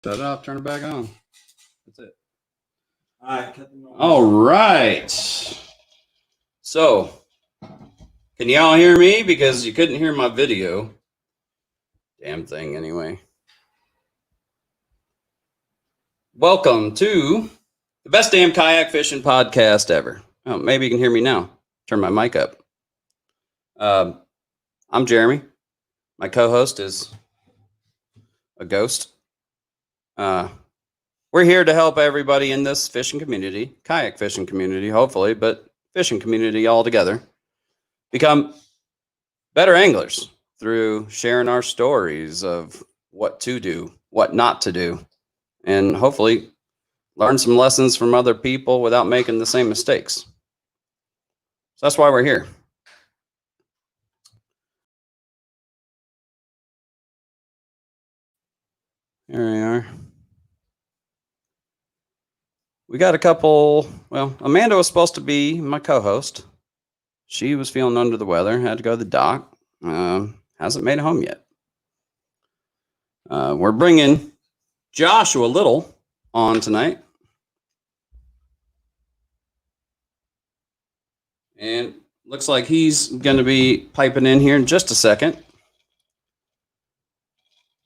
Shut it off, turn it back on. That's it. All right. So, can y'all hear me? Because you couldn't hear my video. Damn thing, anyway. Welcome to the best damn kayak fishing podcast ever. Oh, maybe you can hear me now. Turn my mic up. I'm Jeremy. My co-host is a ghost. We're here to help everybody in this fishing community, kayak fishing community, hopefully, but fishing community altogether, become better anglers through sharing our stories of what to do, what not to do, and hopefully learn some lessons from other people without making the same mistakes. So that's why we're here. Here we are. We got a couple. Well, Amanda was supposed to be my co-host. She was feeling under the weather, had to go to the doc. Hasn't made it home yet. We're bringing Joshua Little on tonight. And looks like he's going to be piping in here in just a second.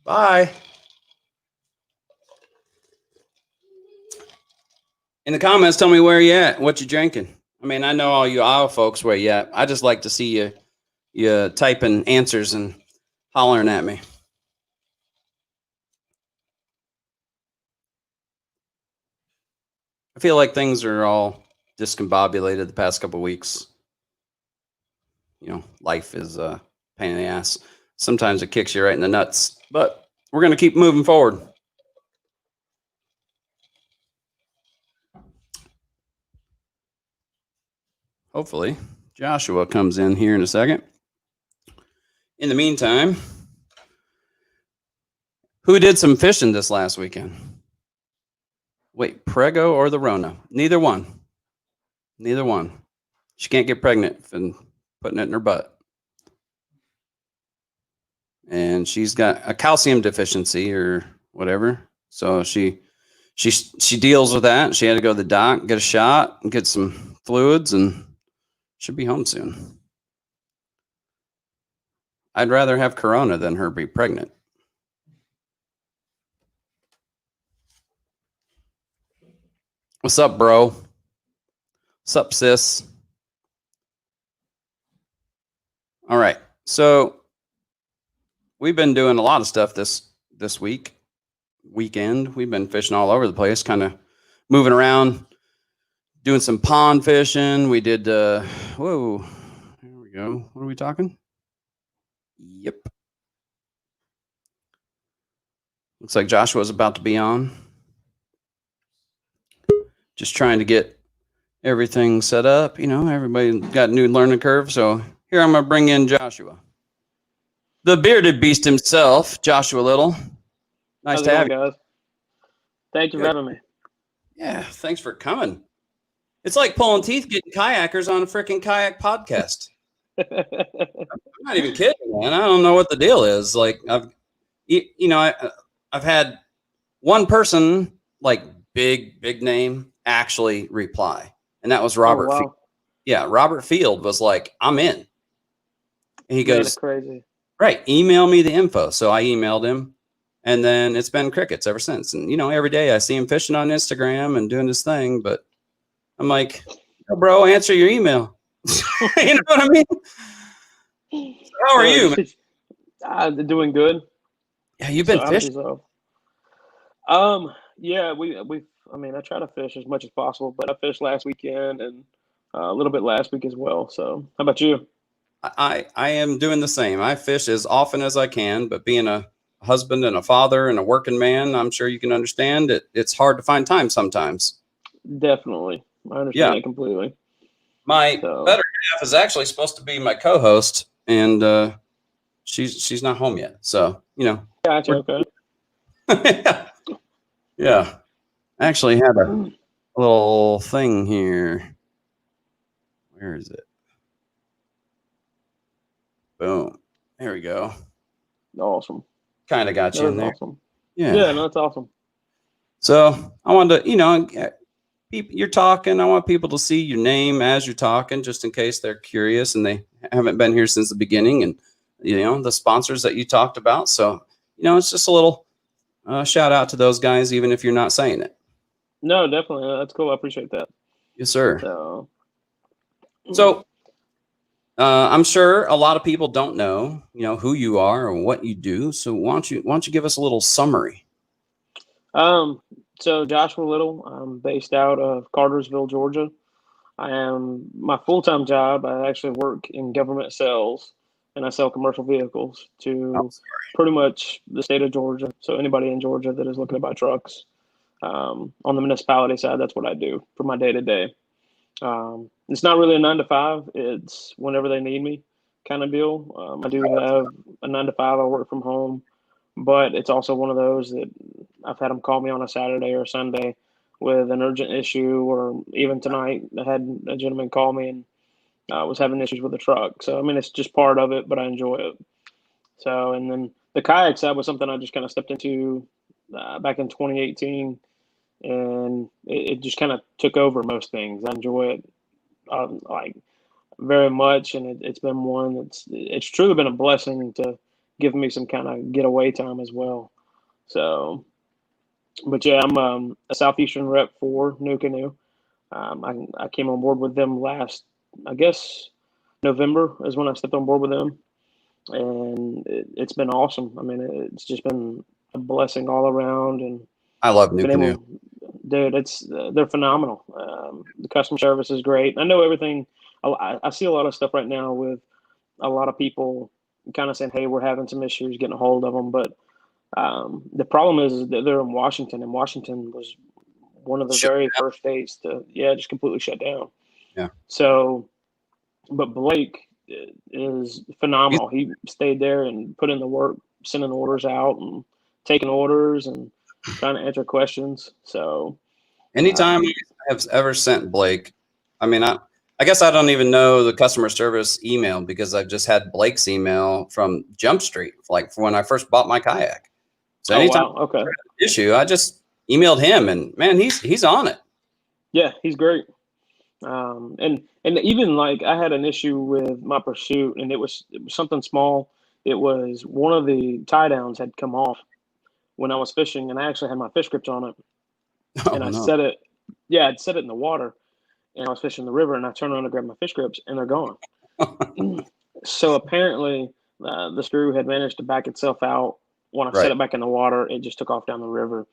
Bye. In the comments, tell me where you at, what you drinking. I mean, I know all you Iowa folks where you at. I just like to see you typing answers and hollering at me. I feel like things are all discombobulated the past couple of weeks. You know, life is a pain in the ass. Sometimes it kicks you right in the nuts, but we're going to keep moving forward. Hopefully, Joshua comes in here in a second. In the meantime, who did some fishing this last weekend? Wait, Prego or the Rona? Neither one. Neither one. She can't get pregnant from putting it in her butt. And she's got a calcium deficiency or whatever. So she deals with that. She had to go to the doc, get a shot, and get some fluids, and should be home soon. I'd rather have Corona than her be pregnant. What's up, bro? What's up, sis? All right. So we've been doing a lot of stuff this weekend. We've been fishing all over the place, kind of moving around, doing some pond fishing. We did, whoa, here we go. What are we talking? Yep. Looks like Joshua's about to be on. Just trying to get everything set up. You know, everybody got a new learning curve. So here I'm going to bring in Joshua. The bearded beast himself, Joshua Little. Nice to have you, guys. Thank you for having me. Yeah, thanks for coming. It's like pulling teeth getting kayakers on a freaking kayak podcast. I'm not even kidding, man. I don't know what the deal is. Like I've had one person, like big name, actually reply, and that was Robert. Oh, wow. Field. Yeah, Robert Field was like, "I'm in." And he goes, "That's crazy." Right, email me the info. So I emailed him, and then it's been crickets ever since. And you know, every day I see him fishing on Instagram and doing his thing, but I'm like, oh, bro, answer your email. You know what I mean? So how are you, man? I'm doing good. Yeah, you've been fishing. Yeah, I mean, I try to fish as much as possible, but I fished last weekend and a little bit last week as well. So, how about you? I am doing the same. I fish as often as I can, but being a husband and a father and a working man, I'm sure you can understand it. It's hard to find time sometimes. Definitely, I understand it completely. My better half is actually supposed to be my co-host, and she's not home yet. So you know, gotcha. Okay. Yeah. I actually had a little thing here. Where is it? Boom. There we go. Awesome. Kind of got you in there. Awesome. Yeah. Yeah, no, that's awesome. So I wanted to, you're talking. I want people to see your name as you're talking, just in case they're curious and they haven't been here since the beginning, and the sponsors that you talked about. So it's just a little shout out to those guys, even if you're not saying it. No, definitely. That's cool. I appreciate that. Yes, sir. So, I'm sure a lot of people don't know, who you are or what you do. So why don't you give us a little summary? so Joshua Little, I'm based out of Cartersville, Georgia. I am my full-time job. I actually work in government sales, and I sell commercial vehicles to pretty much the state of Georgia. So anybody in Georgia that is looking to buy trucks, on the municipality side, that's what I do for my day-to-day. It's not really a 9 to 5. It's whenever they need me kind of deal. I do have a 9 to 5. I work from home, but it's also one of those that I've had them call me on a Saturday or Sunday with an urgent issue, or even tonight I had a gentleman call me and was having issues with the truck. So I mean, it's just part of it, but I enjoy it. So, and then the kayak side was something I just kind of stepped into back in 2018, and it just kind of took over most things. I enjoy it like very much, and it's been one it's truly been a blessing to give me some kind of getaway time as well. So, but yeah, I'm a Southeastern rep for New Canoe. I came on board with them last, I guess, November is when I stepped on board with them, and it's been awesome. I mean, it's just been a blessing all around, and I love New Canoe. Dude, they're phenomenal. The customer service is great. I know everything. I see a lot of stuff right now with a lot of people kind of saying, "Hey, we're having some issues getting a hold of them," but the problem is that they're in Washington, and Washington was one of the very first states to just completely shut down. Yeah. So, but Blake is phenomenal. He stayed there and put in the work, sending orders out and taking orders and trying to answer questions. So, anytime I have ever sent Blake, I mean, I guess I don't even know the customer service email because I've just had Blake's email from Jump Street, like when I first bought my kayak. So anytime okay, issue, I just emailed him, and man, he's on it. Yeah, he's great. And even like I had an issue with my Pursuit, and it was something small. It was one of the tie downs had come off when I was fishing, and I actually had my fish grips on it, and I set it. Yeah, I'd set it in the water, and I was fishing the river, and I turned around to grab my fish grips, and they're gone. So apparently, the screw had managed to back itself out. When I set it back in the water, it just took off down the river,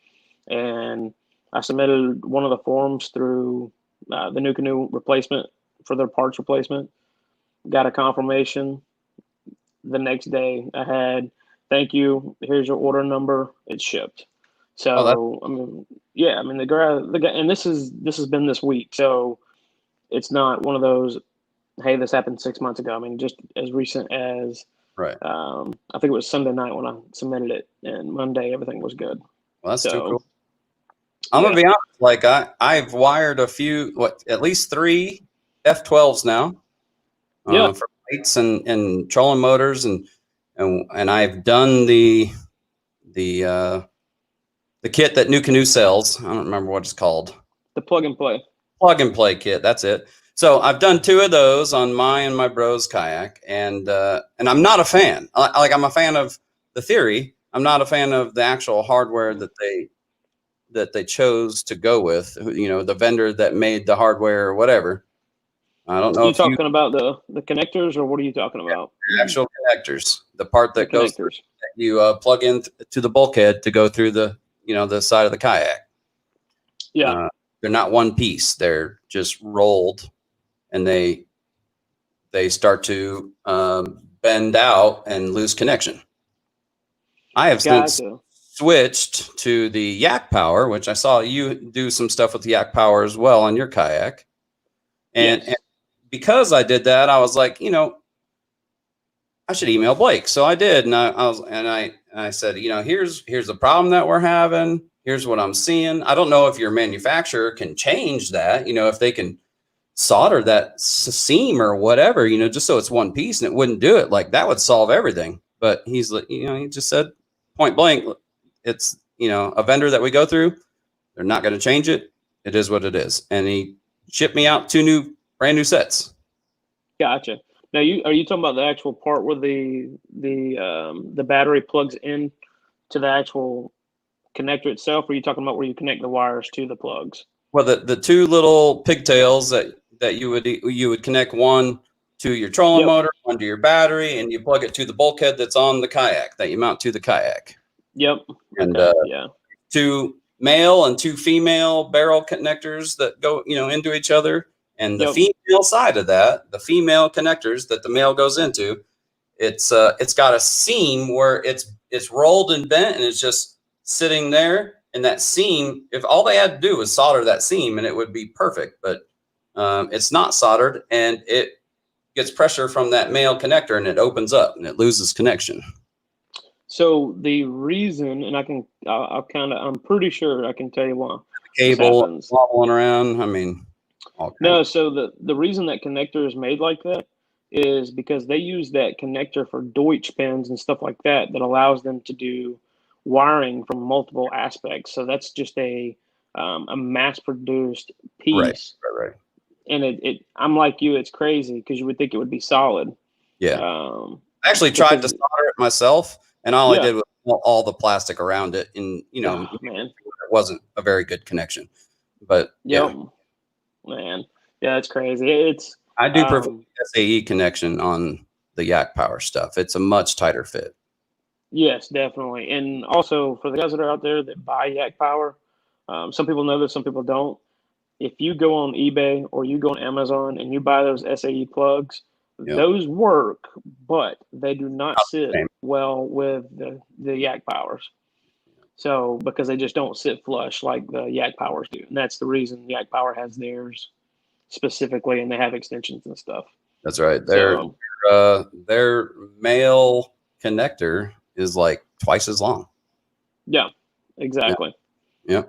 and I submitted one of the forms through the New Canoe replacement for their parts replacement. Got a confirmation. The next day, I had, "Thank you. Here's your order number. It's shipped." So I mean, yeah, I mean the guy, and this has been this week, so it's not one of those, "Hey, this happened 6 months ago." I mean, just as recent as I think it was Sunday night when I submitted it, and Monday everything was good. Well, that's too cool. I'm gonna be honest. Like I've wired a few, at least 3 F12s now. For plates and trolling motors, and I've done the kit that New Canoe sells. I don't remember what it's called. The plug and play. Plug and play kit. That's it. So I've done 2 of those on my and my bro's kayak, and I'm not a fan. I'm a fan of the theory. I'm not a fan of the actual hardware that they chose to go with. The vendor that made the hardware or whatever. I don't know. Are you talking about the connectors, or what are you talking about? The actual connectors, the part that goes through, that you plug in to the bulkhead to go through the the side of the kayak. Yeah, they're not one piece. They're just rolled, and they start to bend out and lose connection. I have since switched to the Yak Power, which I saw you do some stuff with the Yak Power as well on your kayak, and because I did that, I was like, I should email Blake. So I did, and I said, here's the problem that we're having. Here's what I'm seeing. I don't know if your manufacturer can change that, if they can solder that seam or whatever, just so it's one piece, and it wouldn't do it. Like that would solve everything. But he's like, he just said point blank, it's, a vendor that we go through. They're not going to change it. It is what it is. And he shipped me out 2 brand new sets. Gotcha. Now, are you talking about the actual part where the battery plugs in to the actual connector itself, or are you talking about where you connect the wires to the plugs? Well, the 2 little pigtails that you would connect, one to your trolling motor, one to your battery, and you plug it to the bulkhead that's on the kayak that you mount to the kayak. Yep. And yeah, 2 male and 2 female barrel connectors that go into each other. And the female side of that, the female connectors that the male goes into, it's got a seam where it's rolled and bent, and it's just sitting there. And that seam, if all they had to do was solder that seam, and it would be perfect. But it's not soldered, and it gets pressure from that male connector, and it opens up, and it loses connection. So the reason, and I'm pretty sure I can tell you why. The cable wobbling around. I mean, no. So the reason that connector is made like that is because they use that connector for Deutsch pins and stuff like that allows them to do wiring from multiple aspects. So that's just a mass-produced piece. Right. And I'm like you, it's crazy because you would think it would be solid. Yeah. I actually tried to solder it myself, and all I did was all the plastic around it, and man, it wasn't a very good connection. But man, yeah, it's crazy. I do prefer SAE connection on the Yak Power stuff. It's a much tighter fit. Yes, definitely. And also for the guys that are out there that buy Yak Power, some people know this, some people don't. If you go on eBay or you go on Amazon and you buy those SAE plugs, those work, but they do not sit well with the Yak Powers. So because they just don't sit flush like the Yak Powers do. And that's the reason Yak Power has theirs specifically, and they have extensions and stuff. That's right. Their male connector is like twice as long. Yeah, exactly. Yeah.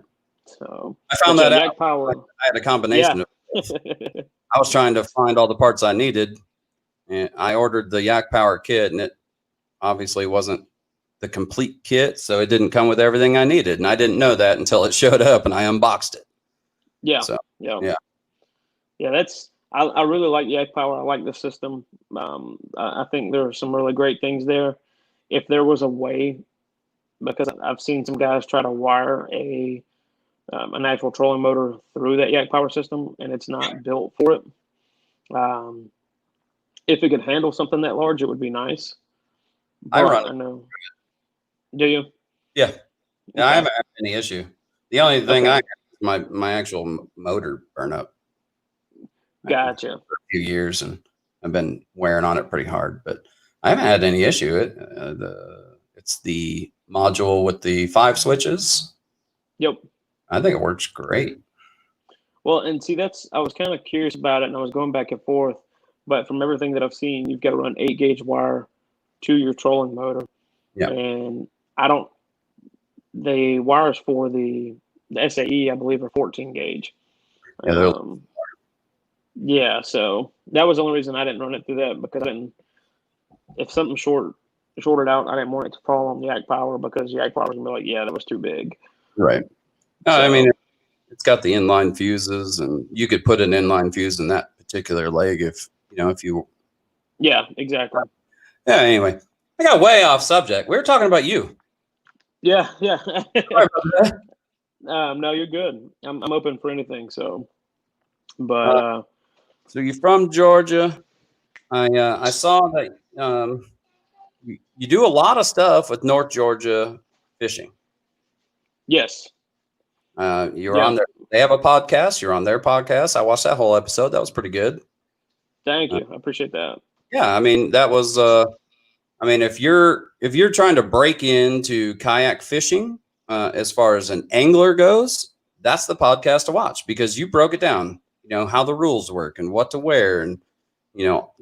So I found that out. Power, I had a combination of I was trying to find all the parts I needed, and I ordered the Yak Power kit, and it obviously wasn't the complete kit, so it didn't come with everything I needed, and I didn't know that until it showed up and I unboxed it. Yeah. So, yeah. That's I really like Yak Power. I like the system. I think there are some really great things there. If there was a way, because I've seen some guys try to wire an actual trolling motor through that Yak Power system, and it's not built for it. If it could handle something that large, it would be nice. I run it. I know. Do you? Yeah. Okay. I haven't had any issue. The only thing I have is my actual motor burn up. Gotcha. For a few years, and I've been wearing on it pretty hard, but I haven't had any issue. It's the module with the 5 switches. Yep. I think it works great. Well, and see, I was kind of curious about it, and I was going back and forth, but from everything that I've seen, you've got to run 8-gauge wire to your trolling motor. Yeah. And the wires for the SAE, I believe, are 14 gauge. Yeah, so that was the only reason I didn't run it through that, because if something shorted out, I didn't want it to fall on the Yak Power, because the Yak Power was going to be like, yeah, that was too big. Right. I mean, it's got the inline fuses, and you could put an inline fuse in that particular leg if you. Yeah, exactly. Yeah. Anyway, I got way off subject. We were talking about you. Yeah. Sorry about that. No, you're good. I'm open for anything. So, but so you're from Georgia. I saw that you do a lot of stuff with North Georgia fishing. Yes. You're on there. They have a podcast. You're on their podcast. I watched that whole episode. That was pretty good. Thank you. I appreciate that. Yeah, I mean, that was. I mean, if you're trying to break into kayak fishing, as far as an angler goes, that's the podcast to watch, because you broke it down. How the rules work and what to wear, and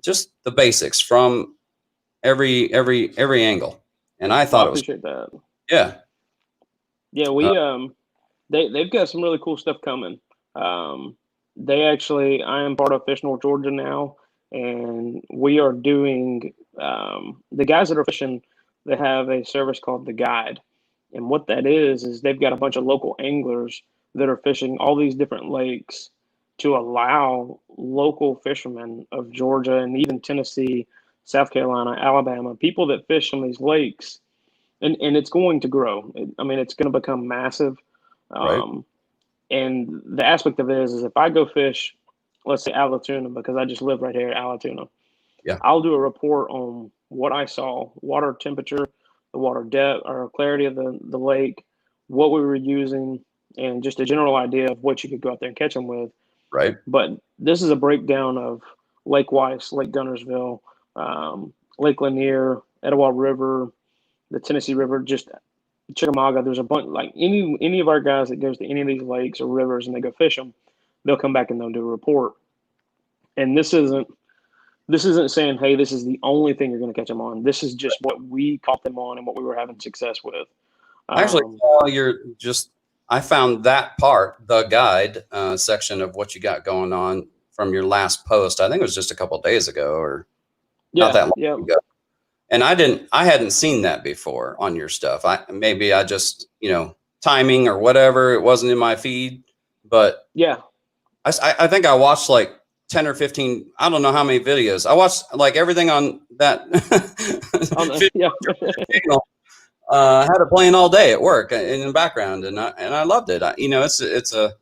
just the basics from every angle. And I thought I appreciate that. Yeah. Yeah, they've got some really cool stuff coming. I am part of Fish North Georgia now, and we are doing the guys that are fishing. They have a service called The Guide, and what that is they've got a bunch of local anglers that are fishing all these different lakes to allow local fishermen of Georgia and even Tennessee, South Carolina, Alabama, people that fish on these lakes, and it's going to grow. I mean, it's going to become massive. Right. Um, and the aspect of it is if I go fish, let's say Alatoona, because I just live right here at Alatoona, Yeah. I'll do a report on what I saw, water temperature, the water depth or clarity of the lake, what we were using, and just a general idea of what you could go out there and catch them with. Right. But this is a breakdown of Lake Weiss, Lake Gunnersville, Lake Lanier, Etowah River, the Tennessee River, just Chickamauga. There's a bunch, like any of our guys that goes to any of these lakes or rivers and they go fish them, they'll come back and they'll do a report. And this isn't saying, hey, this is the only thing you're going to catch them on. This is just what we caught them on and what we were having success with. Actually, I found that part, the guide section of what you got going on from your last post. I think it was just a couple of days ago or not that long ago. And I hadn't seen that before on your stuff. Maybe I just, timing or whatever, it wasn't in my feed, but yeah, I think I watched like 10 or 15, I don't know how many videos. I watched like everything on that. Channel. Had it playing all day at work in the background, and I loved it. It's a,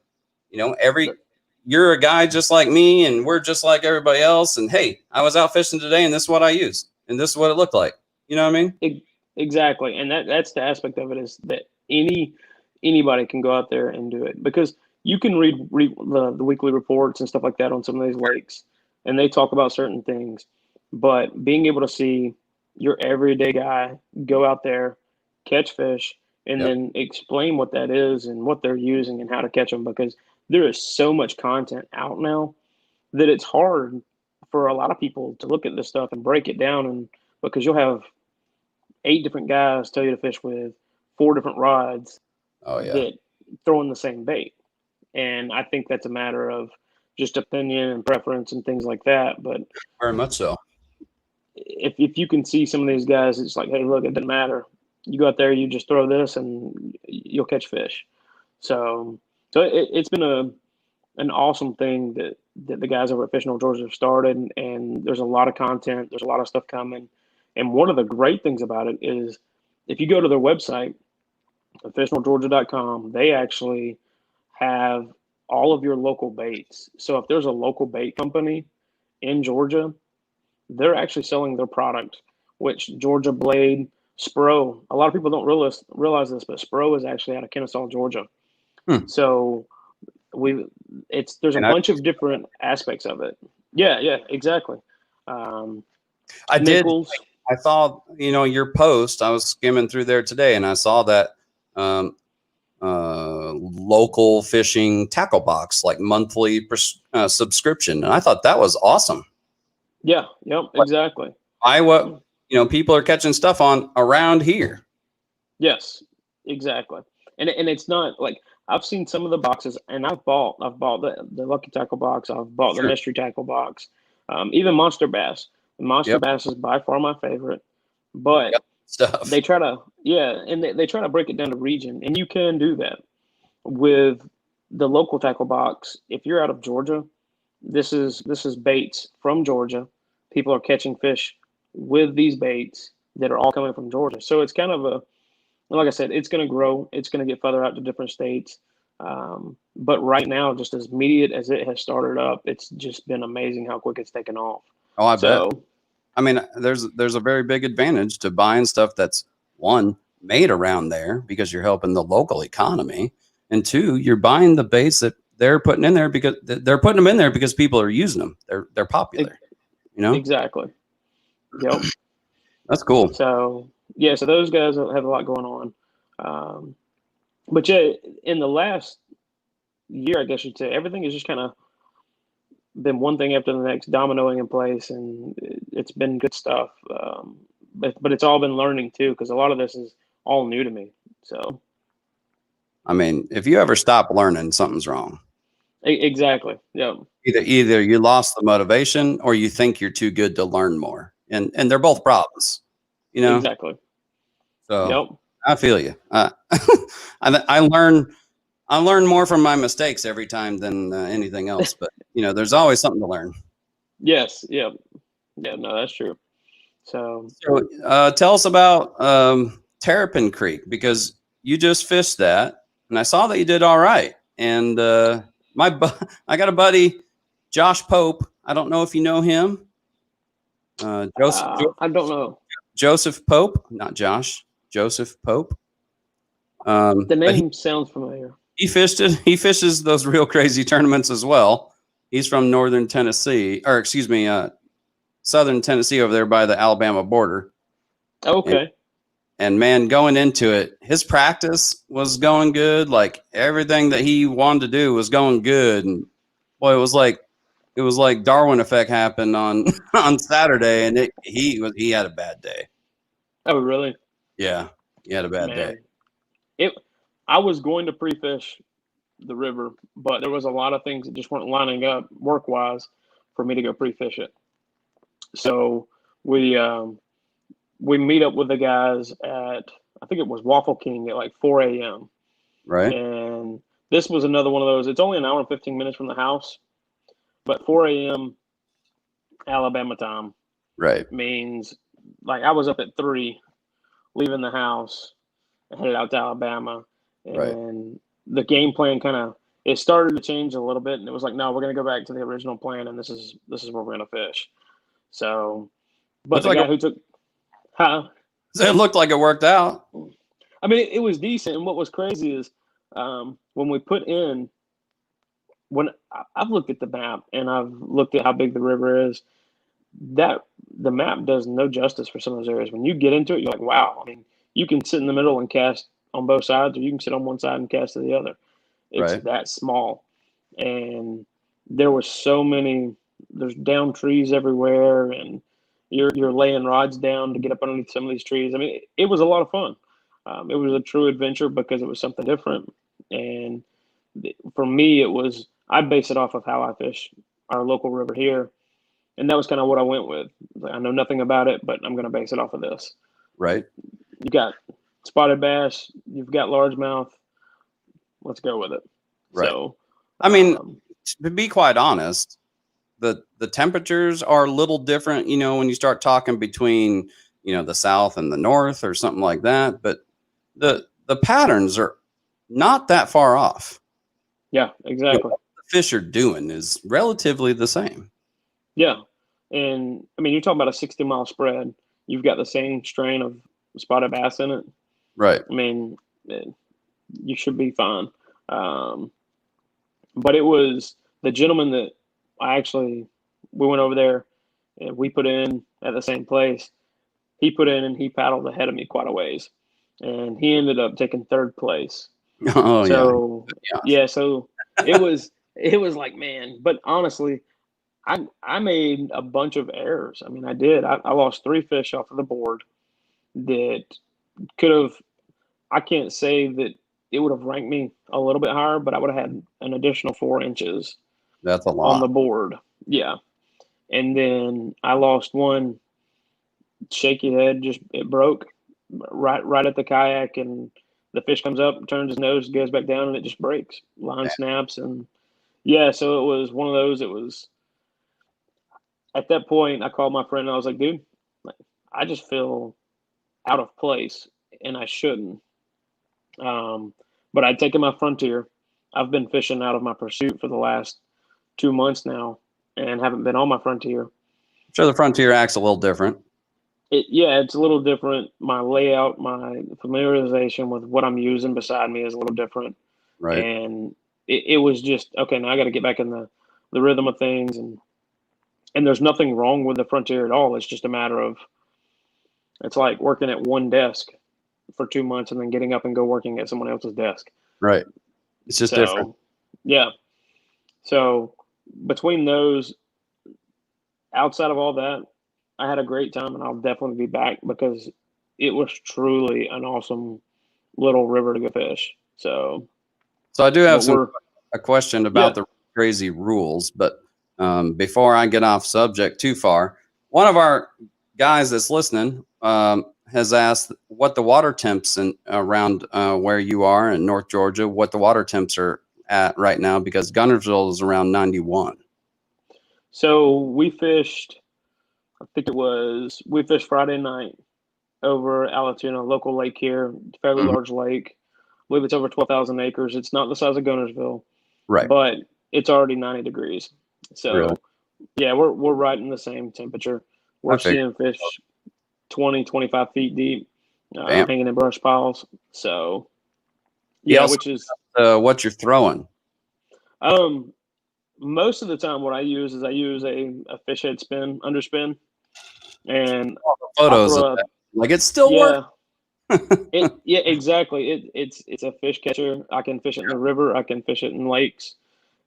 you're a guy just like me, and we're just like everybody else. And hey, I was out fishing today, and this is what I used, and this is what it looked like. You know what I mean? Exactly, and that's the aspect of it is that anybody can go out there and do it because you can read the weekly reports and stuff like that on some of these lakes, and they talk about certain things, but being able to see your everyday guy go out there, catch fish, and then explain what that is and what they're using and how to catch them because there is so much content out now that it's hard for a lot of people to look at this stuff and break it down and because you'll have 8 different guys tell you to fish with 4 different rods that throwing the same bait. And I think that's a matter of just opinion and preference and things like that. But very much so. If you can see some of these guys, it's like, hey, look, it doesn't matter. You go out there, you just throw this, and you'll catch fish. So it's been an awesome thing that the guys over at Fishing North Georgia have started, and there's a lot of content. There's a lot of stuff coming. And one of the great things about it is if you go to their website, fishnorthgeorgia.com, they actually have all of your local baits. So if there's a local bait company in Georgia, they're actually selling their product, which Georgia Blade, Spro. A lot of people don't realize this, but Spro is actually out of Kennesaw, Georgia. So there's a bunch of different aspects of it. Yeah, exactly. I saw, your post. I was skimming through there today, and I saw that local fishing tackle box, like monthly subscription, and I thought that was awesome. Yeah. Yep. Exactly. People are catching stuff on around here. Yes, exactly. And it's not like I've seen some of the boxes, and I've bought the Lucky Tackle box. I've bought the Mystery Tackle box, even Monster Bass. The Monster Bass is by far my favorite, but they try to they try to break it down to region, and you can do that with the local tackle box. If you're out of Georgia, this is baits from Georgia. People are catching fish with these baits that are all coming from Georgia. So it's kind of like I said, it's going to grow. It's going to get further out to different states. But right now, just as immediate as it has started up, it's just been amazing how quick it's taken off. Oh, I bet. I mean, there's a very big advantage to buying stuff that's one, made around there because you're helping the local economy, and 2, you're buying the baits that they're putting in there because they're putting them in there because people are using them. They're popular, Exactly. Yep. That's cool. So so those guys have a lot going on. But in the last year, I guess you'd say everything has just kind of been one thing after the next, dominoing in place, and it's been good stuff. But it's all been learning too, because a lot of this is all new to me. So, I mean, if you ever stop learning, something's wrong. Exactly. Yeah. Either you lost the motivation or you think you're too good to learn more, and they're both problems. Exactly. So I feel you. I learn. I learn more from my mistakes every time than anything else. But there's always something to learn. Yes. Yeah. Yeah. No, that's true. So Tell us about Terrapin Creek, because you just fished that, and I saw that you did all right. And I got a buddy, Josh Pope. I don't know if you know him. I don't know. Joseph Pope, not Josh. Joseph Pope. The But name sounds familiar. he fishes those real crazy tournaments as well. He's from northern Tennessee, or excuse me, southern Tennessee, over there by the Alabama border. Okay. And man, going into it, his practice was going good. Like everything that he wanted to do was going good. And boy, it was like Darwin effect happened on on Saturday, and he had a bad day. Oh, really? Yeah, he had a bad day. I was going to pre-fish the river, but there was a lot of things that just weren't lining up work-wise for me to go pre-fish it. So we meet up with the guys at, I think it was Waffle King, at like 4 a.m. Right. And this was another one of those. It's only an hour and 15 minutes from the house, but 4 a.m. Alabama time, right, means like I was up at 3, leaving the house, headed out to Alabama, and right. the game plan it started to change a little bit, and it was like, no, we're going to go back to the original plan, and this is where we're going to fish. So, but the guy who took, it looked like it worked out. I mean, it was decent. And what was crazy is when we put in, when I've looked at the map and I've looked at how big the river is, that the map does no justice for some of those areas. When you get into it, you're like, wow. I mean, you can sit in the middle and cast on both sides, or you can sit on one side and cast to the other. It's that small. And there were so many, there's down trees everywhere, and you're laying rods down to get up underneath some of these trees. I mean, it was a lot of fun. It was a true adventure because it was something different. And for me, I base it off of how I fish our local river here. And that was kind of what I went with. I know nothing about it, but I'm going to base it off of this. Right. You got spotted bass, you've got largemouth. Let's go with it. Right. So, I mean, to be quite honest, the temperatures are a little different, when you start talking between, the south and the north or something like that. But the patterns are not that far off. Yeah, exactly. What the fish are doing is relatively the same. Yeah. And I mean, you're talking about a 60-mile spread. You've got the same strain of spotted bass in it. Right. I mean, you should be fine. But it was the gentleman that we went over there and we put in at the same place. He put in and he paddled ahead of me quite a ways. And he ended up taking 3rd place. Oh, so, yeah. So it was like, man, but honestly, I made a bunch of errors. I mean, I did. I lost 3 fish off of the board that could have, I can't say that it would have ranked me a little bit higher, but I would have had an additional 4 inches. That's a lot on the board. Yeah. And then I lost one shaky head, it broke right at the kayak, and the fish comes up, turns his nose, goes back down, and it just breaks. Line snaps, and so it was one of those. It was at that point I called my friend and I was like, dude, I just feel out of place and I shouldn't. But I'd taken my Frontier. I've been fishing out of my Pursuit for the last 2 months now and haven't been on my Frontier. I'm sure the Frontier acts a little different. It's a little different. My layout, my familiarization with what I'm using beside me is a little different. Right. And it was just, okay, now I got to get back in the rhythm of things. And there's nothing wrong with the Frontier at all. It's just a matter of, it's like working at one desk for 2 months and then getting up and go working at someone else's desk. Right. It's just different. Yeah. So between those, outside of all that, I had a great time, and I'll definitely be back because it was truly an awesome little river to go fish. So I do have a question about the crazy rules, but before I get off subject too far, one of our guys that's listening, has asked what the water temps around where you are in North Georgia, what the water temps are at right now, because Gunnersville is around 91. So we fished, we fished Friday night over Allatoona, local lake here, fairly Mhm. large lake. I believe it's over 12,000 acres. It's not the size of Gunnersville, Right. but it's already 90 degrees. Really? So yeah, we're right in the same temperature. I We're figured. seeing fish 20, 25 feet deep, Damn. hanging in brush piles. So He yeah, also which is what you're throwing. um most of the time what I use is a fish head spin, underspin, and I'll Photos of throw a that. Like it still works. yeah. Yeah, exactly. It's a fish catcher. I can fish it in the river. I can fish it in lakes,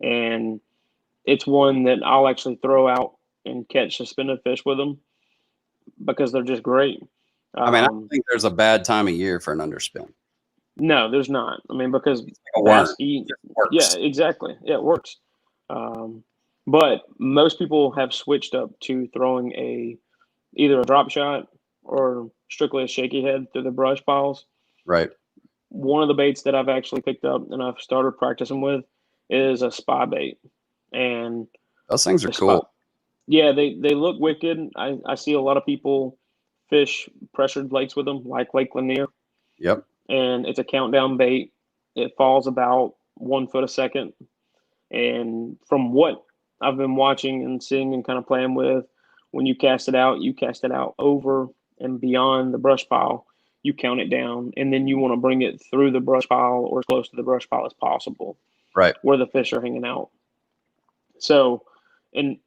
and it's one that I'll actually throw out and catch suspended fish with them because they're just great. I mean, I don't think there's a bad time of year for an underspin. No, there's not. I mean, because Like a worm. bass eat. It Yeah, works. exactly. Yeah, it works. But most people have switched up to throwing either a drop shot or strictly a shaky head through the brush piles. Right. One of the baits that I've actually picked up and I've started practicing with is a spy bait. And Those things are the spy, cool. yeah, they look wicked. I see a lot of people fish pressured lakes with them, like Lake Lanier, Yep. and it's a countdown bait. It falls about 1 foot a second. And from what I've been watching and seeing and kind of playing with, when you cast it out over and beyond the brush pile. You count it down, and then you want to bring it through the brush pile or as close to the brush pile as possible, Right. where the fish are hanging out. So, and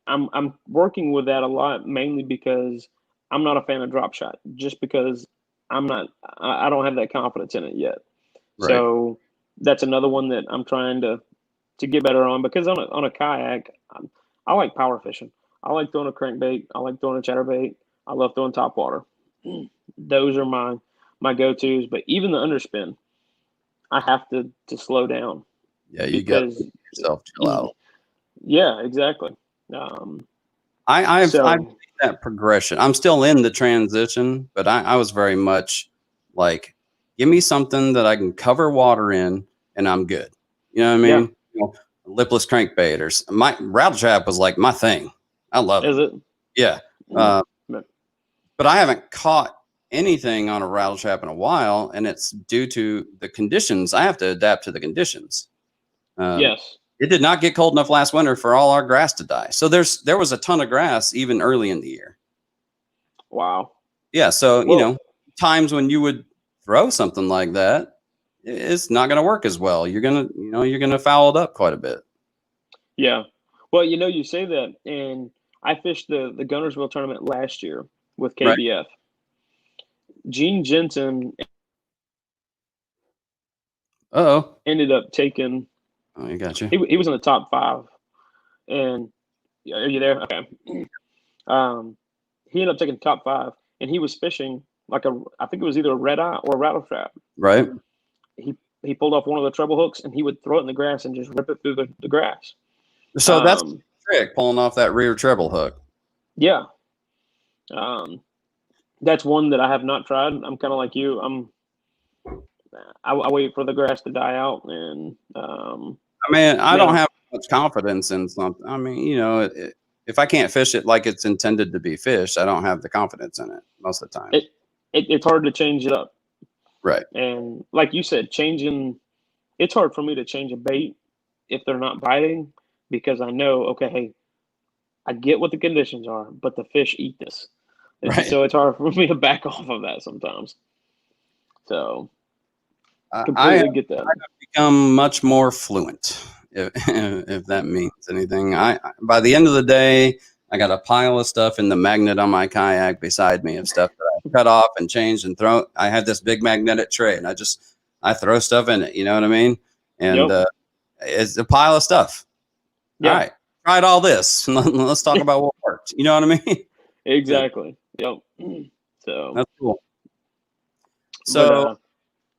I'm working with that a lot, mainly because I'm not a fan of drop shot, just because I don't have that confidence in it yet. Right. So that's another one that I'm trying to get better on, because on a kayak, I like power fishing. I like throwing a crankbait. I like throwing a chatterbait. I love throwing top water. Those are my go tos. But even the underspin, I have to slow down Yeah, you got to because yourself chill out. yeah, exactly. Um, I've so seen that progression. I'm still in the transition, but I was very much like, give me something that I can cover water in, and I'm good. You know what I yeah, mean? Lipless crankbait my rattle trap was like my thing. I love is them. it? Yeah, Mm, uh, but I haven't caught anything on a rattle trap in a while, and it's due to the conditions. I have to adapt to the conditions. Um, yes. it did not get cold enough last winter for all our grass to die. So there was a ton of grass even early in the year. Wow. Yeah, so Well, times when you would throw something like that, it's not going to work as well. You're gonna foul it up quite a bit. yeah. Well, you say that, and I fished the Gunnersville tournament last year with Right. KBF. Gene Jensen Oh, ended up taking. oh, you got you. He was in the top five, and are you there? Okay. Um, he ended up taking top five, and he was fishing like I think it was either a red eye or a rattle trap. Right. He pulled off one of the treble hooks, and he would throw it in the grass and just rip it through the grass. So that's the trick, pulling off that rear treble hook. Yeah. Um, that's one that I have not tried. I'm kind of like you. I wait for the grass to die out, and I mean, I don't yeah, have much confidence in something. I mean, if I can't fish it like it's intended to be fished, I don't have the confidence in it most of the time. it's hard to change it up. Right. And like you said, it's hard for me to change a bait if they're not biting, because I know, okay, hey, I get what the conditions are, but the fish eat this. Right. So it's hard for me to back off of that sometimes. So I have completely get that. become much more fluent, if that means anything. By the end of the day, I got a pile of stuff in the magnet on my kayak beside me of stuff that I cut off and changed and throw. I have this big magnetic tray, and I throw stuff in it. You know what I mean? And Yep. it's a pile of stuff. All Yeah. right, tried all this. Let's talk about what worked. You know what I mean? Yeah, Exactly. Yep. So, that's cool. but So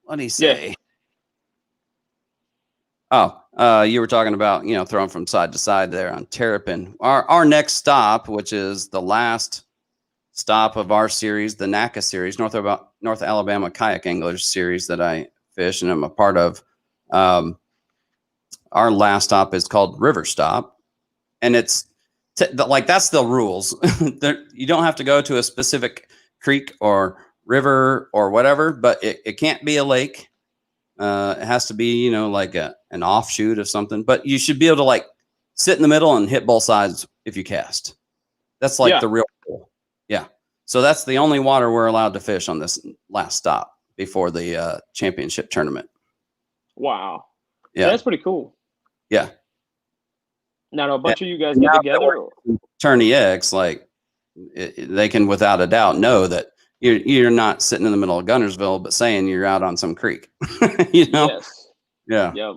what do you yeah. say? Oh, you were talking about, throwing from side to side there on Terrapin. Our next stop, which is the last stop of our series, the NACA series, North Alabama Kayak Anglers series that I fish and I'm a part of. Our last stop is called River Stop, and it's like that's the rules. You don't have to go to a specific creek or river or whatever, but it can't be a lake. It has to be, like an offshoot of something, but you should be able to like sit in the middle and hit both sides if you cast. That's like the real rule. Yeah. So that's the only water we're allowed to fish on this last stop before the championship tournament. Wow. Yeah. That's pretty cool. Yeah. Now, a bunch of you guys get together. Tourney X, like they can without a doubt know that you're not sitting in the middle of Gunnersville, but saying you're out on some creek. Yes. Yeah. Yep.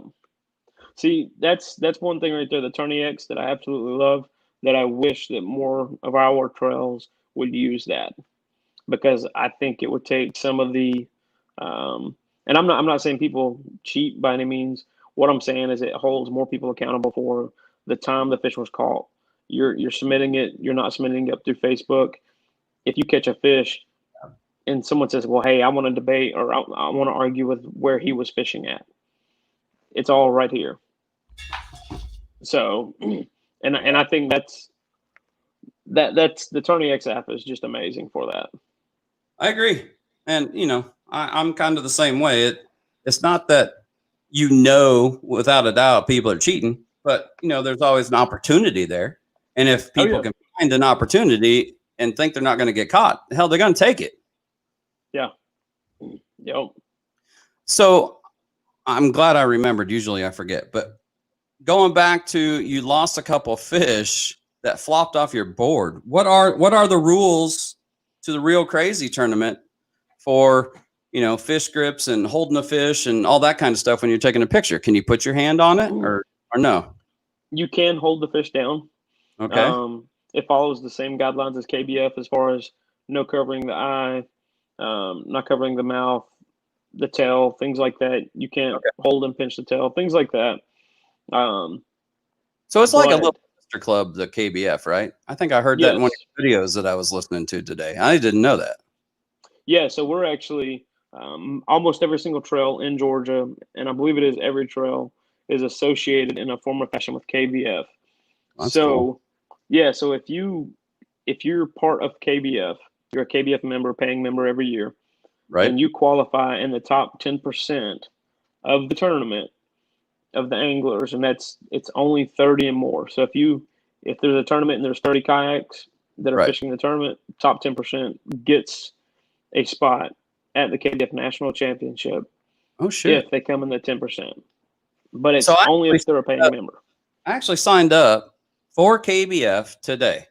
See, that's one thing right there, the Tourney X, that I absolutely love, that I wish that more of our trails would use that, because I think it would take some of the and I'm not saying people cheat by any means. What I'm saying is it holds more people accountable for the time the fish was caught. You're submitting it, you're not submitting it up through Facebook. If you catch a fish and someone says, well, hey, I want to debate or I want to argue with where he was fishing at, it's all right here. So, and I think that's the Tourney X app is just amazing for that. I agree. And, I'm kind of the same way. It's not that, without a doubt, people are cheating, but, there's always an opportunity there. And if people can find an opportunity and think they're not going to get caught, hell, they're going to take it. Yeah. Yep. So I'm glad I remembered. Usually I forget, but going back to, you lost a couple of fish that flopped off your board. What are the rules to the Real Crazy tournament for, fish grips and holding a fish and all that kind of stuff when you're taking a picture? Can you put your hand on it or no? You can hold the fish down. Okay. It follows the same guidelines as KBF as far as no covering the eye, not covering the mouth, the tail, things like that. You can't hold and pinch the tail, things like that. So it's like a little sister club, the KBF, right? I think I heard that in one of your videos that I was listening to today. I didn't know that. Yeah, so we're actually almost every single trail in Georgia, and I believe it is every trail, is associated in a form or fashion with KBF. That's cool. Yeah, so if you're part of KBF, you're a KBF member, paying member every year, right? And you qualify in the top 10% of the tournament of the anglers, and it's only 30 and more. So if there's a tournament and there's 30 kayaks that are fishing the tournament, top 10% gets a spot at the KBF National Championship. Oh shit! If they come in the 10%, but it's only if they're a paying member. I actually signed up for KBF today.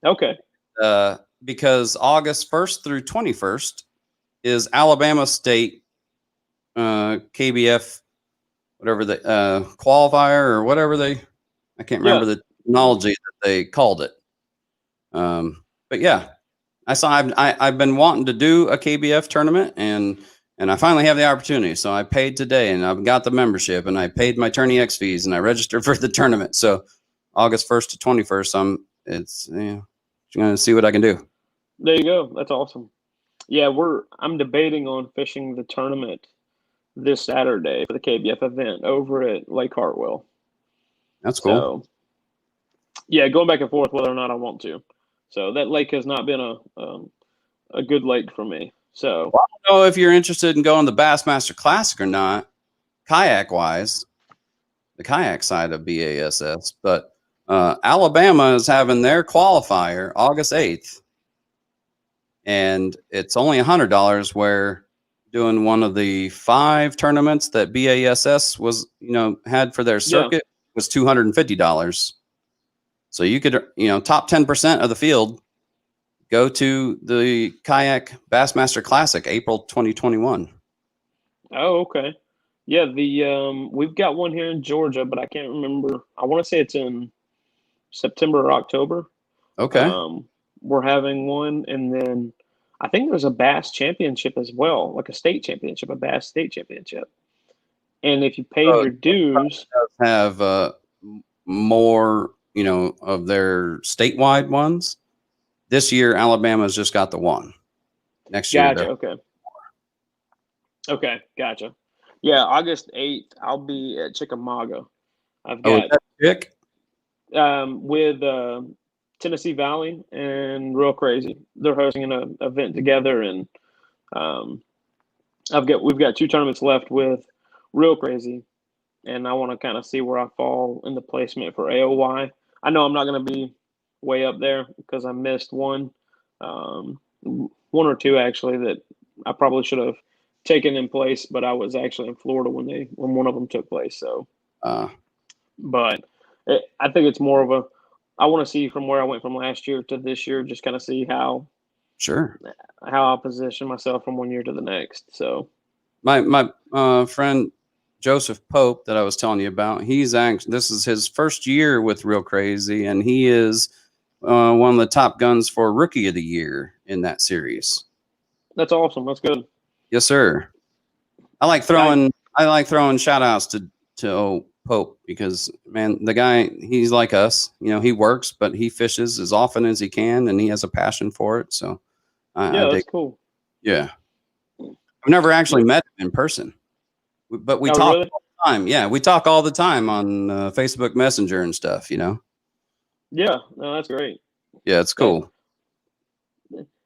Okay. Because August 1st through 21st is Alabama State KBF, whatever the qualifier or whatever I can't remember the terminology that they called it. But yeah, I've been wanting to do a KBF tournament and I finally have the opportunity. So I paid today and I've got the membership and I paid my Tourney X fees and I registered for the tournament. So August 1st to 21st, I'm going to see what I can do. There you go. That's awesome. Yeah, I'm debating on fishing the tournament this Saturday for the KBF event over at Lake Hartwell. That's cool. So, yeah, going back and forth whether or not I want to. So that lake has not been a good lake for me. So I don't know if you're interested in going the Bassmaster Classic or not, kayak wise, the kayak side of BASS, but Alabama is having their qualifier August 8th. And it's only $100, where doing one of the 5 tournaments that BASS was, had for their circuit was $250. So you could, top 10% of the field go to the Kayak Bassmaster Classic, April 2021. Oh, okay. Yeah, we've got one here in Georgia, but I can't remember. I want to say it's in September or October. Okay. We're having one, and then I think there's a bass championship as well, like a state championship, a bass state championship. And if you paid your dues, have more, of their statewide ones. this year, Alabama's just got the one. Next year, Gotcha. Okay. Gotcha. Yeah, August 8th, I'll be at Chickamauga. I've oh, is got that chick? with Tennessee Valley and Real Crazy. They're hosting an event together, and we've got 2 tournaments left with Real Crazy, and I want to kind of see where I fall in the placement for AOY. I know I'm not going to be way up there because I missed one or two actually that I probably should have taken in place, but I was actually in Florida when one of them took place. So, but I think it's more of I want to see from where I went from last year to this year, just kind of see how I position myself from one year to the next. So, my friend Joseph Pope that I was telling you about, this is his first year with Real Crazy, and he is one of the top guns for Rookie of the Year in that series. That's awesome. That's good. Yes, sir. I like throwing shout outs to Pope because, man, the guy, he's like us. He works, but he fishes as often as he can, and he has a passion for it. So, that's cool. Yeah. I've never actually met him in person, but we talk really? all the time. Yeah, we talk all the time on Facebook Messenger and stuff, Yeah, no, that's great. Yeah, it's cool.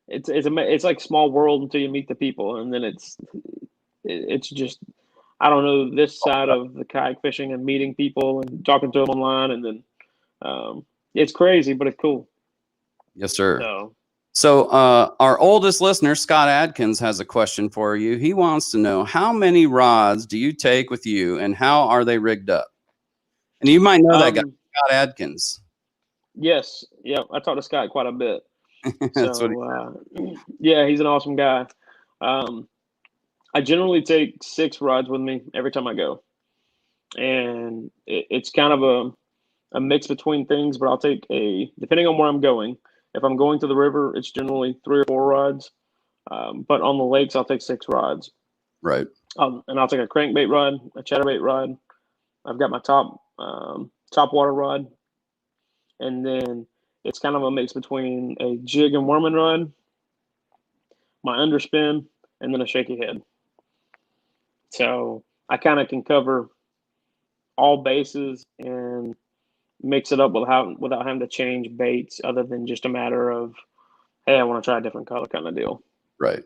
It's like small world until you meet the people, and then it's just, I don't know, this side of the kayak fishing and meeting people and talking to them online, and then it's crazy, but it's cool. Yes, sir. So our oldest listener, Scott Adkins, has a question for you. He wants to know, how many rods do you take with you, and how are they rigged up? And you might know that guy, Scott Adkins. Yes, yeah, I talked to Scott quite a bit. Yeah, he's an awesome guy. I generally take 6 rods with me every time I go, and it's kind of a mix between things. But I'll take depending on where I'm going. If I'm going to the river, it's generally 3 or 4 rods. But on the lakes, I'll take 6 rods. Right. And I'll take a crankbait rod, a chatterbait rod. I've got my top water rod, and then it's kind of a mix between a jig and worming rod, my underspin, and then a shaky head. So I kind of can cover all bases and mix it up without having to change baits, other than just a matter of, hey, I want to try a different color kind of deal. Right.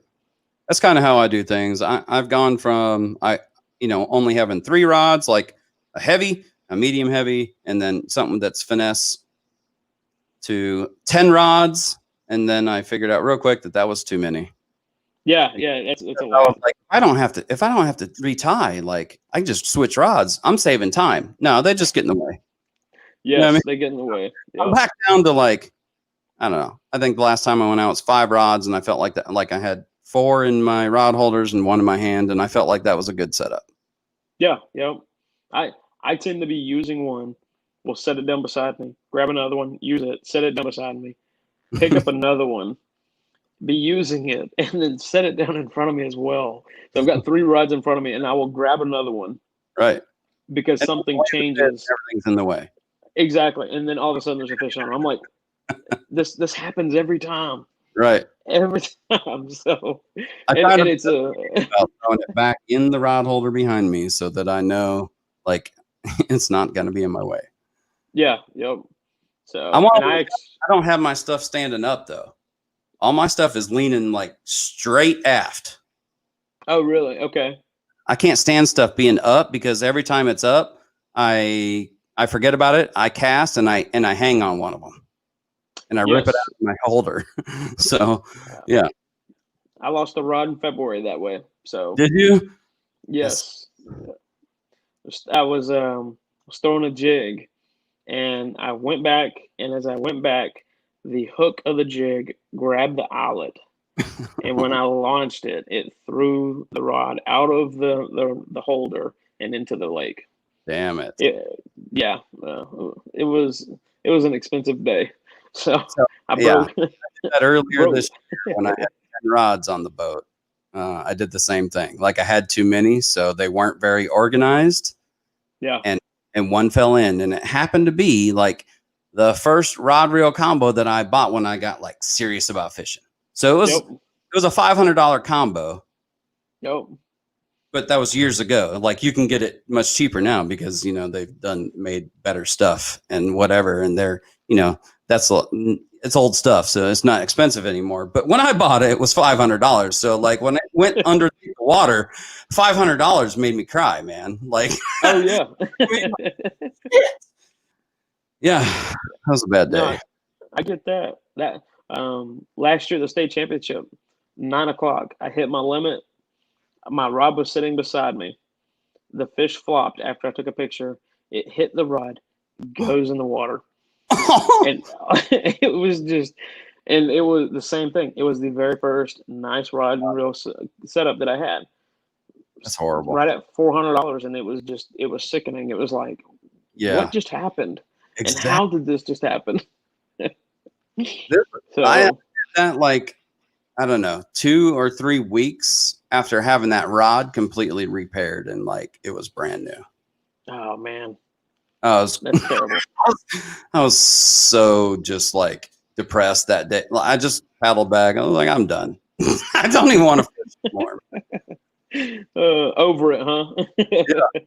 That's kind of how I do things. I've gone from only having 3 rods, like a heavy, a medium heavy, and then something that's finesse, to 10 rods, and then I figured out real quick that was too many. Yeah, that's a lot. I was like, if I don't have to retie, like, I can just switch rods. I'm saving time. No, they just get in the way. Yes, they get in the way. Yeah. I'm back down to, like, I don't know. I think the last time I went out was 5 rods, and I felt like that, like I had 4 in my rod holders and 1 in my hand, and I felt like that was a good setup. Yeah. I tend to be using one. We'll set it down beside me, grab another one, use it, set it down beside me, pick up another one, be using it, and then set it down in front of me as well. So I've got 3 rods in front of me, and I will grab another one. Right. Because something changes. Everything's in the way. Exactly. And then all of a sudden there's a fish on it. I'm like, this happens every time. Right. Every time. So it's about throwing it back in the rod holder behind me so that I know, like, it's not going to be in my way. Yeah. Yep. So I don't have my stuff standing up, though. All my stuff is leaning, like, straight aft. Oh, really? Okay. I can't stand stuff being up, because every time it's up, I forget about it. I cast and I hang on one of them, and I rip it out of my holder. So, yeah. I lost a rod in February that way. So did you? Yes. I was throwing a jig, and I went back, and as I went back, the hook of the jig grabbed the eyelet. And when I launched it, it threw the rod out of the holder and into the lake. Damn it! Yeah, it was an expensive day. So I broke. I did that earlier this year when I had 10 rods on the boat. I did the same thing. Like, I had too many, so they weren't very organized. Yeah. And one fell in, and it happened to be like the first rod reel combo that I bought when I got like serious about fishing. So it was a $500 combo. Yep. But that was years ago. Like you can get it much cheaper now because they've made better stuff and whatever, and they're it's old stuff, so it's not expensive anymore. But when I bought it, it was $500. So like when it went under the water, $500 made me cry, man. Like oh yeah, yeah, that was a bad day. No, I get that. Last year the state championship, 9 o'clock. I hit my limit. My rod was sitting beside me. The fish flopped after I took a picture. It hit the rod, goes in the water. And it was the same thing. It was the very first nice rod and reel setup that I had. That's horrible. Right at $400, and it was sickening. It was like, what just happened? Exactly. And how did this just happen? I had that like, I don't know, 2 or 3 weeks after having that rod completely repaired, and like it was brand new. Oh man. That's terrible. I was so just like depressed that day. I just paddled back. I was like, I'm done. I don't even want to fish anymore. Over it, huh? Yeah.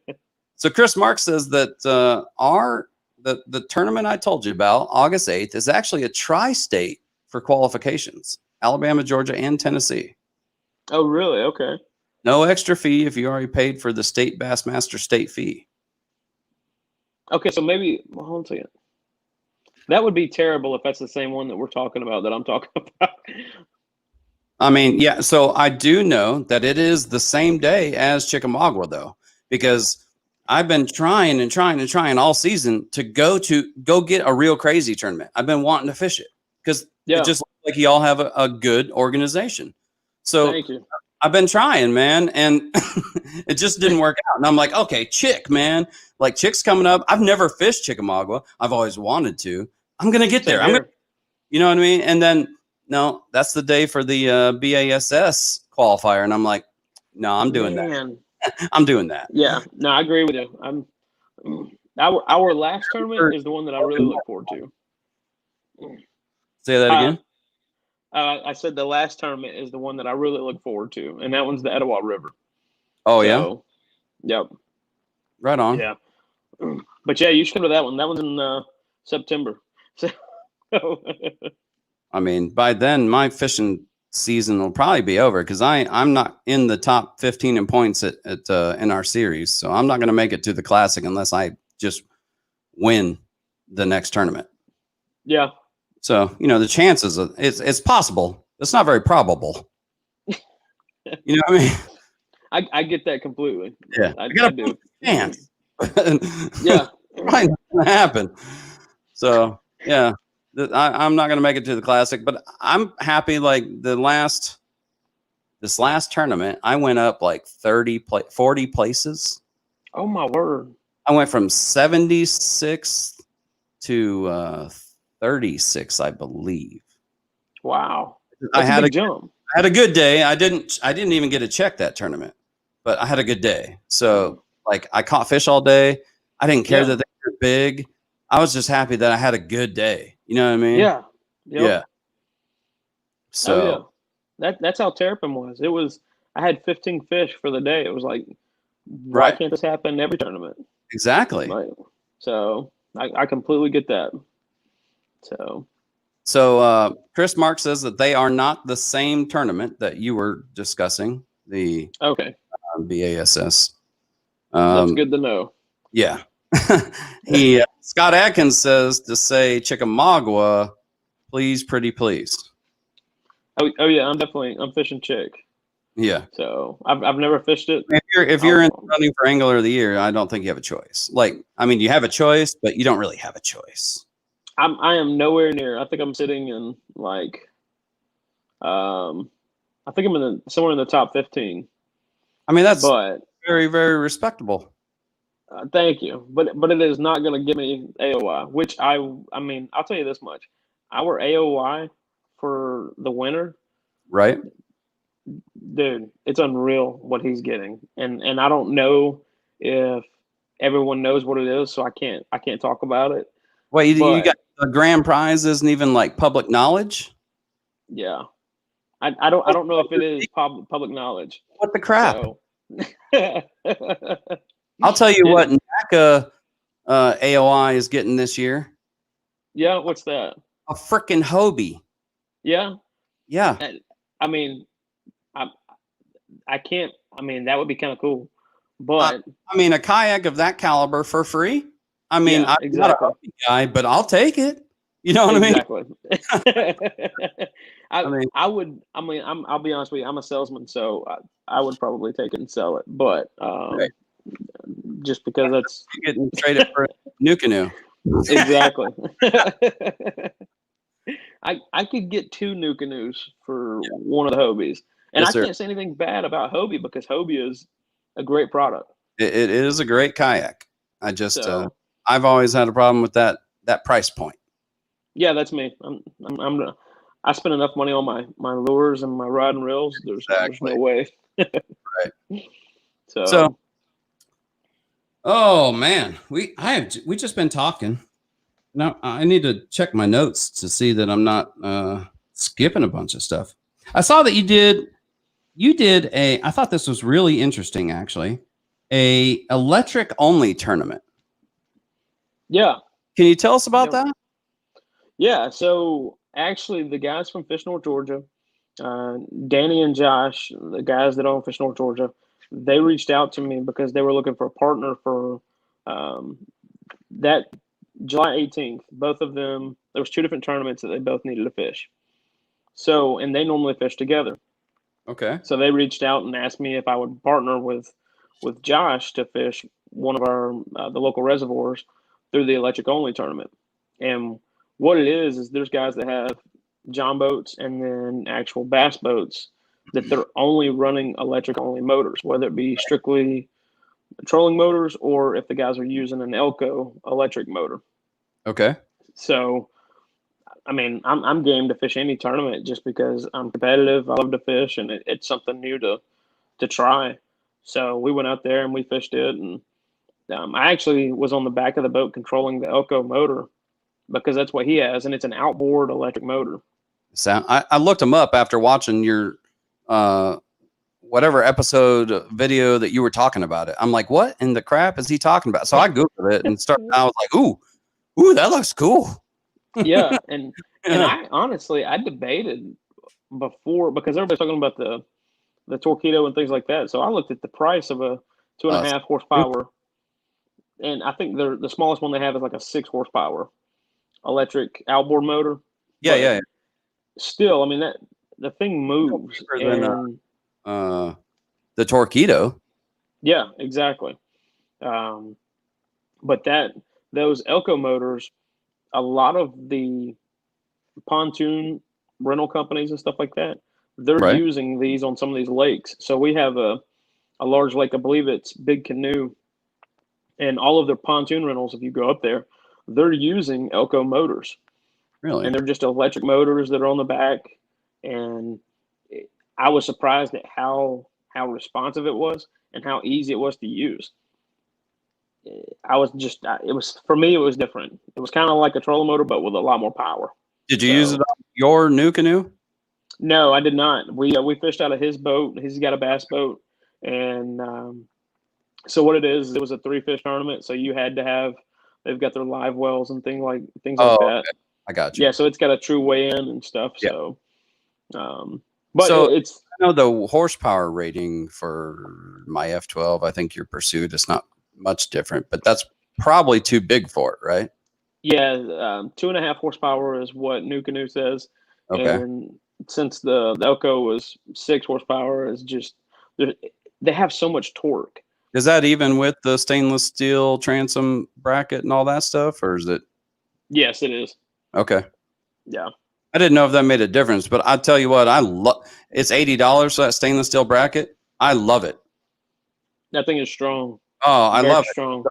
So Chris Mark says that the tournament I told you about, August 8th, is actually a tri-state for qualifications: Alabama, Georgia, and Tennessee. Oh, really? Okay. No extra fee if you already paid for the state Bassmaster state fee. Okay, so maybe hold on a second. That would be terrible if that's the same one that we're talking about, that I'm talking about. I mean, yeah. So I do know that it is the same day as Chickamauga, though, because I've been trying all season to go get a real crazy tournament. I've been wanting to fish it because it just looks like y'all have a good organization. So thank you. I've been trying, man, and it just didn't work out. And I'm like, okay, Chick, man, like Chick's coming up. I've never fished Chickamauga. I've always wanted to. I'm gonna get there. You know what I mean? And then no, that's the day for the BASS qualifier, and I'm like, no, I'm doing that. I'm doing that. Yeah, no, I agree with you. Our last tournament is the one that I really look forward to. Say that again. I said the last tournament is the one that I really look forward to, and that one's the Etowah River. Oh, yeah? Yep. Right on. Yeah. But, yeah, you should come to that one. That one's in September. So, I mean, by then, my fishing season will probably be over because I'm not in the top 15 in points in our series. So I'm not going to make it to the Classic unless I just win the next tournament. Yeah. So, the chances of it's possible. It's not very probable. You know what I mean? I get that completely. Yeah. I do. Chance. Yeah. Right. Not going to happen. So, yeah, I'm not going to make it to the Classic, but I'm happy. Like this last tournament, I went up like 40 places. Oh, my word. I went from 76 to 36, I believe. Wow. I had a jump. I had a good day. I didn't even get to check that tournament, but I had a good day. So like I caught fish all day. I didn't care that they were big. I was just happy that I had a good day. You know what I mean? Yeah. Yep. Yeah. So that's how Terrapin was. It was, I had 15 fish for the day. It was like, why can't this happen in every tournament? Exactly. Right. So I completely get that. So Chris Mark says that they are not the same tournament that you were discussing, the BASS. That's good to know. Yeah. Scott Atkins says to say Chickamauga, please, pretty please. Oh yeah, I'm fishing Chick. Yeah. So I've never fished it. If you're in running for Angler of the Year, I don't think you have a choice. Like, I mean, you have a choice, but you don't really have a choice. I am nowhere near. I think I'm sitting in like, I think I'm somewhere in the top 15. I mean, that's very, very respectable. Thank you, but it is not going to give me AOY. Which I mean, I'll tell you this much: our AOY for the winter, right? Dude, it's unreal what he's getting, and I don't know if everyone knows what it is, so I can't talk about it. Wait, you But got the grand prize isn't even like public knowledge? yeah, I don't know if it is public knowledge. What the crap? So I'll tell you what it, NACA AOI is getting this year. yeah, what's that? A freaking Hobie. Yeah, Yeah. I mean, I can't. I mean, that would be kind of cool, but I mean, a kayak of that caliber for free. I mean, yeah, I'm not a exactly. Hobie guy, but I'll take it. You know what Exactly. I mean? I would. I mean, I'll be honest with you. I'm a salesman, so I would probably take it and sell it. But Right. just because that's You getting traded for a new canoe. exactly. I could get 2 new canoes for one of the Hobies, and Yes, I sir. can't say anything bad about Hobie because Hobie is a great product. It is a great kayak. I just So I've always had a problem with that price point. yeah, that's me. I spend enough money on my lures and my rod and reels. There's Exactly. no way. Right. So, So oh man, we just been talking. Now I need to check my notes to see that I'm not skipping a bunch of stuff. I saw that you did a, I thought this was really interesting actually, a electric only tournament. yeah, Can you tell us about yeah, that? yeah. So actually, the guys from Fish North, Georgia, Danny and Josh, the guys that own Fish North, Georgia, they reached out to me because they were looking for a partner for um, that July 18th. Both of them, there was 2 different tournaments that they both needed to fish. So, and they normally fish together. Okay. So they reached out and asked me if I would partner with Josh to fish one of our the local reservoirs through the electric only tournament. And what it is there's guys that have john boats and then actual bass boats that they're only running electric only motors, whether it be strictly trolling motors or if the guys are using an Elco electric motor. Okay. So I mean, I'm game to fish any tournament just because I'm competitive. I love to fish, and it's something new to try. So we went out there and we fished it, and I actually was on the back of the boat controlling the Elco motor because that's what he has, and it's an outboard electric motor. Sound. I looked them up after watching your uh whatever episode video that you were talking about it. I'm like, what in the crap is he talking about? So I googled it and I was like, ooh, that looks cool. Yeah, and Yeah. I honestly I debated before because everybody's talking about the torpedo and things like that. So I looked at the price of a two and a half horsepower, and I think the smallest one they have is like a 6 horsepower electric outboard motor. Yeah, But yeah. still, I mean that the thing moves, Cheaper than and the Torpedo. yeah, exactly. Um, but those Elco motors, a lot of the pontoon rental companies and stuff like that, they're Right. using these on some of these lakes. So we have a large lake, I believe it's Big Canoe, and all of their pontoon rentals, if you go up there, they're using Elco motors, Really? and they're just electric motors that are on the back. And I was surprised at how responsive it was and how easy it was to use. I was just it was for me it was different. It was kind of like a trolling motor but with a lot more power. Did you use it So on your new canoe? no, I did not. We fished out of his boat. He's got a bass boat, and so what it is, it was a 3 fish tournament. So you had to have they've got their live wells and things Oh, like that. okay. I got you. Yeah, so it's got a true weigh in and stuff. Yeah. So, but So it's I know the horsepower rating for my F12. I think your Pursuit is not much different, but that's probably too big for it, right? yeah, 2.5 horsepower is what New Canoe says, Okay. and since the Elco was 6 horsepower, is just they have so much torque. Is that even with the stainless steel transom bracket and all that stuff, or is it Yes, it is. okay? Yeah, I didn't know if that made a difference, but I tell you what, I love it's $80 for that stainless steel bracket. I love it. that thing is strong, Oh, I very love it. strong.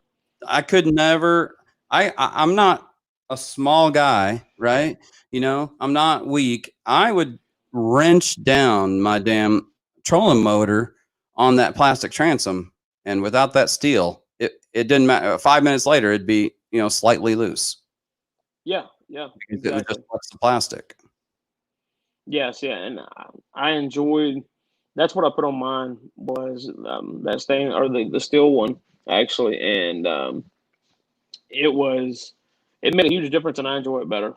I could never. I'm not a small guy, right? You know, I'm not weak. I would wrench down my damn trolling motor on that plastic transom, and without that steel, it didn't matter. 5 minutes later, it'd be slightly loose. Yeah, yeah, because it was exactly. just less the plastic. Yes, yeah, and I enjoyed. That's what I put on mine was that stain or the steel one actually, and it was it made a huge difference, and I enjoy it better.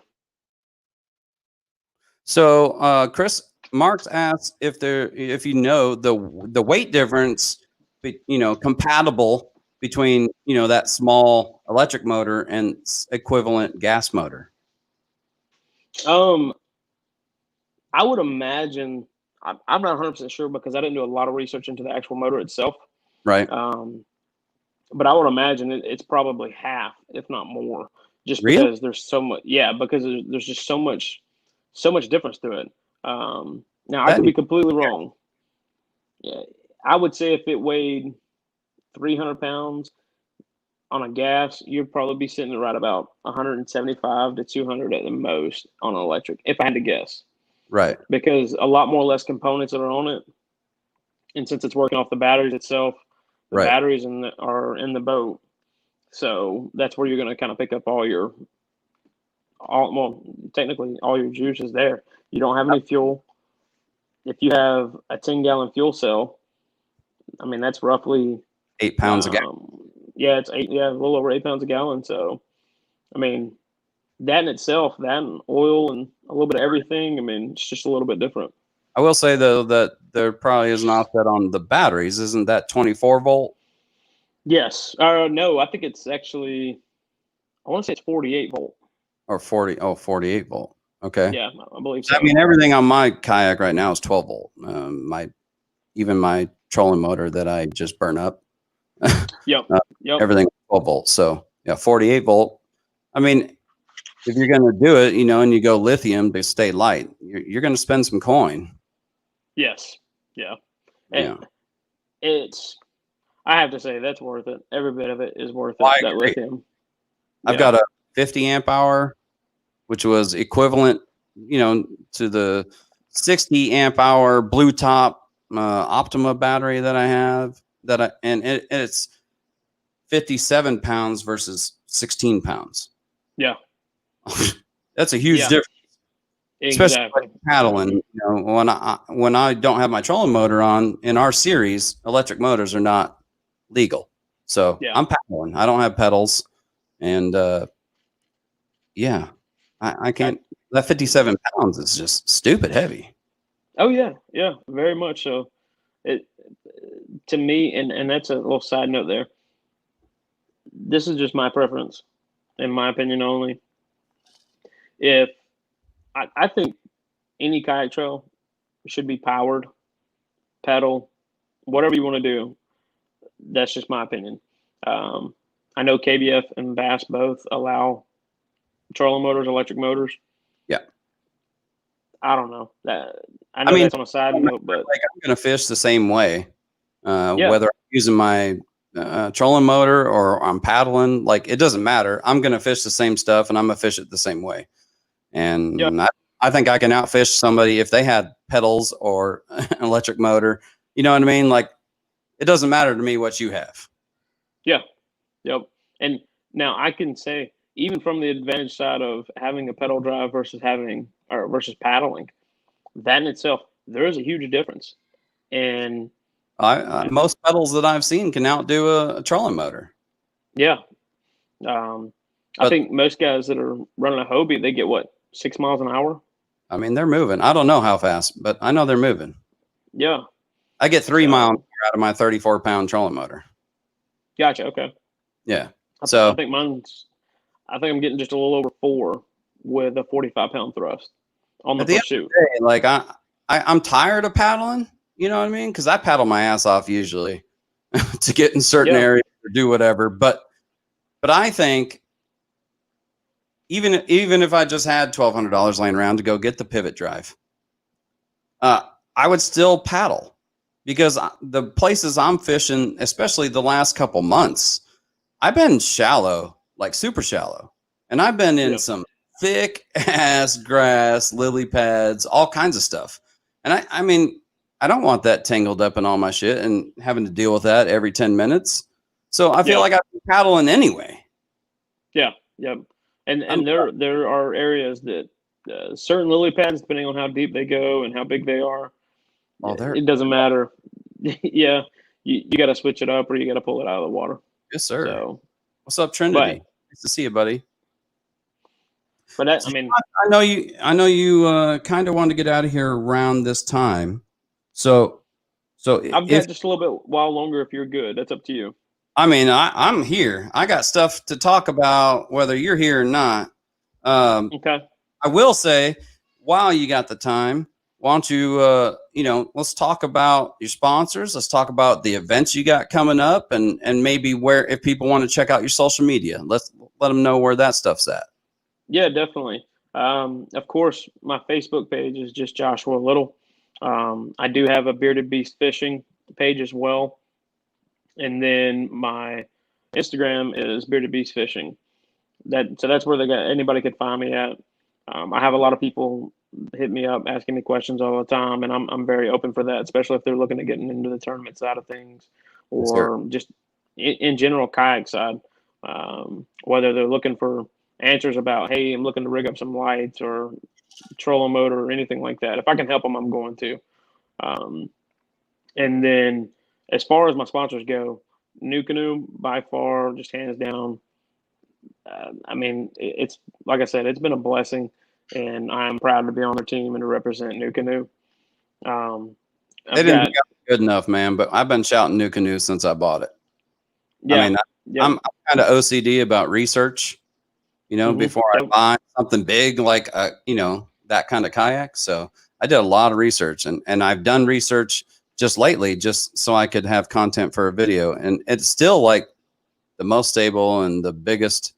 So, Chris Marks asked if you know the weight difference, compatible between that small electric motor and equivalent gas motor, Um, I would imagine I'm not 100% sure because I didn't do a lot of research into the actual motor itself. right? Um, but I would imagine it's probably half, if not more, just Really? because there's so much. Yeah, because there's just so much difference to it. Now I That could be completely wrong. Yeah, I would say if it weighed 300 pounds on a gas, you'd probably be sitting at right about 175 to 200 at the most on an electric, if I had to guess, right? because a lot more less components that are on it, and since it's working off the batteries itself, the Right. batteries are in the boat, so that's where you're going to kind of pick up all well, technically all your juice is there. You don't have any fuel. If you have a 10-gallon fuel cell, I mean that's roughly 8 pounds a gallon. yeah, it's a little over 8 pounds a gallon. So I mean that in itself, that and oil and a little bit of everything. I mean it's just a little bit different. I will say though that there probably is an offset on the batteries. Isn't that 24 volt Yes. No, I think it's actually I want to say it's 48 volt. or 40? Oh, 48 volt. Okay. Yeah, I believe I so. mean, everything on my kayak right now is 12 volt. Even my trolling motor that I just burn up, Yep. Yep. everything 12 volts. So yeah, 48 volt. I mean, if you're going to do it, and you go lithium to stay light, you're going to spend some coin. Yes. Yeah. Yeah. It's I have to say that's worth it. Every bit of it is worth it. Well, I That agree. lithium. I've got a 50 amp hour, which was equivalent, to the 60 amp hour blue top Optima battery that I have. And it's 57 pounds versus 16 pounds. Yeah. That's a huge Yeah. difference, especially Exactly. paddling. When I don't have my trolling motor on in our series, electric motors are not legal. So Yeah. I'm paddling. I don't have pedals, and yeah, I can't. That 57 pounds is just stupid heavy. Oh yeah. Yeah. Very much so. It to me, and that's a little side note there. This is just my preference, in my opinion only. If I think any kayak trail should be powered, pedal, whatever you want to do. That's just my opinion. Um, I know KBF and Bass both allow trolling motors, electric motors. Yeah. I don't know that. I I know mean, that's on a side note, but like I'm going to fish the same way, yeah, whether I'm using my trolling motor or I'm paddling. Like it doesn't matter. I'm going to fish the same stuff, and I'm going to fish it the same way. yeah, And I think I can outfish somebody if they had pedals or an electric motor. You know what I mean? Like it doesn't matter to me what you have. yeah, yep. And now I can say, even from the advantage side of having a pedal drive versus having or versus paddling, that in itself, there is a huge difference. And Most pedals that I've seen can outdo a trolling motor. yeah, um, I But think most guys that are running a Hobie, they get what 6 miles an hour. I mean, they're moving. I don't know how fast, but I know they're moving. Yeah. I get 3 miles So out of my 34-pound trolling motor. gotcha. Okay. Yeah. I So think I think I'm getting just a little over 4 with a 45-pound thrust on the at the end of pursuit. the day, like I'm tired of paddling. You know what I mean? Because I paddle my ass off usually to get in certain Yeah. areas or do whatever. But I think even if I just had $1,200 laying around to go get the pivot drive, I would still paddle because the places I'm fishing, especially the last couple months, I've been shallow, like super shallow, and I've been in Yeah. some thick ass grass, lily pads, all kinds of stuff. And I mean, I don't want that tangled up in all my shit and having to deal with that every 10 minutes. So I feel Yeah. like I'm paddling anyway. Yeah. Yep. And there are areas that certain lily pads, depending on how deep they go and how big they are, Oh, there. it doesn't matter. Yeah, you got to switch it up or you got to pull it out of the water. Yes, sir. So, What's up, Trinity? Nice to see you, buddy. but that, I mean, I know you kind of want to get out of here around this time. So I've got just a little bit while longer if you're good. That's up to you. I mean, I'm here. I got stuff to talk about whether you're here or not. Okay. I will say, while you got the time, why don't you, let's talk about your sponsors. Let's talk about the events you got coming up, and maybe where, if people want to check out your social media, let them know where that stuff's at. Yeah, definitely. Of course, my Facebook page is just Joshua Little. I do have a Bearded Beast Fishing page as well. And then my Instagram is Bearded Beast Fishing. So that's where anybody could find me at. I have a lot of people hit me up asking me questions all the time, and I'm very open for that, especially if they're looking at getting into the tournament side of things, or just in general kayak side. Whether they're looking for answers about, hey, I'm looking to rig up some lights or trolling motor or anything like that. If I can help them, I'm going to. And then as far as my sponsors go, New Canoe by far, just hands down. I mean, it's like I said, it's been a blessing, and I'm proud to be on their team and to represent New Canoe. They didn't think I was good enough, man, but I've been shouting New Canoe since I bought it. Yeah, I mean, I'm kind of OCD about research, before I buy something big like, that kind of kayak. So I did a lot of research, and I've done research just lately, just so I could have content for a video. And it's still like the most stable and the biggest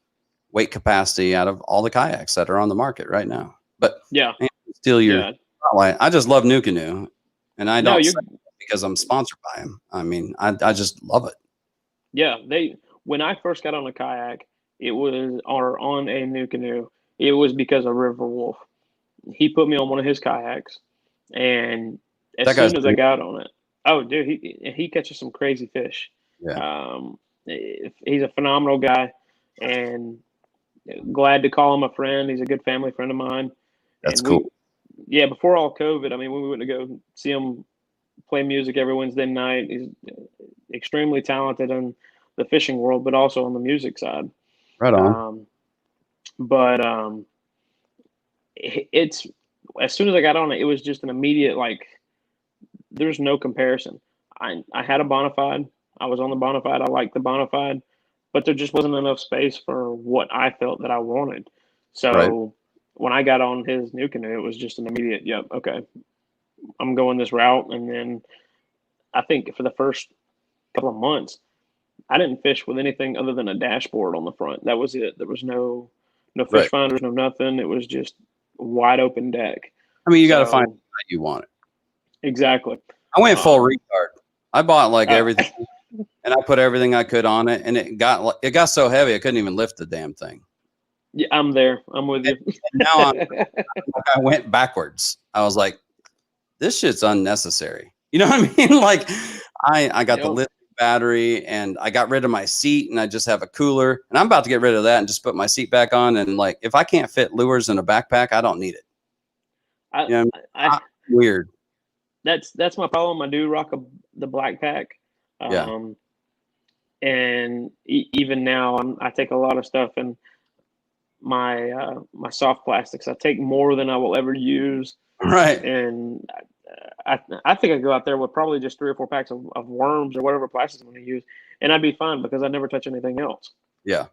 weight capacity out of all the kayaks that are on the market right now. But yeah, steal your spotlight. I just love New Canoe, and I don't say it because I'm sponsored by them. I mean, I just love it. Yeah, when I first got on a kayak, it was on a New Canoe. It was because of River Wolf. He put me on one of his kayaks, and as soon as I got on it, oh dude, he catches some crazy fish. Yeah. He's a phenomenal guy, and glad to call him a friend. He's a good family friend of mine. That's cool. Before all COVID, I mean, we went to go see him play music every Wednesday night. He's extremely talented in the fishing world, but also on the music side. Right on. It's as soon as I got on it, it was just an immediate, like, there's no comparison. I had a Bonafide. I was on the Bonafide. I liked the Bonafide, but there just wasn't enough space for what I felt that I wanted. So when I got on his New Canoe, it was just an immediate, yep, okay, I'm going this route. And then I think for the first couple of months, I didn't fish with anything other than a dashboard on the front. That was it. There was no fish finders, no nothing. It was just wide open deck. I mean, you got to find what you want it. Exactly. I went full retard. I bought like everything, and I put everything I could on it, and it got so heavy I couldn't even lift the damn thing. Yeah, I'm there. I'm with you. And now I went backwards. I was like, this shit's unnecessary. You know what I mean? Like, I got the lithium battery, and I got rid of my seat, and I just have a cooler, and I'm about to get rid of that and just put my seat back on. And like, if I can't fit lures in a backpack, I don't need it. Weird. That's my problem. I do rock the black pack. And even now, I take a lot of stuff in my soft plastics. I take more than I will ever use. Right. And I think I go out there with probably just 3 or 4 packs of worms or whatever plastics I'm going to use, and I'd be fine because I never touch anything else. Yeah.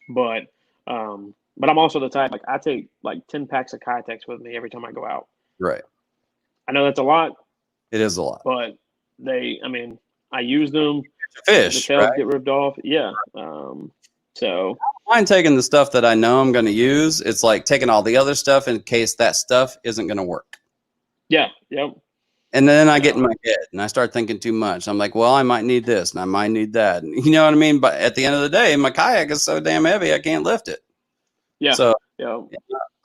But I'm also the type, like, I take like 10 packs of Kayaks with me every time I go out. Right. I know that's a lot. It is a lot. But I use them. Fish, the tails get ripped off. Yeah. So I mind taking the stuff that I know I'm going to use. It's like taking all the other stuff in case that stuff isn't going to work. Yeah. Yep. And then I get in my head and I start thinking too much. I'm like, well, I might need this and I might need that. And you know what I mean? But at the end of the day, my kayak is so damn heavy, I can't lift it. Yeah. So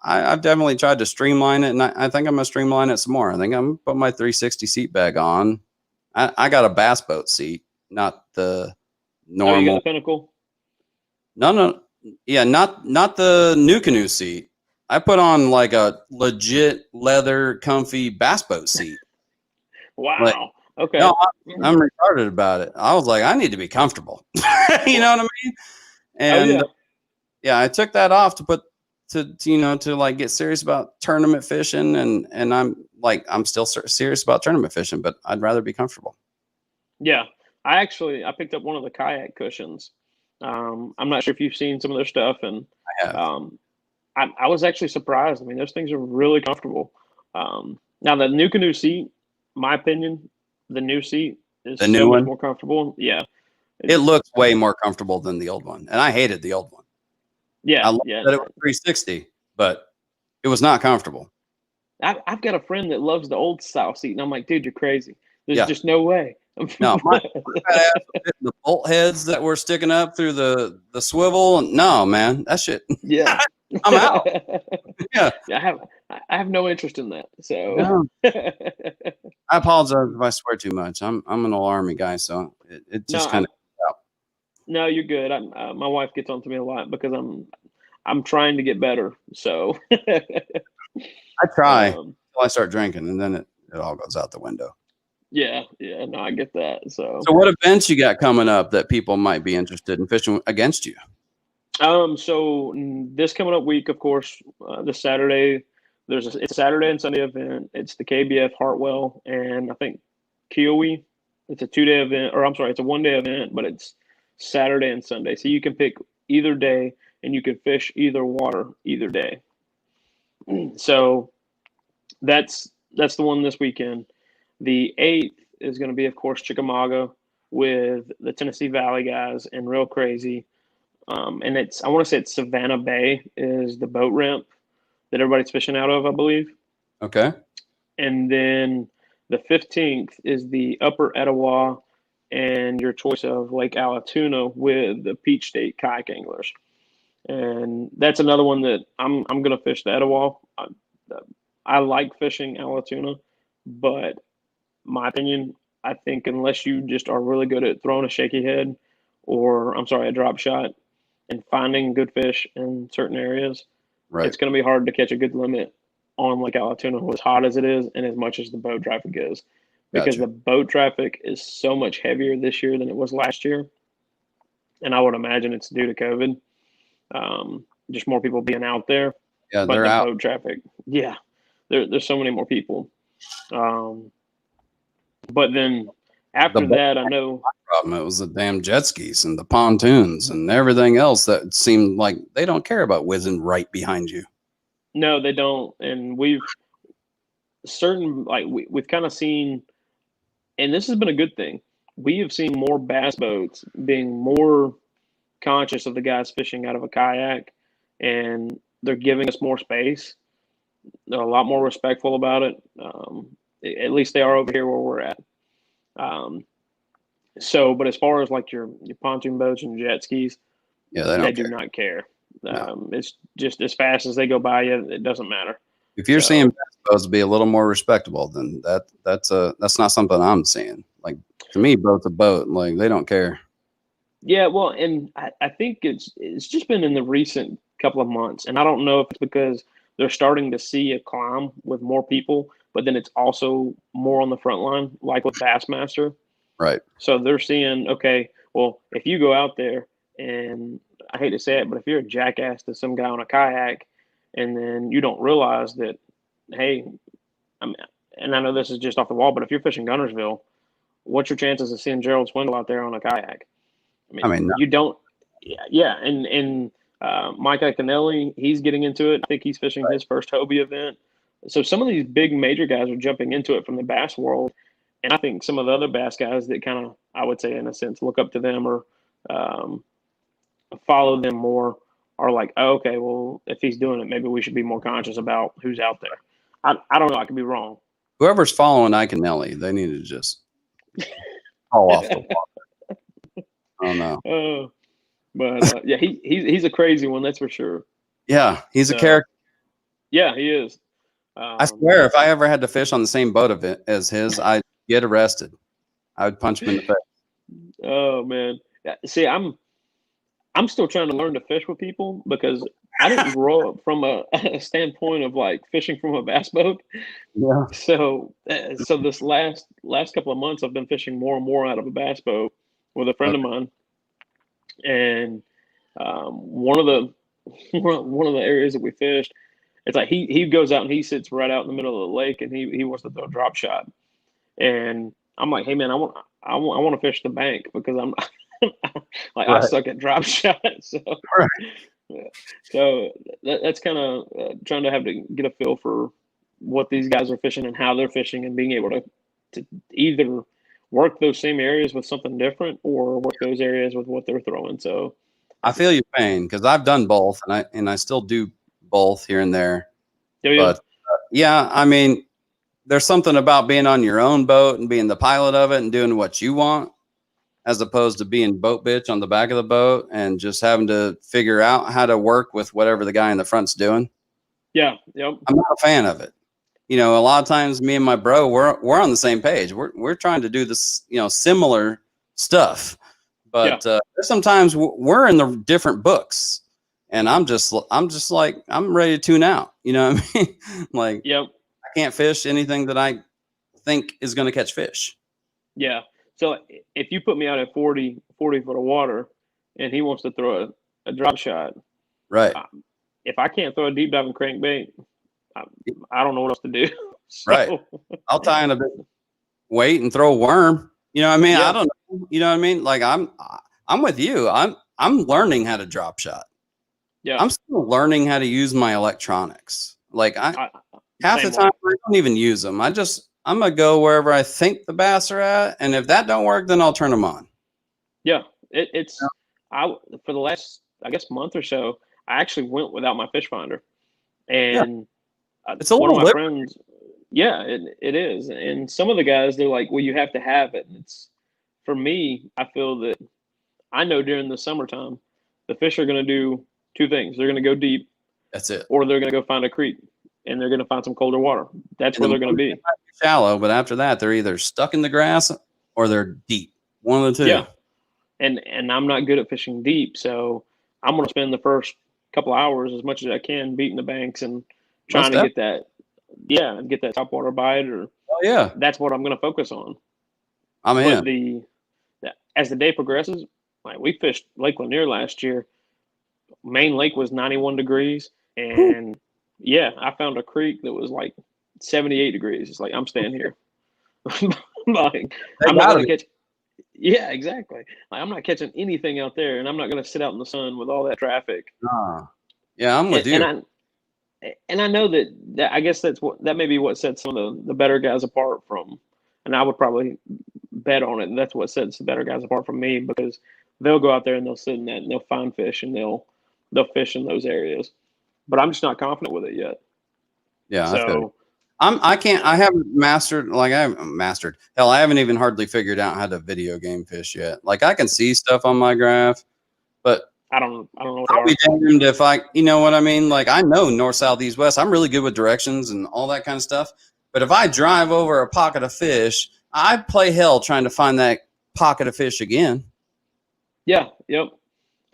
I've definitely tried to streamline it, and I think I'm going to streamline it some more. I think I'm going to put my 360 seat bag on. I got a bass boat seat, not the normal. You got a Pinnacle? No. yeah, not the new canoe seat. I put on like a legit leather comfy bass boat seat. Like, Wow. Okay. no, I'm retarded about it. I was like, I need to be comfortable. You know what I mean? Oh And yeah. yeah, I took that off to put to like get serious about tournament fishing, and I'm still serious about tournament fishing, but I'd rather be comfortable. Yeah. I picked up one of the kayak cushions. I'm not sure if you've seen some of their stuff, and I have um, I was actually surprised. I mean, those things are really comfortable. Now the new canoe seat, my opinion, the new seat is the so new much one. more comfortable. Yeah. It looks way more comfortable than the old one, and I hated the old one. I Yeah. loved Yeah. that it was 360, but it was not comfortable. I've got a friend that loves the old style seat, and I'm like, dude, you're crazy. There's Yeah, just no way. no, my fat ass was hitting the bolt heads that were sticking up through the swivel. And no, man, that shit. Yeah. I'm out. Yeah, Yeah, I have no interest in that. So no. I apologize if I swear too much. I'm an old army guy, so it no, just kind of out. no, you're good. My wife gets on to me a lot because I'm trying to get better. So I try um, until I start drinking, and then it all goes out the window. yeah, yeah, no, I get that. So So, what events you got coming up that people might be interested in fishing against you? this coming up week, of course, this Saturday, it's a Saturday and Sunday event. It's the KBF Hartwell and I think Kiowee. It's a 2 day event, or I'm sorry, it's a 1 day event, but it's Saturday and Sunday. So you can pick either day and you can fish either water either day. So that's the one this weekend. The 8th is going to be, of course, Chickamauga with the Tennessee Valley guys and Real Crazy. And I want to say it's Savannah Bay is the boat ramp that everybody's fishing out of, I believe. Okay. And then the 15th is the Upper Etowah and your choice of Lake Allatoona with the Peach State kayak anglers. And that's another one that I'm gonna fish the Etowah. I like fishing Allatoona, but my opinion, I think unless you just are really good at throwing a shaky head, or I'm sorry, a drop shot, and finding good fish in certain areas, Right. it's going to be hard to catch a good limit on Lake Allatoona as hot as it is and as much as the boat traffic is, because Gotcha. the boat traffic is so much heavier this year than it was last year, and I would imagine it's due to COVID, just more people being out there. Yeah, But they're the out. boat traffic, yeah, there's so many more people. Um, but then The after boat that, I know. problem. It was the damn jet skis and the pontoons and everything else that seemed like they don't care about whizzing right behind you. No, they don't. And we've kind of seen, and this has been a good thing. We have seen more bass boats being more conscious of the guys fishing out of a kayak, and they're giving us more space. They're a lot more respectful about it. At least they are over here where we're at. Um, but as far as like your pontoon boats and jet skis, Yeah, they they don't do care. not care. No. It's just as fast as they go by you, it doesn't matter. If you're seeing So bass boats be a little more respectable, then that's not something I'm seeing. Like to me, boat's a boat. Like they don't care. yeah, well, and I think it's just been in the recent couple of months, and I don't know if it's because they're starting to see a climb with more people, but then it's also more on the front line, like with Bassmaster. Right. So they're seeing, okay, well, if you go out there and I hate to say it, but if you're a jackass to some guy on a kayak, and then you don't realize that, hey, I'm, and I know this is just off the wall, but if you're fishing Gunnersville, what's your chances of seeing Gerald Swindle out there on a kayak? I I mean, mean, no. you don't. Yeah, and Mike Iaconelli, he's getting into it. I think he's fishing Right. his first Hobie event. So some of these big major guys are jumping into it from the bass world, and I think some of the other bass guys that kind of, I would say, in a sense, look up to them or um, follow them more are like, oh, okay, well, if he's doing it, maybe we should be more conscious about who's out there. I don't know. I could be wrong. Whoever's following Ike and Nelly, they need to just fall off the wall. I don't know. But yeah, he's a crazy one, that's for sure. Yeah, he's a So character. yeah, he is. I swear, if I ever had to fish on the same boat as his, I'd get arrested. I would punch him in the face. Oh man, yeah, see, I'm still trying to learn to fish with people because I didn't grow up from a standpoint of like fishing from a bass boat. Yeah. So this last couple of months, I've been fishing more and more out of a bass boat with a friend of Okay. mine, and one of the one of the areas that we fished, it's like he goes out and he sits right out in the middle of the lake, and he wants to throw a drop shot, and I'm like, hey man, I want to fish the bank because I'm like I Right. suck at drop shots, so. Right. Yeah. So that's kind of trying to have to get a feel for what these guys are fishing and how they're fishing, and being able to either work those same areas with something different or work those areas with what they're throwing. So, I feel your pain because I've done both, and I still do both here and there. yeah, But yeah, I mean, there's something about being on your own boat and being the pilot of it and doing what you want, as opposed to being boat bitch on the back of the boat and just having to figure out how to work with whatever the guy in the front's doing. yeah, yep, I'm not a fan of it. You know, a lot of times me and my bro, we're on the same page. We're trying to do this, you know, similar stuff. yeah, But there's sometimes we're in the different books, and I'm just like I'm ready to tune out. You know what I mean? Like yep, I can't fish anything that I think is going to catch fish. yeah. So if you put me out at 40 foot of water, and he wants to throw a drop shot, Right. if I can't throw a deep diving crankbait, I, I don't know what else to do. Right. So, I'll tie in a big weight and throw a worm. You know what I mean? I yeah, don't know. You know what I mean? Like I'm with you. I'm learning how to drop shot. yeah. I'm still learning how to use my electronics. Like I, half the Same time way. I don't even use them. I'm gonna go wherever I think the bass are at, and if that don't work, then I'll turn them on. Yeah, Yeah. it's I for the last, I guess, month or so, I actually went without my fish finder, Yeah. and It's a one of little my liberal. friends, yeah, it is, and some of the guys they're like, well, you have to have it. And it's for me, I feel that I know during the summertime, the fish are going to do two things: they're going to go deep, That's it. or they're going to go find a creek, and they're going to find some colder water. That's In where the they're going to morning, they be. might be shallow, but after that, they're either stuck in the grass or they're deep. One of the two. Yeah, and I'm not good at fishing deep, so I'm going to spend the first couple hours as much as I can beating the banks and trying Most to definitely. get that, yeah, get that topwater bite, or Oh yeah, that's what I'm going to focus on. I'm But in. as the day progresses, like we fished Lake Lanier last year, main lake was 91 degrees, Whew. and yeah, I found a creek that was like 78 degrees. It's like I'm staying here. Like They I'm not gotta going be. to catch. Yeah, exactly. Like I'm not catching anything out there, and I'm not going to sit out in the sun with all that traffic. Nah. Yeah, I'm And, with you. I know that I guess that may be what sets some of the better guys apart from, and I would probably bet on it. And that's what sets the better guys apart from me, because they'll go out there and they'll sit in that and they'll find fish, and they'll fish in those areas. But I'm just not confident with it yet. Yeah, I feel you. So I can't. I uh, haven't mastered. Like I haven't mastered. Hell, I haven't even hardly figured out how to video game fish yet. Like I can see stuff on my graph, but I don't know what they I'll be are. damned if you know what I mean? Like I know north, south, east, west. I'm really good with directions and all that kind of stuff. But if I drive over a pocket of fish, I play hell trying to find that pocket of fish again. Yeah, yep.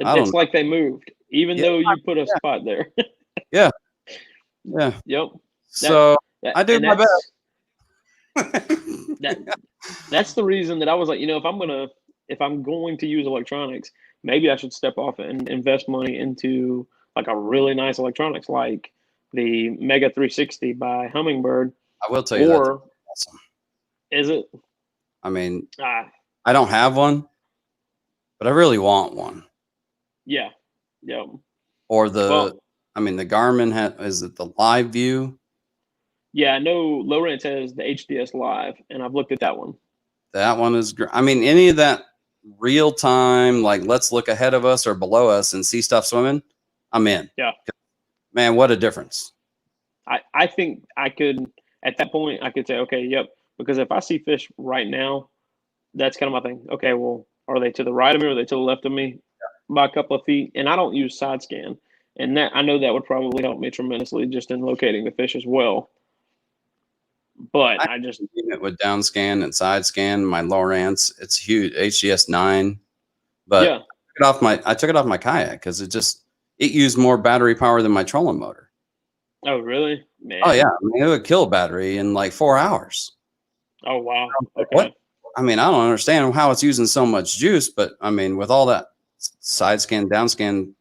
I don't It's know. like they moved, even Yeah, though you put a spot there. yeah, yeah. Yep. That So that I do and my best. that that's the reason that I was like, if I'm going to use electronics, maybe I should step off and invest money into like a really nice electronics, like the Mega 360 by Hummingbird. I will tell you that's Or awesome. is it? I mean, Ah, I don't have one, but I really want one. yeah, yeah. Or Well, I mean, the Garmin is it the Live View? yeah, I know Lowrance has the HDS Live, and I've looked at that one. That one is great. I mean, any of that real time, like let's look ahead of us or below us and see stuff swimming, I'm in. Yeah, Man, what a difference. I think I could, at that point I could say, okay, yep, because if I see fish right now, that's kind of my thing. Okay, well, are they to the right of me or are they to the left of me by a couple of feet? And I don't use side scan, and that I know that would probably help me tremendously just in locating the fish as well. But I I just, can do it with down scan and side scan. My Lowrance, it's huge, HGS 9. But yeah, I took it off my kayak because it used more battery power than my trolling motor. Oh, really? Man. Oh yeah, I mean, it would kill battery in like 4 hours. Oh, wow. Okay. What? I mean, I don't understand how it's using so much juice, but I mean, with all that side scan, down scan,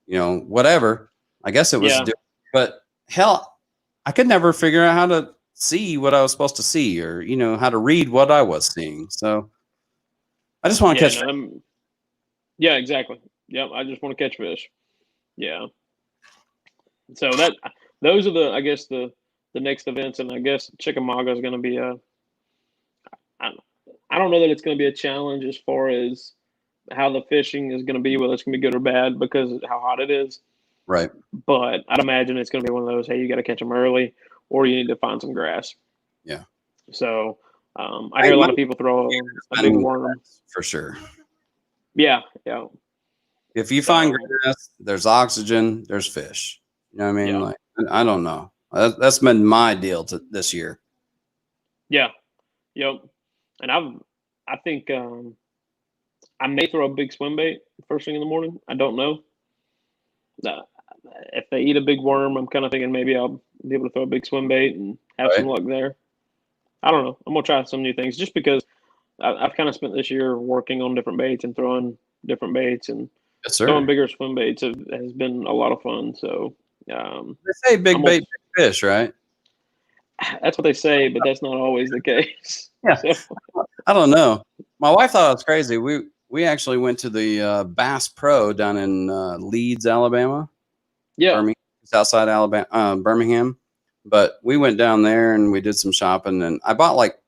whatever, I guess it was. Yeah. But hell, I could never figure out how to see what I was supposed to see, or how to read what I was seeing. So I just want to catch. Yeah, exactly. Yep, I just want to catch fish. Yeah. So those are I guess the next events, and I guess Chickamauga is going to be I don't know that it's going to be a challenge as far as how the fishing is going to be, whether it's going to be good or bad because of how hot it is. Right. But I'd imagine it's going to be one of those, hey, you got to catch them early, or you need to find some grass. Yeah. So I hear a lot of people throw a big worm. For sure. Yeah, yeah. If you find grass, there's oxygen, there's fish. You know what I mean? Yeah. Like, I don't know. That's been my deal this year. Yeah. Yep. And I think I may throw a big swim bait first thing in the morning. I don't know. If they eat a big worm, I'm kind of thinking maybe I'll be able to throw a big swim bait and have some luck there. I don't know. I'm going to try some new things just because I've kind of spent this year working on different baits and throwing different baits, and throwing bigger swim baits has been a lot of fun. So they say big bait, big fish, right? That's what they say, but that's not always the case. Yeah. So. I don't know. My wife thought it was crazy. We actually went to the Bass Pro down in Leeds, Alabama. Yeah. Birmingham, outside Alabama, Birmingham. But we went down there and we did some shopping, and I bought like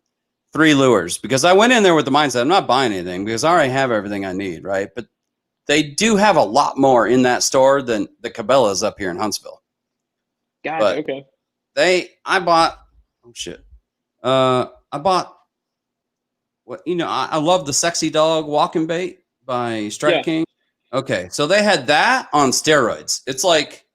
3 lures because I went in there with the mindset I'm not buying anything because I already have everything I need, right? But they do have a lot more in that store than the Cabela's up here in Huntsville. Gotcha. Okay. I bought what I love the Sexy Dog walking bait by Strike King. Okay, so they had that on steroids. It's like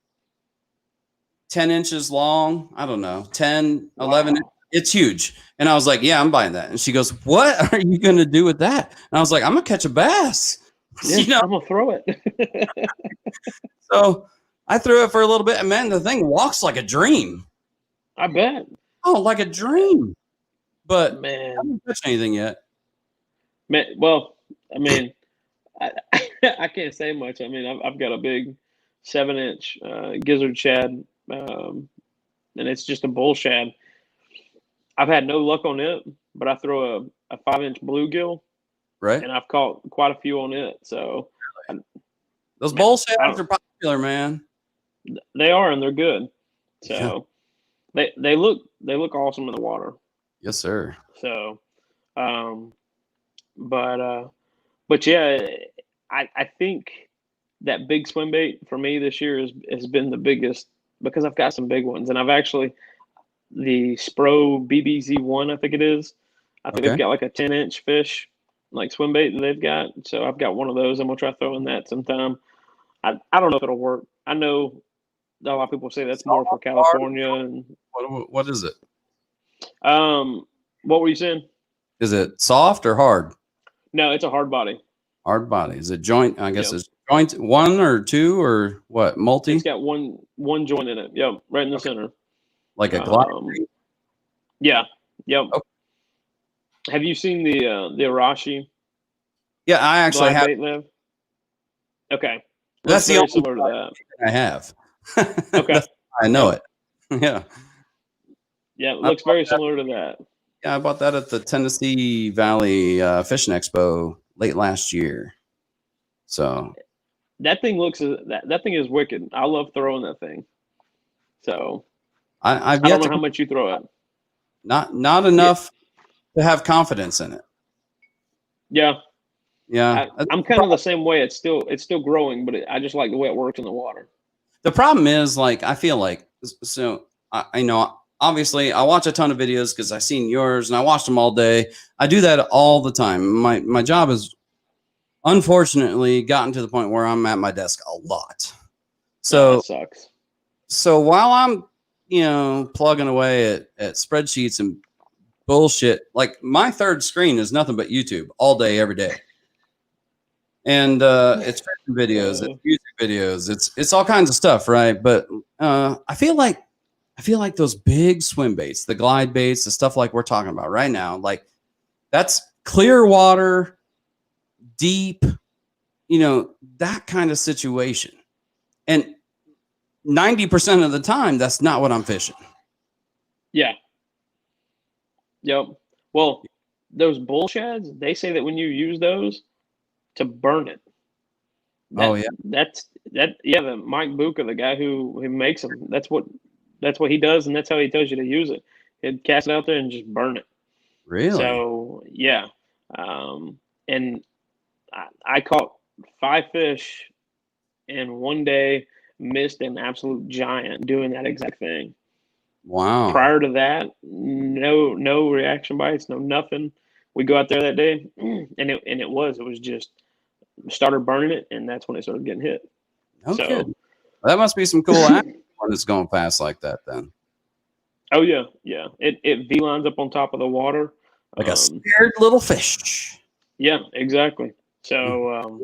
10 inches long. I don't know, 10, 11. It's huge. And I was like, yeah, I'm buying that. And she goes, what are you going to do with that? And I was like, I'm going to catch a bass. Yeah, I'm going to throw it. So I threw it for a little bit. And man, the thing walks like a dream. I bet. Oh, like a dream. But man, I haven't touched anything yet. Man, well, I mean, I can't say much. I mean, I've got a big 7-inch gizzard shad, and it's just a bull shad. I've had no luck on it, but I throw a 5-inch bluegill, right? And I've caught quite a few on it. So those bull shads are popular, man. They are, and they're good. So they look awesome in the water. Yes, sir. So, but yeah, I think that big swim bait for me this year has been the biggest because I've got some big ones, and I've actually the Spro BBZ1, I think it is. I think they've got like a 10-inch fish, like swim bait that they've got. So I've got one of those. I'm gonna try throwing that sometime. I don't know if it'll work. I know a lot of people say that's more for California. And what is it? What were you saying? Is it soft or hard? No, it's a hard body. Hard body. Is it joint? I guess it's joint 1 or 2 or what? Multi? It's got one joint in it. Yep, right in the center. Like a glide. Yeah. Yep. Okay. Have you seen the Arashi? Yeah, I actually have. Okay. That's the only similar to that. I have. Okay. I know it. Yeah. Yeah, it looks very similar to that. Yeah, I bought that at the Tennessee Valley Fishing Expo late last year. So that thing that thing is wicked. I love throwing that thing. So I don't know how much you throw it. Not enough to have confidence in it. Yeah. Yeah. I'm kind of the same way. It's still growing, but I just like the way it works in the water. The problem is, like, I feel like, so I know, obviously I watch a ton of videos because I've seen yours and I watched them all day. I do that all the time. My job has unfortunately gotten to the point where I'm at my desk a lot. So that sucks. So while I'm, plugging away at spreadsheets and bullshit, like my third screen is nothing but YouTube all day, every day. And it's fishing videos, it's music videos, it's all kinds of stuff, right? But I feel like those big swim baits, the glide baits, the stuff like we're talking about right now, like that's clear water, deep, that kind of situation. And 90% of the time, that's not what I'm fishing. Yeah. Yep. Well, those bull shads, they say that when you use those to burn it. Oh yeah, The Mike Buka, the guy who makes them, that's what he does, and that's how he tells you to use it. He'd cast it out there and just burn it. really? So yeah, and I caught 5 fish in one day, missed an absolute giant doing that exact thing. Wow. Prior to that, no reaction bites, no nothing. We go out there that day, and it was just started burning it, and that's when it started getting hit. No So, kidding. That must be some cool action when it's going fast like that. Then, oh yeah, yeah, it V lines up on top of the water, like a scared little fish. yeah, exactly. So,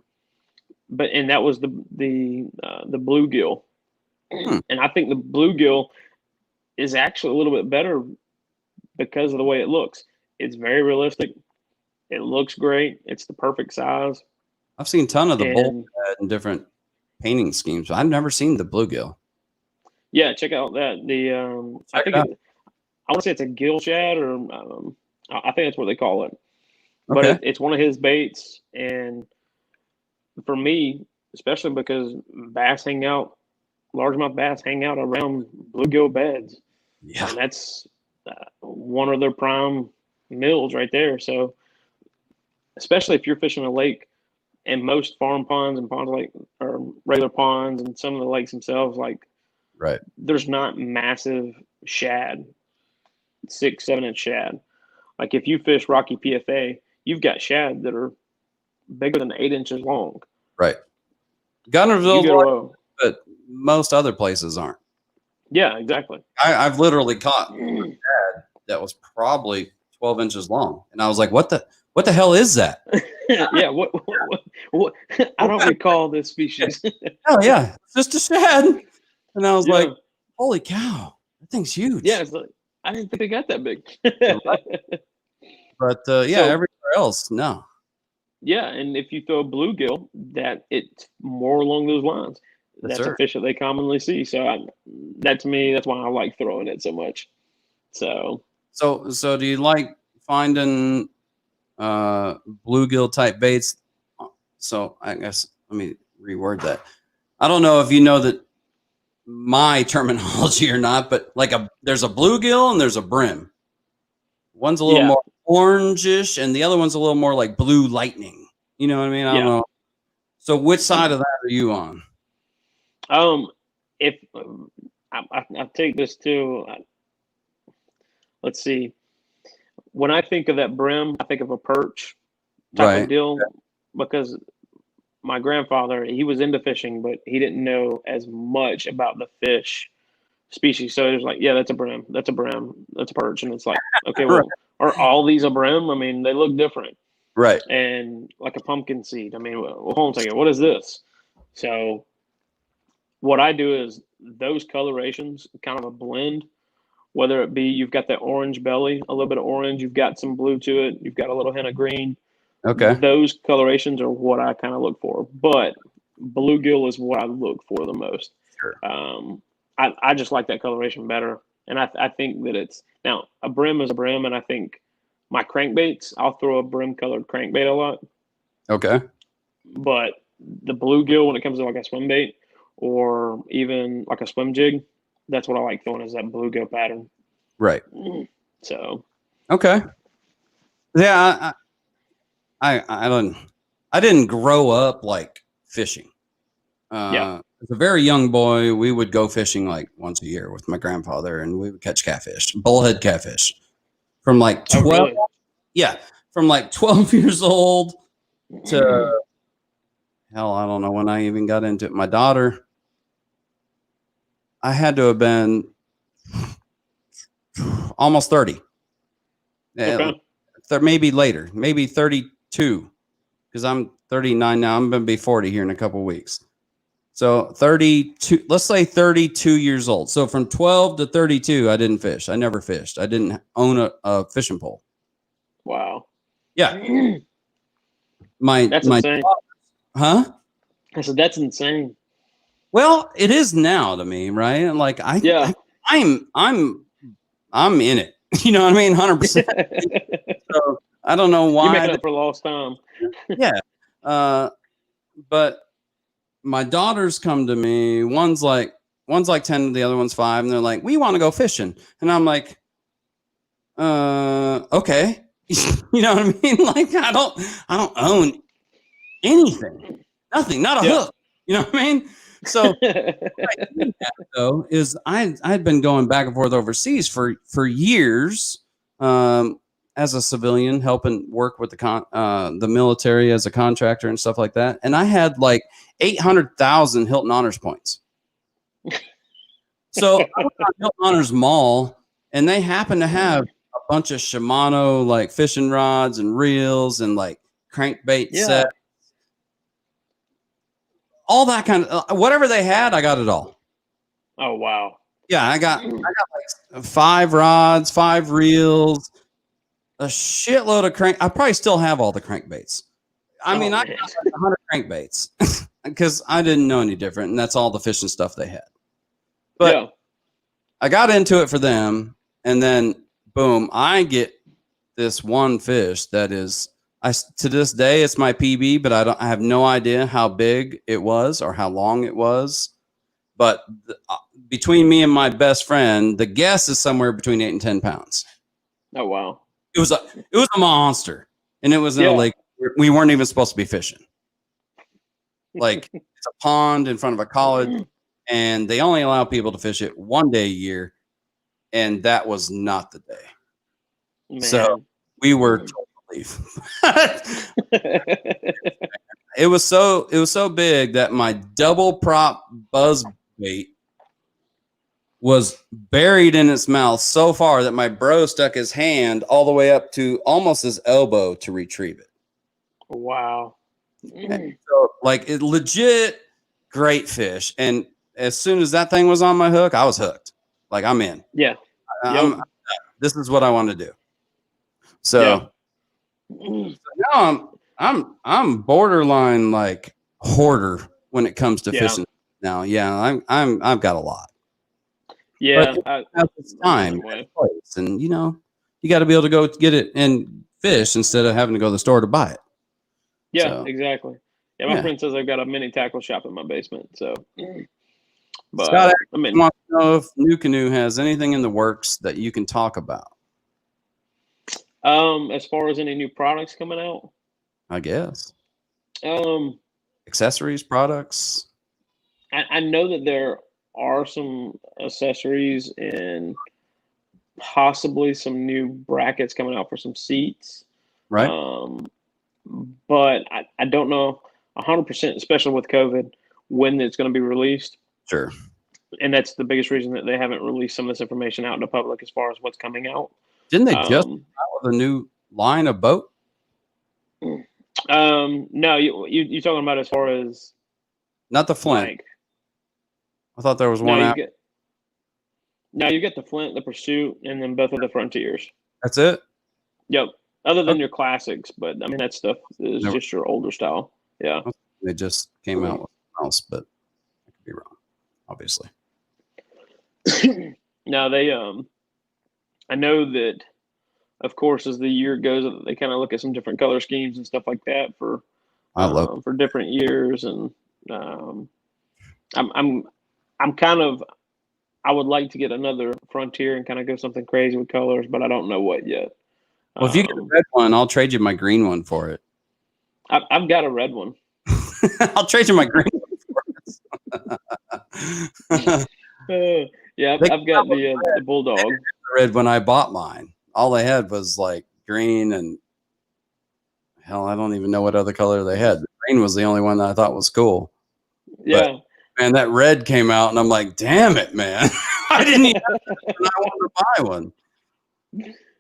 and that was the bluegill, and I think the bluegill is actually a little bit better because of the way it looks. It's very realistic. It looks great. It's the perfect size. I've seen a ton of the bull And and different painting schemes, but I've never seen the bluegill. yeah, check out that I think I want to say it's a gill shad, or I think that's what they call it. But Okay. it's one of his baits, and for me, especially because largemouth bass hang out around bluegill beds, Yeah. and that's one of their prime meals right there. So, especially if you're fishing a lake, and most farm ponds and ponds like or regular ponds and some of the lakes themselves, like Right. there's not massive shad, 6-7 inch shad. Like if you fish Rocky PFA, you've got shad that are bigger than 8 inches long. Right. You Gunnersville's go like, to but most other places aren't. yeah, exactly. I've literally caught a shad that was probably 12 inches long, and I was like, "What the hell is that?" Yeah, what I don't recall this species. Oh yeah, it's just a shad. And I was Yeah, like, "Holy cow, that thing's huge!" yeah. It's like I didn't think they got that big. But yeah, So everywhere else, no. yeah, and if you throw a bluegill, that it's more along those lines. Yes, That's a sir. fish that they commonly see. So that to me, that's why I like throwing it so much. So So do you like finding bluegill type baits? So I guess let me reword that. I don't know if you know that my terminology or not, but like there's a bluegill and there's a brim. One's a little yeah, more orangish, and the other one's a little more like blue lightning. You know what I mean? I don't yeah. know. So which side of that are you on? If I take this to, let's see. When I think of that brim, I think of a perch type of Right. deal because my grandfather, he was into fishing, but he didn't know as much about the fish species. So it was like, yeah, that's a brim, that's a brim, that's a perch, and it's like, okay, Right. well, are all these a brim? I mean, they look different, Right. and like a pumpkin seed. I mean, well, hold on a second, what is this? So what I do is those colorations, kind of a blend. Whether it be you've got that orange belly, a little bit of orange, you've got some blue to it, you've got a little hint of green. Okay. Those colorations are what I kind of look for. But bluegill is what I look for the most. Sure. I just like that coloration better. And I think that it's now a brim is a brim. And I think my crankbaits, I'll throw a brim colored crankbait a lot. Okay. But the bluegill, when it comes to like a swim bait or even like a swim jig, that's what I like throwing is that bluegill pattern. Right. So Okay. Yeah, I didn't grow up like fishing. yeah. As a very young boy, we would go fishing like once a year with my grandfather, and we would catch catfish, bullhead catfish, from like Oh 12. really? Yeah, from like 12 years old to hell, I don't know when I even got into it. My daughter, I had to have been almost 30. Okay. Maybe later, maybe 32, because I'm 39 now. I'm going to be 40 here in a couple weeks. So 32, let's say 32 years old. So from 12 to 32, I didn't fish. I never fished. I didn't own a fishing pole. Wow. Yeah. That's insane. Huh? I said, that's insane. Well, it is now to me, right? Like I'm in it. You know what I mean? 100%. So I don't know why. You make it up for lost time. Yeah. But my daughters come to me. One's like 10, the other one's 5, and they're like, we want to go fishing. And I'm like, okay. You know what I mean? Like I don't own anything. Nothing, not a hook. You know what I mean? So what I do have, though, is I'd been going back and forth overseas for years, as a civilian, helping work with the military as a contractor and stuff like that. And I had like 800,000 Hilton Honors points. So I was on Hilton Honors Mall, and they happen to have a bunch of Shimano like fishing rods and reels and like crankbait set. All that kind of whatever they had, I got it all. Oh wow! Yeah, I got like 5 rods, 5 reels, a shitload of crank. I probably still have all the crankbaits. I got like 100 crankbaits because I didn't know any different, and that's all the fishing stuff they had. But I got into it for them, and then boom, I get this one fish that is. To this day, it's my PB, but I have no idea how big it was or how long it was. But between me and my best friend, the guess is somewhere between 8 and 10 pounds. Oh wow! It was a monster, and it was in a lake. We weren't even supposed to be fishing. Like it's a pond in front of a college, and they only allow people to fish it one day a year, and that was not the day. Man. So we were. It was so big that my double prop buzz bait was buried in its mouth so far that my bro stuck his hand all the way up to almost his elbow to retrieve it. Wow. So like it legit great fish. And as soon as that thing was on my hook, I was hooked. Like I'm in. Yeah. This is what I want to do. So now I'm borderline like hoarder when it comes to fishing now. Yeah, I've got a lot. Yeah, but it's time and place, and you got to be able to go get it and fish instead of having to go to the store to buy it. Yeah, exactly. Yeah, my friend says I've got a mini tackle shop in my basement. So, but Scott, I want to know if New Canoe has anything in the works that you can talk about. As far as any new products coming out, I guess. Accessories, products. I know that there are some accessories and possibly some new brackets coming out for some seats. Right. But I don't know 100%, especially with COVID, when it's going to be released. Sure. And that's the biggest reason that they haven't released some of this information out in the public as far as what's coming out. Didn't they just come out with a new line of boat? No, you talking about as far as not the Flint. Like, I thought there was one out. You get the Flint, the Pursuit, and then both of the Frontiers. That's it? Yep. Other than your classics, but I mean that stuff is just your older style. Yeah. They just came out with something else, but I could be wrong, obviously. Now they I know that of course as the year goes they kind of look at some different color schemes and stuff like that for different years, and I'm kind of I would like to get another Frontier and kind of go something crazy with colors, but I don't know what yet. Well, if you get a red one, I'll trade you my green one for it. I've got a red one. I'll trade you my green one for it. Yeah, I've got the Bulldog. Red when I bought mine. All they had was like green and hell, I don't even know what other color they had. The green was the only one that I thought was cool. Yeah. But, man, that red came out and I'm like, damn it, man. I didn't even I wanted to buy one.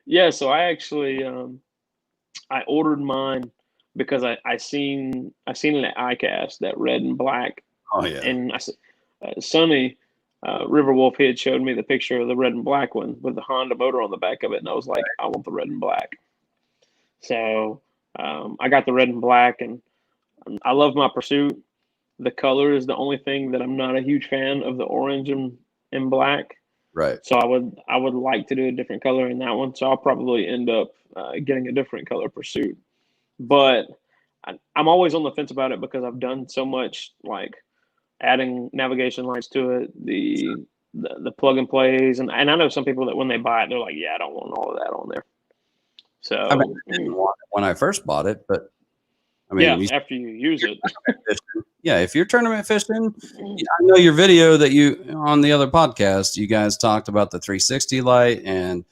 Yeah, so I actually I ordered mine because I seen it at ICAST, that red and black, Oh yeah. and Sonny Riverwolf had showed me the picture of the red and black one with the Honda motor on the back of it, and I was like, I want the red and black. So I got the red and black, and I love my Pursuit. The color is the only thing that I'm not a huge fan of, the orange and black. Right. So I would like to do a different color in that one. So I'll probably end up getting a different color Pursuit. But I'm always on the fence about it because I've done so much, like adding navigation lights to it, the plug and plays, and I know some people that when they buy it, they're like, yeah, I don't want all of that on there. So I mean, I didn't want it when I first bought it, but I mean, yeah, after you use it, yeah, if you're tournament fishing, I know your video that you on the other podcast, you guys talked about the 360 light and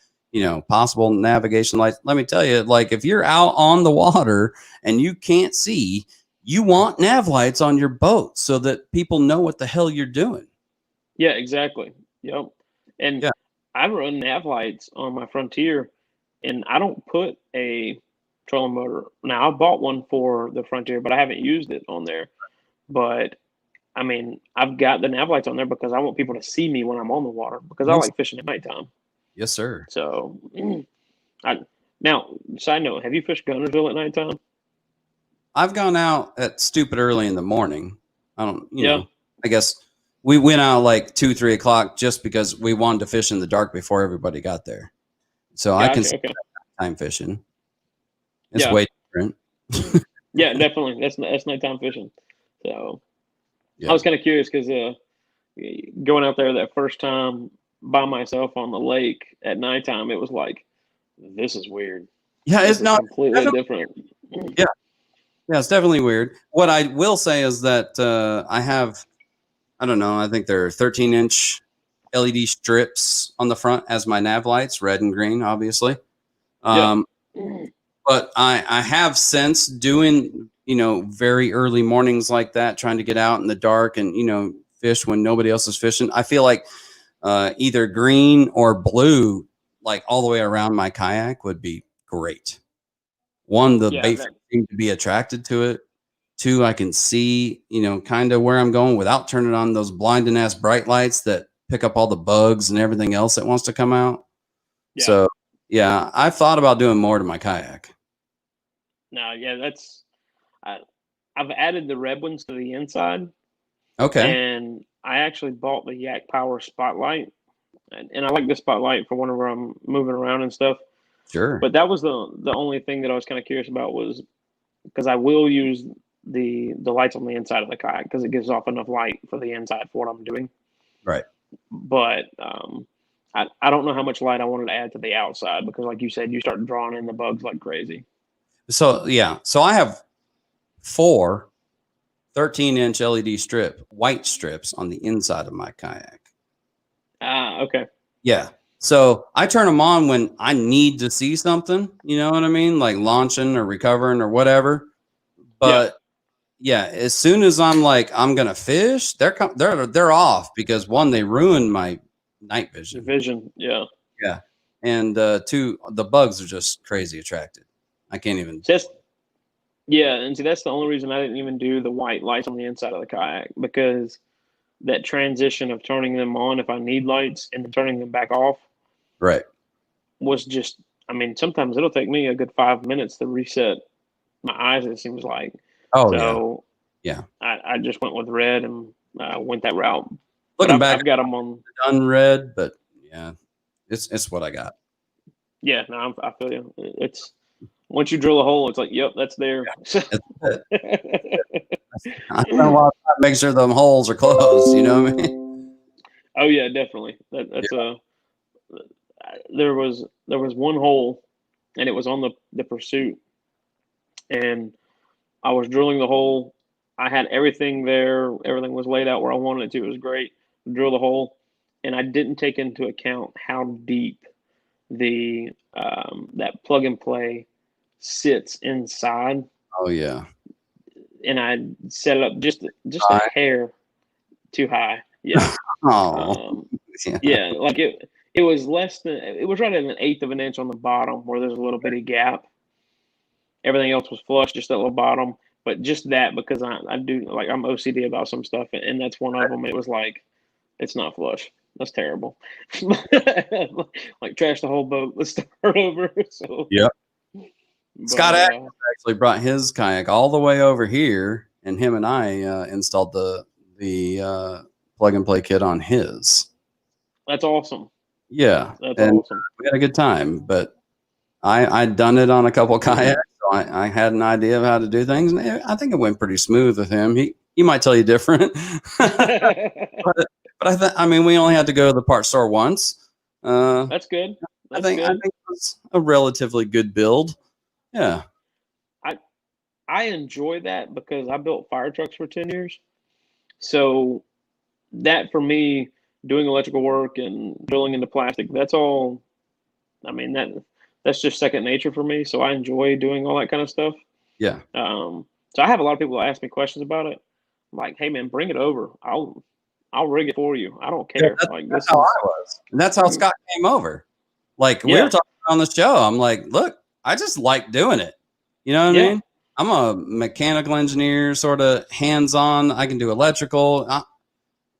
possible navigation lights. Let me tell you, like if you're out on the water and you can't see, you want nav lights on your boat so that people know what the hell you're doing. Yeah, exactly. Yep. And yeah. I run nav lights on my Frontier, and I don't put a trolling motor. Now I bought one for the Frontier, but I haven't used it on there. But I mean, I've got the nav lights on there because I want people to see me when I'm on the water because I like fishing at nighttime. Yes, sir. So, now, side note, have you fished Gunnersville at nighttime? I've gone out at stupid early in the morning. I don't, know, I guess we went out like 2, 3 o'clock just because we wanted to fish in the dark before everybody got there. So I can see time fishing. It's way different. Yeah, definitely. That's nighttime fishing. So I was kind of curious because going out there that first time by myself on the lake at nighttime, it was like, this is weird. Yeah, it's not completely different. Yeah. Yeah, it's definitely weird. What I will say is that I have, I don't know, I think they're 13-inch LED strips on the front as my nav lights, red and green, obviously. But I have since doing, very early mornings like that, trying to get out in the dark and, fish when nobody else is fishing. I feel like either green or blue, like all the way around my kayak would be great. One, the bait seem to be attracted to it. Two, I can see, kind of where I'm going without turning on those blinding ass bright lights that pick up all the bugs and everything else that wants to come out. Yeah. So, yeah, I've thought about doing more to my kayak. No, yeah, I've added the red ones to the inside. Okay. And I actually bought the Yak Power Spotlight. And I like this spotlight for whenever I'm moving around and stuff. Sure. But that was the only thing that I was kind of curious about, was because I will use the lights on the inside of the kayak because it gives off enough light for the inside for what I'm doing. Right. But I don't know how much light I wanted to add to the outside because, like you said, you start drawing in the bugs like crazy. So, yeah. So I have 4 13-inch LED white strips on the inside of my kayak. Okay. Yeah. So I turn them on when I need to see something, you know what I mean? Like launching or recovering or whatever. But yeah, as soon as I'm like, I'm going to fish, they're off because 1, they ruin my night vision. Yeah. Yeah. And 2, the bugs are just crazy attracted. I can't even. And see, that's the only reason I didn't even do the white lights on the inside of the kayak, because that transition of turning them on if I need lights and then turning them back off. Right. Was just, I mean, sometimes it'll take me a good 5 minutes to reset my eyes, it seems like. Oh, so, yeah. I just went with red and went that route. Looking back, I've got them on done red, but yeah, it's what I got. Yeah, no, I feel you. It's once you drill a hole, it's like, yep, that's there. Yeah, that's it. I spent a lot of time making sure them holes are closed. You know what I mean? Oh yeah, definitely. That's there was one hole, and it was on the Pursuit, and I was drilling the hole. I had everything there. Everything was laid out where I wanted it to. It was great. Drill the hole, and I didn't take into account how deep the that plug and play sits inside. Oh yeah. And I set it up just a hair too high. Yeah. Yeah. Like it was less than, it was right at 1/8 of an inch on the bottom where there's a little bitty gap. everything else was flush, just that little bottom. But just that, because I do, like, I'm OCD about some stuff, and that's one of them. It was like, it's not flush. That's terrible. Like, trash the whole boat. Let's start over. So Yep. but, Scott actually brought his kayak all the way over here, and him and I installed the plug and play kit on his. that's awesome. Yeah, That's and awesome. we had a good time. But I'd done it on a couple of kayaks, so I had an idea of how to do things, and I think it went pretty smooth with him. He might tell you different, but I mean, we only had to go to the parts store once. That's good. That's I think it was a relatively good build. Yeah. I enjoy that because I built fire trucks for 10 years. So that, for me, doing electrical work and drilling into plastic, that's all. I mean, that's just second nature for me. So I enjoy doing all that kind of stuff. Yeah. So I have a lot of people that ask me questions about it. I'm like, hey man, bring it over. I'll rig it for you. I don't care. Yeah, like, that's how I was. And that's how Scott came over. Like, we were talking on the show. I'm like, look, I just like doing it. You know what I mean? I'm a mechanical engineer, sort of hands-on. I can do electrical.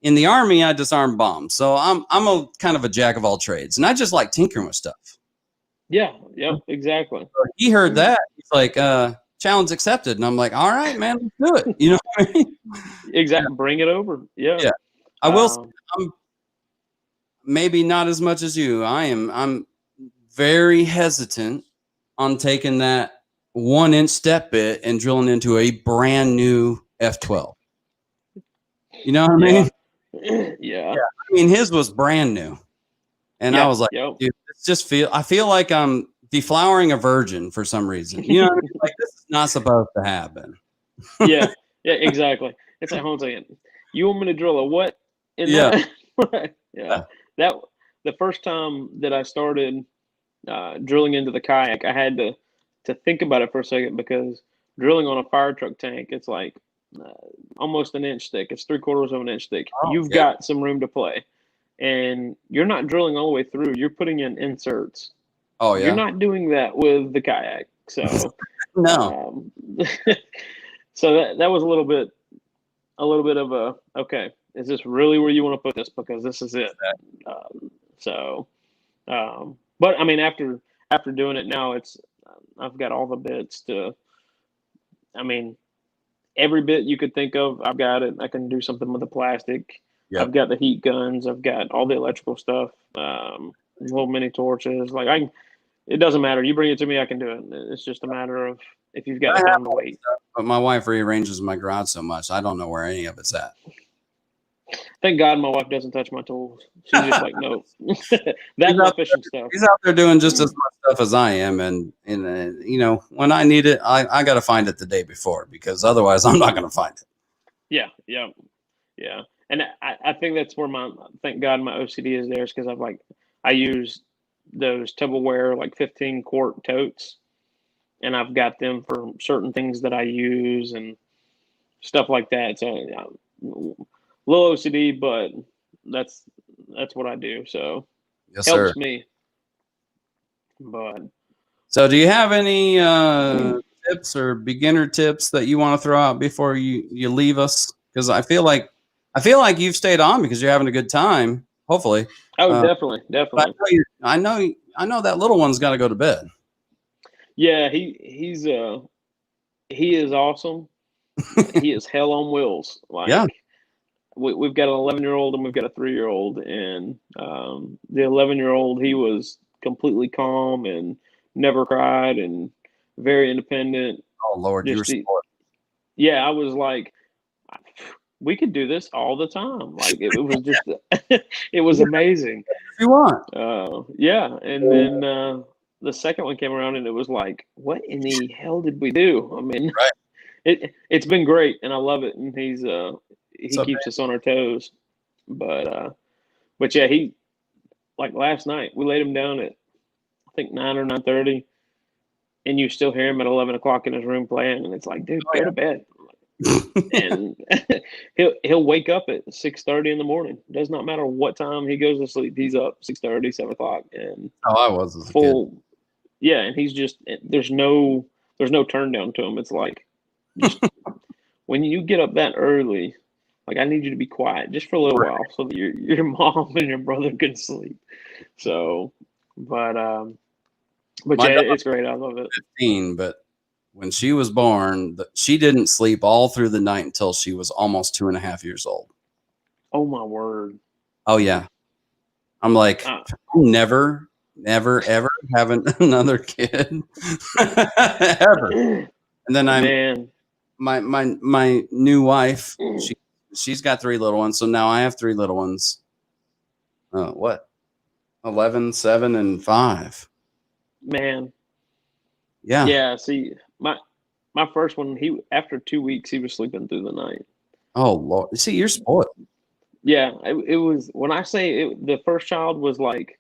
In the Army, I disarm bombs. So I'm a kind of a jack of all trades. And I just like tinkering with stuff. Yeah, exactly. So he heard that. He's like, challenge accepted. And I'm like, all right, man, let's do it. You know what I mean? Exactly. Yeah. Bring it over. Yeah. Yeah. I will say, I'm maybe not as much as you. I'm very hesitant on taking that 1-inch step bit and drilling into a brand new F12. You know what I mean? Yeah. I mean, his was brand new. And I was like, dude, I feel like I'm deflowering a virgin for some reason. You know what I mean? Like, this is not supposed to happen. Yeah, exactly. It's like, hold on a second. You want me to drill a what in that? Yeah. That, the first time that I started drilling into the kayak, I had to think about it for a second, because drilling on a fire truck tank, it's like almost an inch thick. It's 3/4 of an inch thick. You've got some room to play, and you're not drilling all the way through. You're putting in inserts. Oh yeah. You're not doing that with the kayak. So no. So that was a little bit of a, okay, is this really where you want to put this? Because this is it. But I mean, after doing it now, I've got all the bits to, I mean, every bit you could think of, I've got it. I can do something with the plastic. Yep. I've got the heat guns. I've got all the electrical stuff. Little mini torches. Like, it doesn't matter. You bring it to me, I can do it. It's just a matter of if you've got the time to wait. But my wife rearranges my garage so much, I don't know where any of it's at. Thank God my wife doesn't touch my tools. She's just like, no. That's my fishing stuff. He's out there doing just as much stuff as I am, and you know, when I need it, I got to find it the day before, because otherwise I'm not going to find it. Yeah. And I think that's where thank God my OCD is there, is because I use those Tupperware, like 15-quart totes, and I've got them for certain things that I use and stuff like that. So little OCD, but that's what I do. So helps me. But so, do you have any tips or beginner tips that you want to throw out before you leave us? Because I feel like you've stayed on because you're having a good time. Hopefully. Oh, definitely. I know that little one's got to go to bed. Yeah, he is awesome. He is hell on wheels. Like, we've got an 11-year-old and we've got a 3-year-old, and the 11-year-old, he was completely calm and never cried and very independent. Oh Lord, you were spoiled. Yeah, I was like, we could do this all the time. Like, it was just, it was amazing. If you want. Yeah, and then the second one came around, and it was like, what in the hell did we do? I mean, it's been great, and I love it, and he keeps us on our toes. But yeah, he, like, last night we laid him down at, I think, 9 or 9:30, and you still hear him at 11 o'clock in his room playing, and it's like, dude, go to bed. And he'll wake up at 6:30 in the morning. Does not matter what time he goes to sleep. He's up 6:30, 7 o'clock, and I was as a full kid. Yeah, and he's just, there's no there's no turn down to them. It's like, just when you get up that early, like I need you to be quiet just for a little while so that your mom and your brother can sleep. So, but My yeah, dog it's great. I love it. 15, but when she was born, she didn't sleep all through the night until she was almost 2.5 years old. Oh my word. Oh yeah. I'm like, never, ever having another kid ever. And then Man. my new wife, she's got 3 little ones. So now I have 3 little ones. What? 11, 7, and 5. Man. Yeah. Yeah, see, my first one, he after 2 weeks he was sleeping through the night. Oh Lord. See, you're spoiled. Yeah, it was when I say the first child was like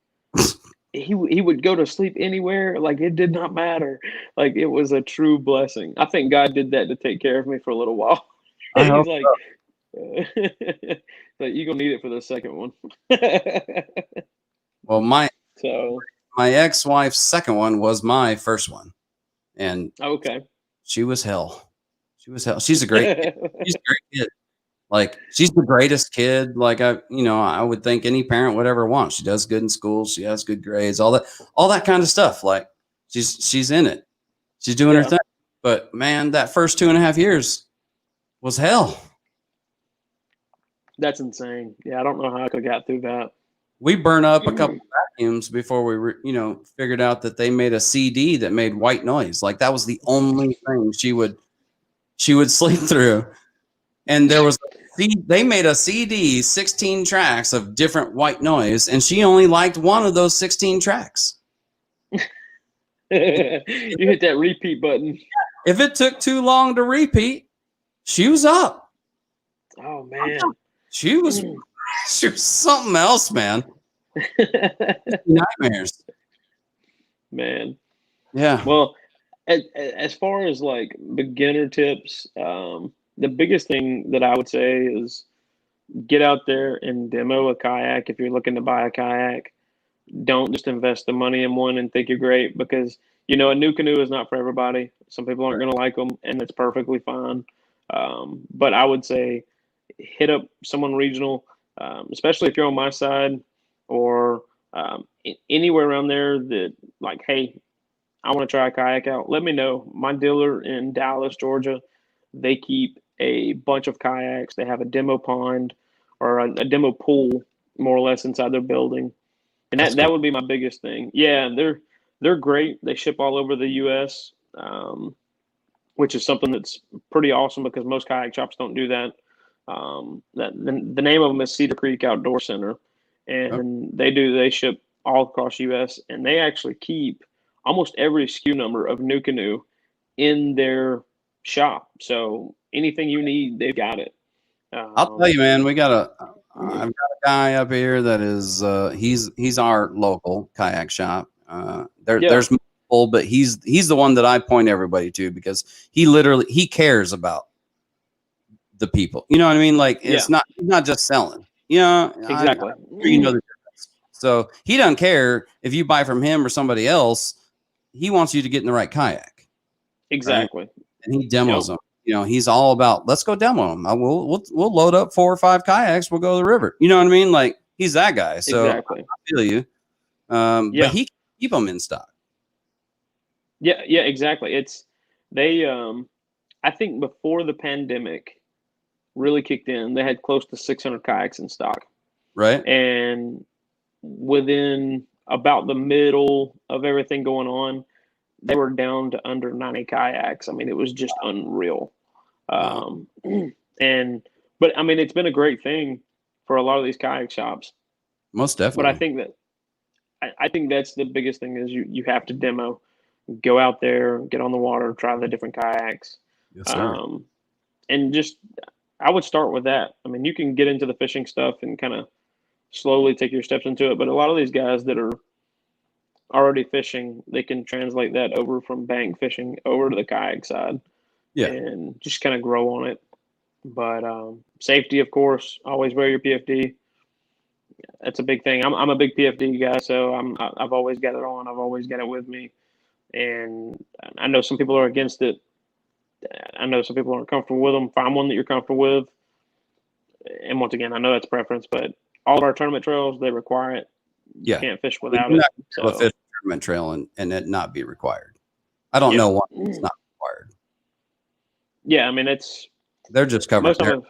he would go to sleep anywhere, like it did not matter. Like it was a true blessing. I think God did that to take care of me for a little while. I He's hope like, so. like you're gonna need it for the second one. Well, my So ex-wife's second one was my first one. And okay. she was hell. She was hell. She's a great kid. She's a great kid. Like she's the greatest kid. Like I would think any parent would ever want. She does good in school. She has good grades. All that kind of stuff. Like she's in it. She's doing her thing. But man, that first 2.5 years was hell. That's insane. Yeah, I don't know how I could have got through that. We burned up a couple vacuums before we figured out that they made a CD that made white noise. Like that was the only thing she would sleep through. And there was they made a CD, 16 tracks of different white noise, and she only liked one of those 16 tracks. You hit that repeat button. If it took too long to repeat, she was up. Oh man. She was something else, man. Nightmares. Man. Yeah. Well, as far as like beginner tips, the biggest thing that I would say is get out there and demo a kayak if you're looking to buy a kayak. Don't just invest the money in one and think you're great because a new canoe is not for everybody. Some people aren't going to like them, and it's perfectly fine. But I would say hit up someone regional, especially if you're on my side or anywhere around there that like, hey, I want to try a kayak out. Let me know. My dealer in Dallas, Georgia, they keep a bunch of kayaks. They have a demo pond or a demo pool, more or less, inside their building. And That's that cool. would be my biggest thing. Yeah, they're great. They ship all over the U.S., which is something that's pretty awesome because most kayak shops don't do that. The name of them is Cedar Creek Outdoor Center, and they ship all across U.S. and they actually keep almost every SKU number of New Canoe in their shop. So anything you need, they've got it. I'll tell you, man, I've got a guy up here that is he's our local kayak shop. There's multiple, but he's the one that I point everybody to because he cares about the people. You know what I mean? Like it's not just selling. Exactly. The difference. So he doesn't care if you buy from him or somebody else. He wants you to get in the right kayak. Exactly. Right? And he demos them. He's all about let's go demo them. We'll load up 4 or 5 kayaks. We'll go to the river. You know what I mean? Like he's that guy. So exactly. I feel you. But he can keep them in stock. Yeah, exactly. It's they. I think before the pandemic really kicked in, they had close to 600 kayaks in stock. Right. And within about the middle of everything going on, they were down to under 90 kayaks. I mean, it was just unreal. Wow. But I mean, it's been a great thing for a lot of these kayak shops. Most definitely. But I think that's the biggest thing is you have to demo, go out there, get on the water, try the different kayaks. Yes, sir. And just I would start with that. I mean, you can get into the fishing stuff and kind of slowly take your steps into it. But a lot of these guys that are already fishing, they can translate that over from bank fishing over to the kayak side. Yeah. And just kind of grow on it. But safety, of course, always wear your PFD. That's a big thing. I'm a big PFD guy, so I've always got it on. I've always got it with me. And I know some people are against it. I know some people aren't comfortable with them. Find one that you're comfortable with. And once again, I know that's preference, but all of our tournament trails, they require it. You Yeah. can't fish I mean, without you're it. not going to So, have a fish tournament trail and it not be required. I don't yeah. know why it's not required. Yeah, I mean, it's They're just covering most of them.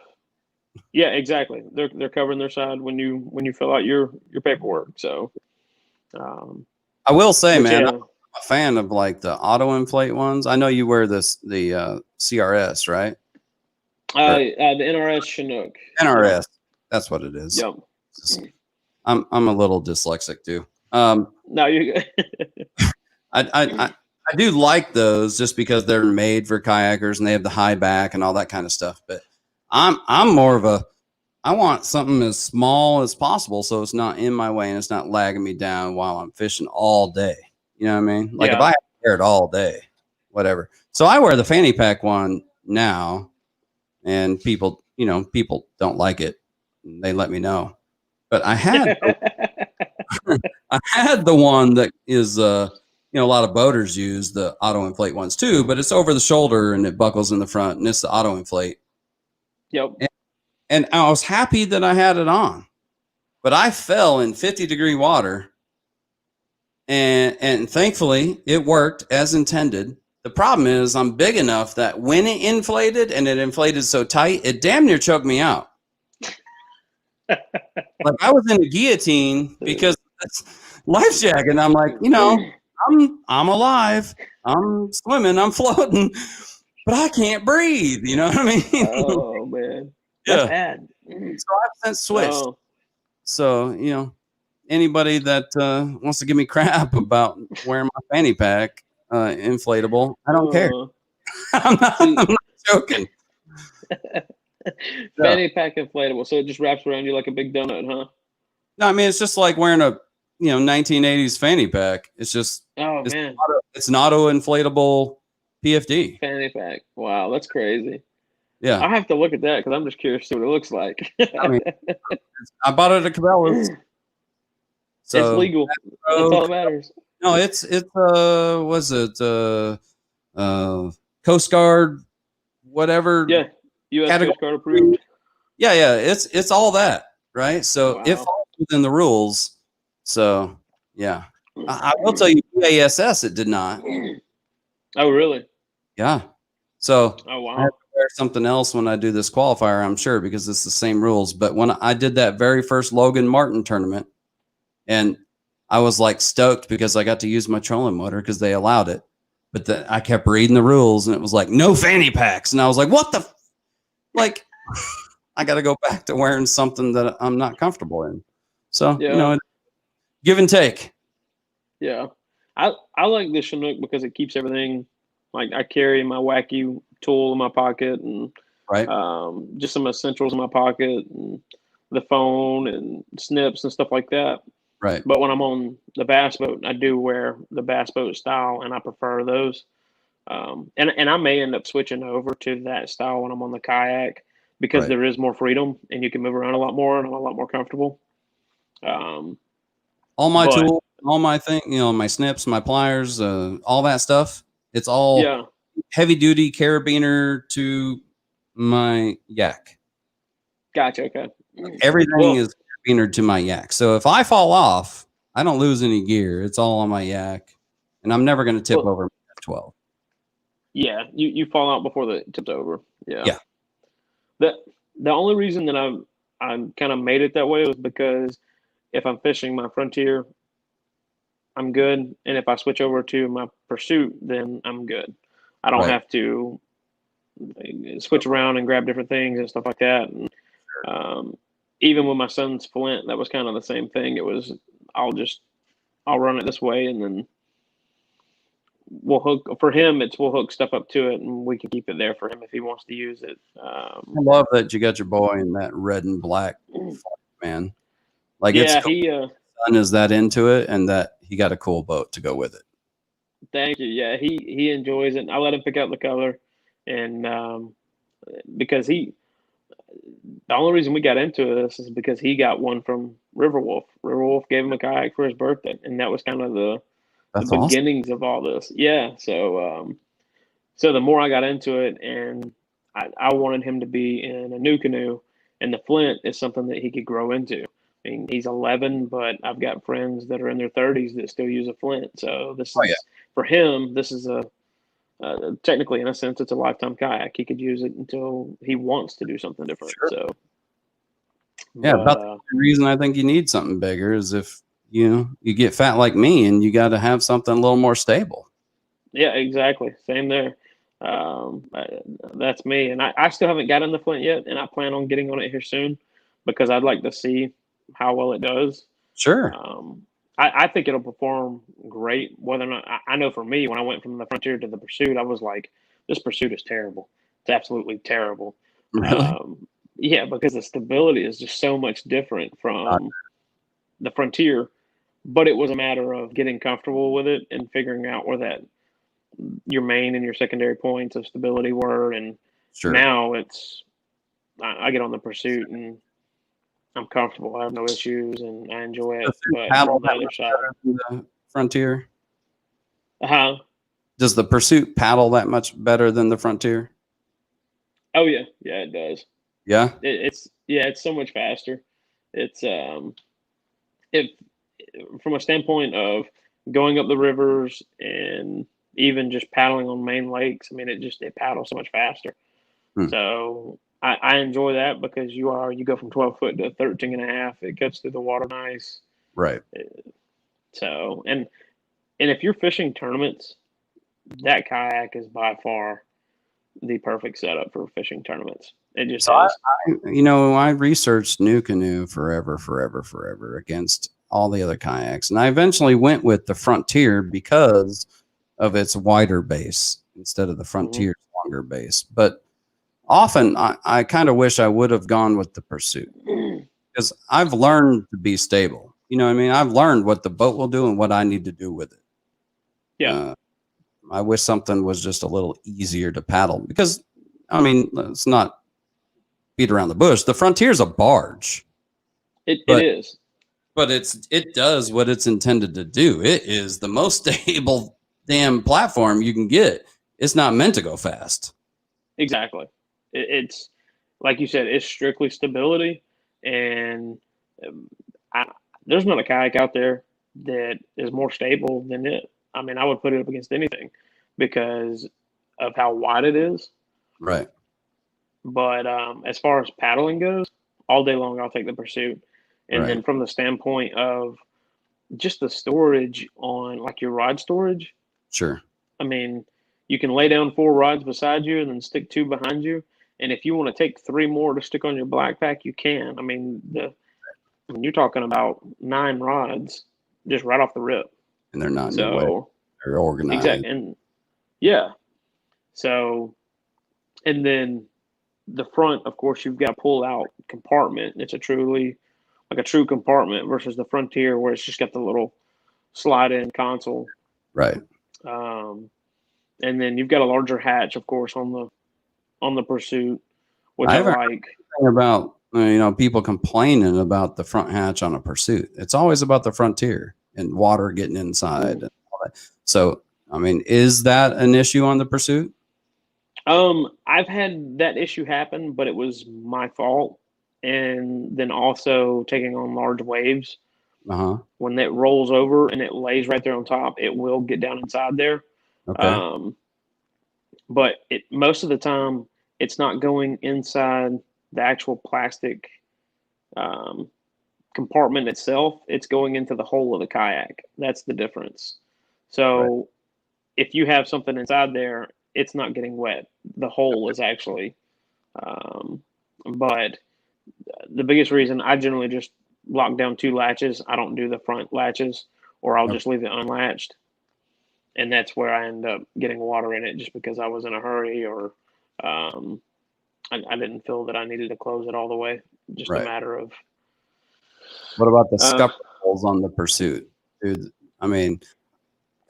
Yeah, exactly. They're covering their side when you fill out your paperwork. So, I will say, but man, yeah, I'm a fan of like the auto inflate ones. I know you wear the CRS, right? Or the NRS Chinook. NRS. That's what it is. Yep. I'm a little dyslexic too. No, you. I do like those just because they're made for kayakers and they have the high back and all that kind of stuff. But I'm more of a I want something as small as possible so it's not in my way and it's not lagging me down while I'm fishing all day. You know what I mean? Like if Yeah. I have to wear it all day, whatever. So I wear the fanny pack one now, and people don't like it. They let me know. But I had the one that is a lot of boaters use the auto inflate ones too, but it's over the shoulder and it buckles in the front and it's the auto inflate. Yep. And I was happy that I had it on, but I fell in 50-degree water, and thankfully it worked as intended. The problem is I'm big enough that when it inflated, and it inflated so tight, it damn near choked me out. Like I was in a guillotine because it's life jacket. And I'm like, I'm alive. I'm swimming. I'm floating, but I can't breathe. You know what I mean? Oh man, that's bad. So I've since switched. Oh. So anybody that wants to give me crap about wearing my fanny pack inflatable, I don't care. I'm not joking. Fanny pack inflatable, so it just wraps around you like a big donut, huh? No, I mean it's just like wearing a 1980s fanny pack. It's just man, it's an auto inflatable PFD fanny pack. Wow, that's crazy. Yeah, I have to look at that because I'm just curious to see what it looks like. I mean, I bought it at Cabela's, so it's legal. That's all that matters. No, it's was it Coast Guard, whatever? Yeah, U.S. category. Coast Guard approved. Yeah, it's all that, right? So it falls within the rules. So yeah, I will tell you, UASS it did not. Oh really? Yeah. So oh wow. I have to wear something else when I do this qualifier, I'm sure, because it's the same rules. But when I did that very first Logan Martin tournament, and I was like stoked because I got to use my trolling motor because they allowed it. But I kept reading the rules and it was like, no fanny packs. And I was like, what the? Like, I got to go back to wearing something that I'm not comfortable in. So, give and take. Yeah. I like the Chinook because it keeps everything, like I carry my wacky tool in my pocket and just some essentials in my pocket and the phone and snips and stuff like that. Right. But when I'm on the bass boat, I do wear the bass boat style, and I prefer those. And I may end up switching over to that style when I'm on the kayak because there is more freedom and you can move around a lot more and I'm a lot more comfortable. All my tools, all my thing, my snips, my pliers, all that stuff. It's all heavy duty carabiner to my yak. Gotcha. Okay. Everything is carabiner to my yak. So if I fall off, I don't lose any gear. It's all on my yak, and I'm never going to tip over 12. Yeah, you fall out before the tipped over. Yeah. Yeah. The only reason that I'm kind of made it that way was because if I'm fishing my Frontier, I'm good, and if I switch over to my Pursuit, then I'm good. I don't have to switch around and grab different things and stuff like that. And even with my son's Flint, that was kind of the same thing. It was I'll run it this way, and then we'll hook for him. We'll hook stuff up to it, and we can keep it there for him if he wants to use it. I love that you got your boy in that red and black, man. Like it's cool. His son is that into it, and that he got a cool boat to go with it. Thank you. Yeah, he enjoys it. I let him pick out the color, and because the only reason we got into this is because he got one from Riverwolf. Riverwolf gave him a kayak for his birthday, and that was kind of the That's awesome. beginnings of all this. Yeah. So the more I got into it, and I wanted him to be in a new canoe, and the Flint is something that he could grow into. I mean, he's 11, but I've got friends that are in their 30s that still use a Flint. So this Oh yeah, is for him. This is a technically, in a sense, it's a lifetime kayak. He could use it until he wants to do something different. sure. So, Yeah, but about the reason I think you need something bigger is if you get fat like me and you got to have something a little more stable. yeah, exactly. Same there. That's me, and I still haven't got on the Flint yet, and I plan on getting on it here soon because I'd like to see how well it does. Sure. Um, I think it'll perform great. Whether or not I know for me, when I went from the Frontier to the Pursuit, I was like, this Pursuit is terrible. It's absolutely terrible. Really? Um, yeah, because the stability is just so much different Uh, from the Frontier. But it was a matter of getting comfortable with it and figuring out where that your main and your secondary points of stability were. And sure. now I get on the Pursuit and I'm comfortable. I have no issues and I enjoy The it. But paddle on the that other much side, better than the Frontier? uh-huh. Does the Pursuit paddle that much better than the Frontier? Oh yeah, yeah, it does. Yeah. It's so much faster. It's if from a standpoint of going up the rivers and even just paddling on main lakes. I mean, it paddles so much faster. Hmm. So I enjoy that because you go from 12 foot to 13 and a half. It cuts through the water nice. Right. So and if you're fishing tournaments, that kayak is by far the perfect setup for fishing tournaments. It just So I, is. I researched New Canoe forever against all the other kayaks, and I eventually went with the Frontier because of its wider base instead of the Hmm. Frontier's longer base. But often I kind of wish I would have gone with the Pursuit because I've learned to be stable. You know what I mean? I've learned what the boat will do and what I need to do with it. Yeah, Uh, I wish something was just a little easier to paddle because, I mean, let's not beat around the bush. The Frontier's a barge, it but is. it does what it's intended to do. It is the most stable damn platform you can get. It's not meant to go fast. Exactly. It's like you said, it's strictly stability, and um, I, there's not a kayak out there that is more stable than it. I mean, I would put it up against anything because of how wide it is. Right. But as far as paddling goes, all day long I'll take the Pursuit. And Right. then from the standpoint of just the storage on like your rod storage, Sure. I mean, you can lay down 4 rods beside you and then stick 2 behind you. And if you want to take 3 more to stick on your black pack, you can. I mean, when you're talking about 9 rods just right off the rip. And they're not in your way. So They're organized. exactly, and yeah. So and then the front, of course, you've got a pull out compartment. It's a truly like a true compartment versus the Frontier where it's just got the little slide in console. Right. Um, and then you've got a larger hatch, of course, on the Pursuit, which I I haven't like. heard about people complaining about the front hatch on a Pursuit. It's always about the Frontier and water getting inside and all that. So, I mean, is that an issue on the Pursuit? I've had that issue happen, but it was my fault. And then also taking on large waves Uh huh. when it rolls over and it lays right there on top, it will get down inside there. Okay. Um, but it most of the time it's not going inside the actual plastic um, compartment itself. It's going into the hull of the kayak. That's the difference. Right. So if you have something inside there, it's not getting wet. The hole is actually. Um, but the biggest reason I generally just lock down 2 latches. I don't do the front latches, or I'll Okay. just leave it unlatched, and that's where I end up getting water in it, just because I was in a hurry or um, I didn't feel that I needed to close it all the way. Just a Right. matter of What about the uh, scupper holes on the Pursuit? Dude, I mean,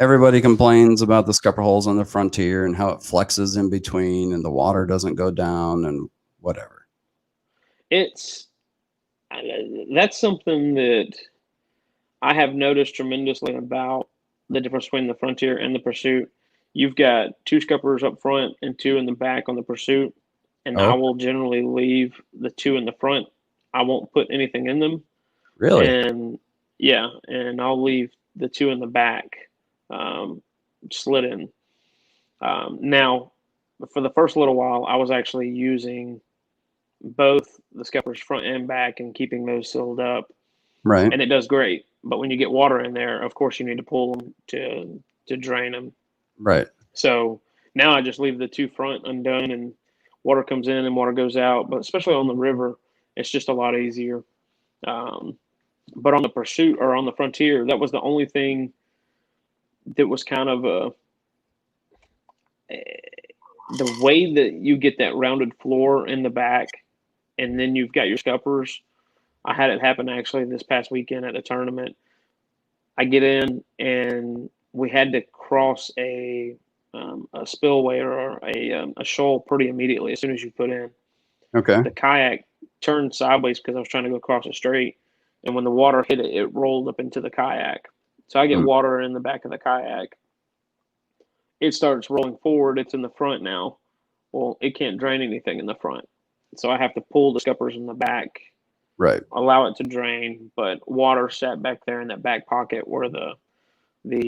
everybody complains about the scupper holes on the Frontier and how it flexes in between and the water doesn't go down and whatever. it's that's something that I have noticed tremendously about the difference between the Frontier and the Pursuit. You've got 2 scuppers up front and 2 in the back on the Pursuit, and I Oh, will generally leave the 2 in the front. I won't put anything in them, really? and yeah, and I'll leave the 2 in the back slid in. Now, for the first little while, I was actually using both the scuppers front and back and keeping those sealed up, Right. and it does great. But when you get water in there, of course, you need to pull them to drain them. Right. So now I just leave the 2 front undone, and water comes in and water goes out. But especially on the river, it's just a lot easier. Um, but on the Pursuit or on the Frontier, that was the only thing that was kind of the way that you get that rounded floor in the back, and then you've got your scuppers. I had it happen actually this past weekend at a tournament. I get in and we had to cross a spillway or a shoal pretty immediately as soon as you put in. Okay. The kayak turned sideways because I was trying to go across it straight, and when the water hit it, it rolled up into the kayak. So I get Hmm. water in the back of the kayak. It starts rolling forward. It's in the front now. Well, it can't drain anything in the front, so I have to pull the scuppers in the back, Right. allow it to drain, but water sat back there in that back pocket where the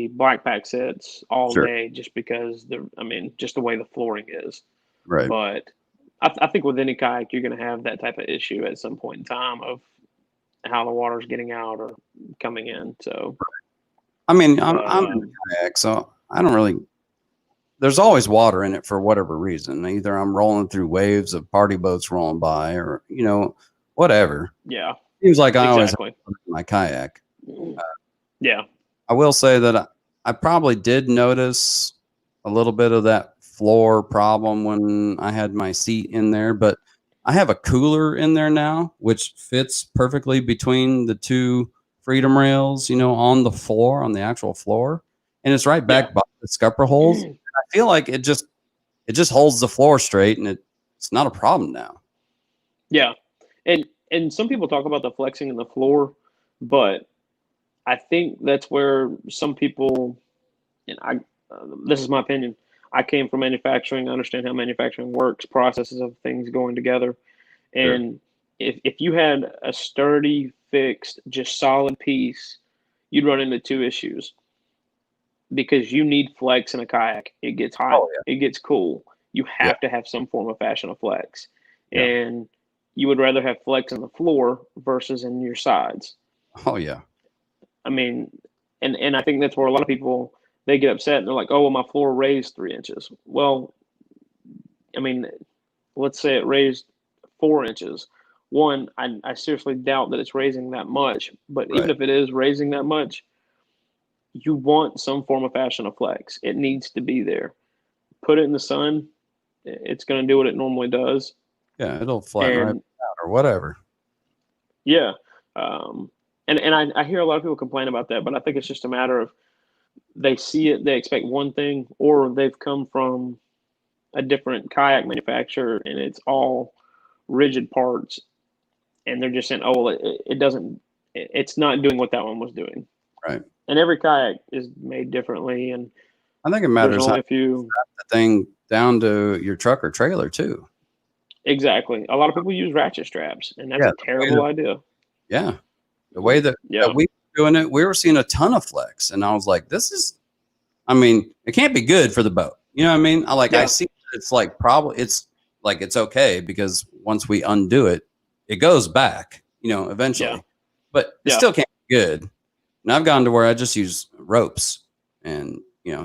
black pack sits all Sure. day, just because just the way the flooring is. Right. But I think with any kayak, you're going to have that type of issue at some point in time of how the water's getting out or coming in. So, I mean, but I'm in a kayak, so I don't really. There's always water in it for whatever reason. Either I'm rolling through waves of party boats rolling by, or whatever. yeah, Seems like I always have exactly. water in my kayak. Yeah, I will say that I probably did notice a little bit of that floor problem when I had my seat in there, but I have a cooler in there now, which fits perfectly between the 2 freedom rails, on the floor, on the actual floor. And it's right yeah, back by the scupper holes. I feel like it just holds the floor straight, and it's not a problem now. yeah. And some people talk about the flexing in the floor, but I think that's where some people, and this is my opinion. I came from manufacturing. I understand how manufacturing works, processes of things going together. Sure. And if you had a sturdy, fixed, just solid piece, you'd run into 2 issues because you need flex in a kayak. It gets hot, Oh it gets cool. You yeah. have to have some form of fashion of flex. Yeah. Yeah. And you would rather have flex in the floor versus in your sides. Oh yeah. I mean, and I think that's where a lot of people they get upset and they're like, "Oh, well, my floor raised 3 inches." Well, I mean, let's say it raised 4 inches. One, I seriously doubt that it's raising that much. But even Right. if it is raising that much, you want some form of fashion of flex. It needs to be there. Put it in the sun, it's going to do what it normally does. Yeah, it'll flatten right And out or whatever. yeah, um, and I hear a lot of people complain about that, but I think it's just a matter of they see it, they expect one thing, or they've come from a different kayak manufacturer and it's all rigid parts, and they're just saying, "Oh, well, it doesn't, it's not doing what that one was doing." Right. And every kayak is made differently, and I think it there's matters how only a few. the thing down to your truck or trailer too. Exactly. A lot of people use ratchet straps, and that's Yeah, a terrible idea. the way that Yeah, we were doing it, we were seeing a ton of flex, and I was like, "This is, I mean, it can't be good for the boat." You know what I mean? I yeah, see it's like probably it's like it's okay because once we undo it, it goes back, yeah, eventually, but it yeah, still can't be good. And I've gone to where I just use ropes and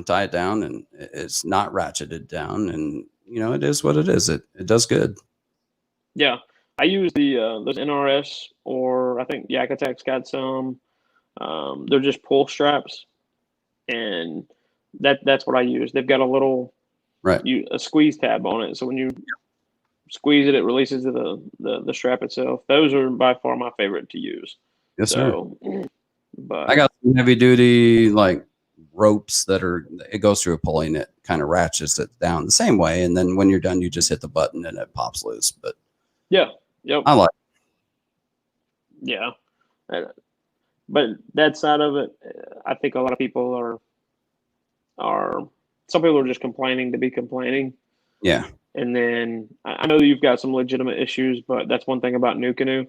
tie it down, and it's not ratcheted down, and it is what it is. It does good. yeah. I use the those NRS, or I think Yak Attack's got some. They're just pull straps, and that's what I use. They've got a little Right. a squeeze tab on it, so when you squeeze it, it releases the strap itself. Those are by far my favorite to use. Yes, sir. So, I but got some heavy duty like ropes that it goes through a pulley and it kind of ratchets it down the same way. And then when you're done, you just hit the button and it pops loose. But yeah, yep, I like yeah. But that side of it, I think a lot of people are are some people are just complaining to be complaining. Yeah. And then I know that you've got some legitimate issues, but that's one thing about New Canoe.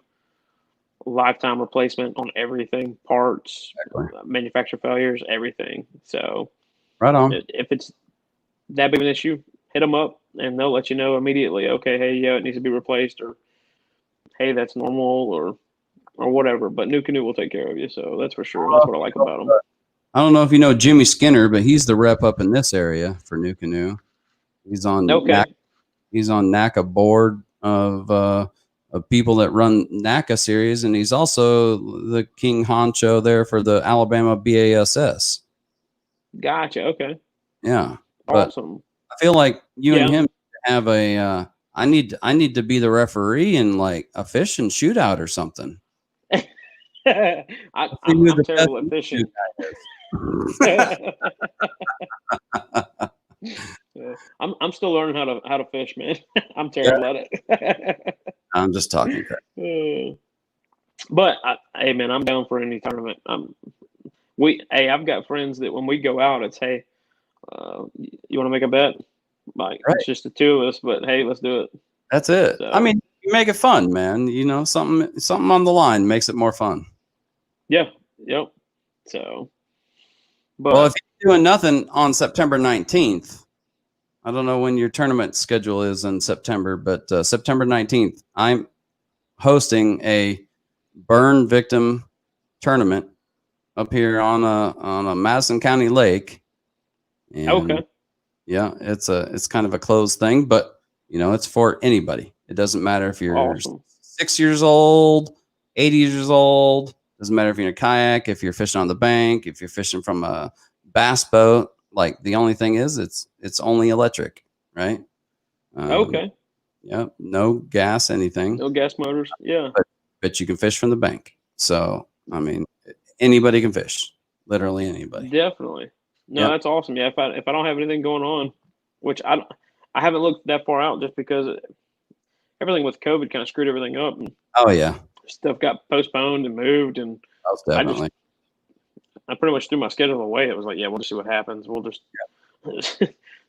Lifetime replacement on everything, parts, Exactly. manufacturer failures, everything. So Right on. if it's that big of an issue, hit them up and they'll let you know immediately. Okay, hey, yeah, it needs to be replaced, or hey, that's normal, or whatever. But New Canoe will take care of you, so that's for sure. That's what I like about them. I don't know if you know Jimmy Skinner, but he's the rep up in this area for New Canoe. He's on Okay, he's on NACA board of people that run NACA series, and he's also the king honcho there for the Alabama BASS. gotcha. Okay, Yeah, but awesome. I feel like you and Yeah, him have a. I need to be the referee in like a fishing shootout or something. I, Let's see I'm who I'm the best terrible at shoot fishing. guy is. I'm still learning how to fish, man. I'm Yeah, terrible at it. I'm just talking crap. But hey, man, I'm down for any tournament. I've got friends that when we go out, it's hey, you want to make a bet? Like Right. it's just the two of us, but hey, let's do it. That's it. I So mean, you make it fun, man. You know, something on the line makes it more fun. yeah, yep. So, Well, but if you're doing nothing on September 19th, I don't know when your tournament schedule is in September, but September 19th, I'm hosting a burn victim tournament up here on a Madison County lake. And okay, yeah, it's kind of a closed thing, but you know, it's for anybody. It doesn't matter if you're awesome. 6 years old, 80 years old. Doesn't matter if you're in a kayak, if you're fishing on the bank, if you're fishing from a bass boat. Like the only thing is, it's only electric, right? Um, Okay, yeah, no gas, anything, no gas motors. Yeah, but you can fish from the bank. So I mean, anybody can fish, literally anybody. definitely. No, Yep. that's awesome. Yeah, if I don't have anything going on, which I haven't looked that far out just because everything with COVID kind of screwed everything up and Oh yeah, stuff got postponed and moved, and most I just definitely. I pretty much threw my schedule away. It was like, yeah, we'll just see what happens. We'll just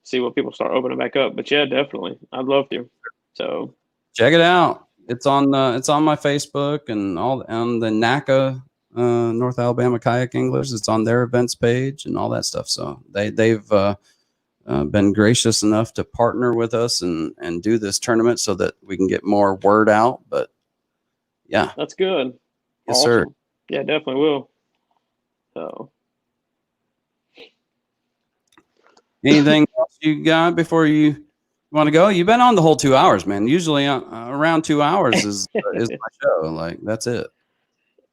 see what people start opening back up. But yeah, definitely, I'd love to. So Check it out. It's on my Facebook and all on the NACA North Alabama Kayak Anglers. It's on their events page and all that stuff. So they've been gracious enough to partner with us and do this tournament so that we can get more word out. But yeah, that's good. yes sir. Awesome. Yeah, definitely will. So Anything else you got before you want to go? You've been on the whole 2 hours, man. Usually around 2 hours is my show. Like that's it.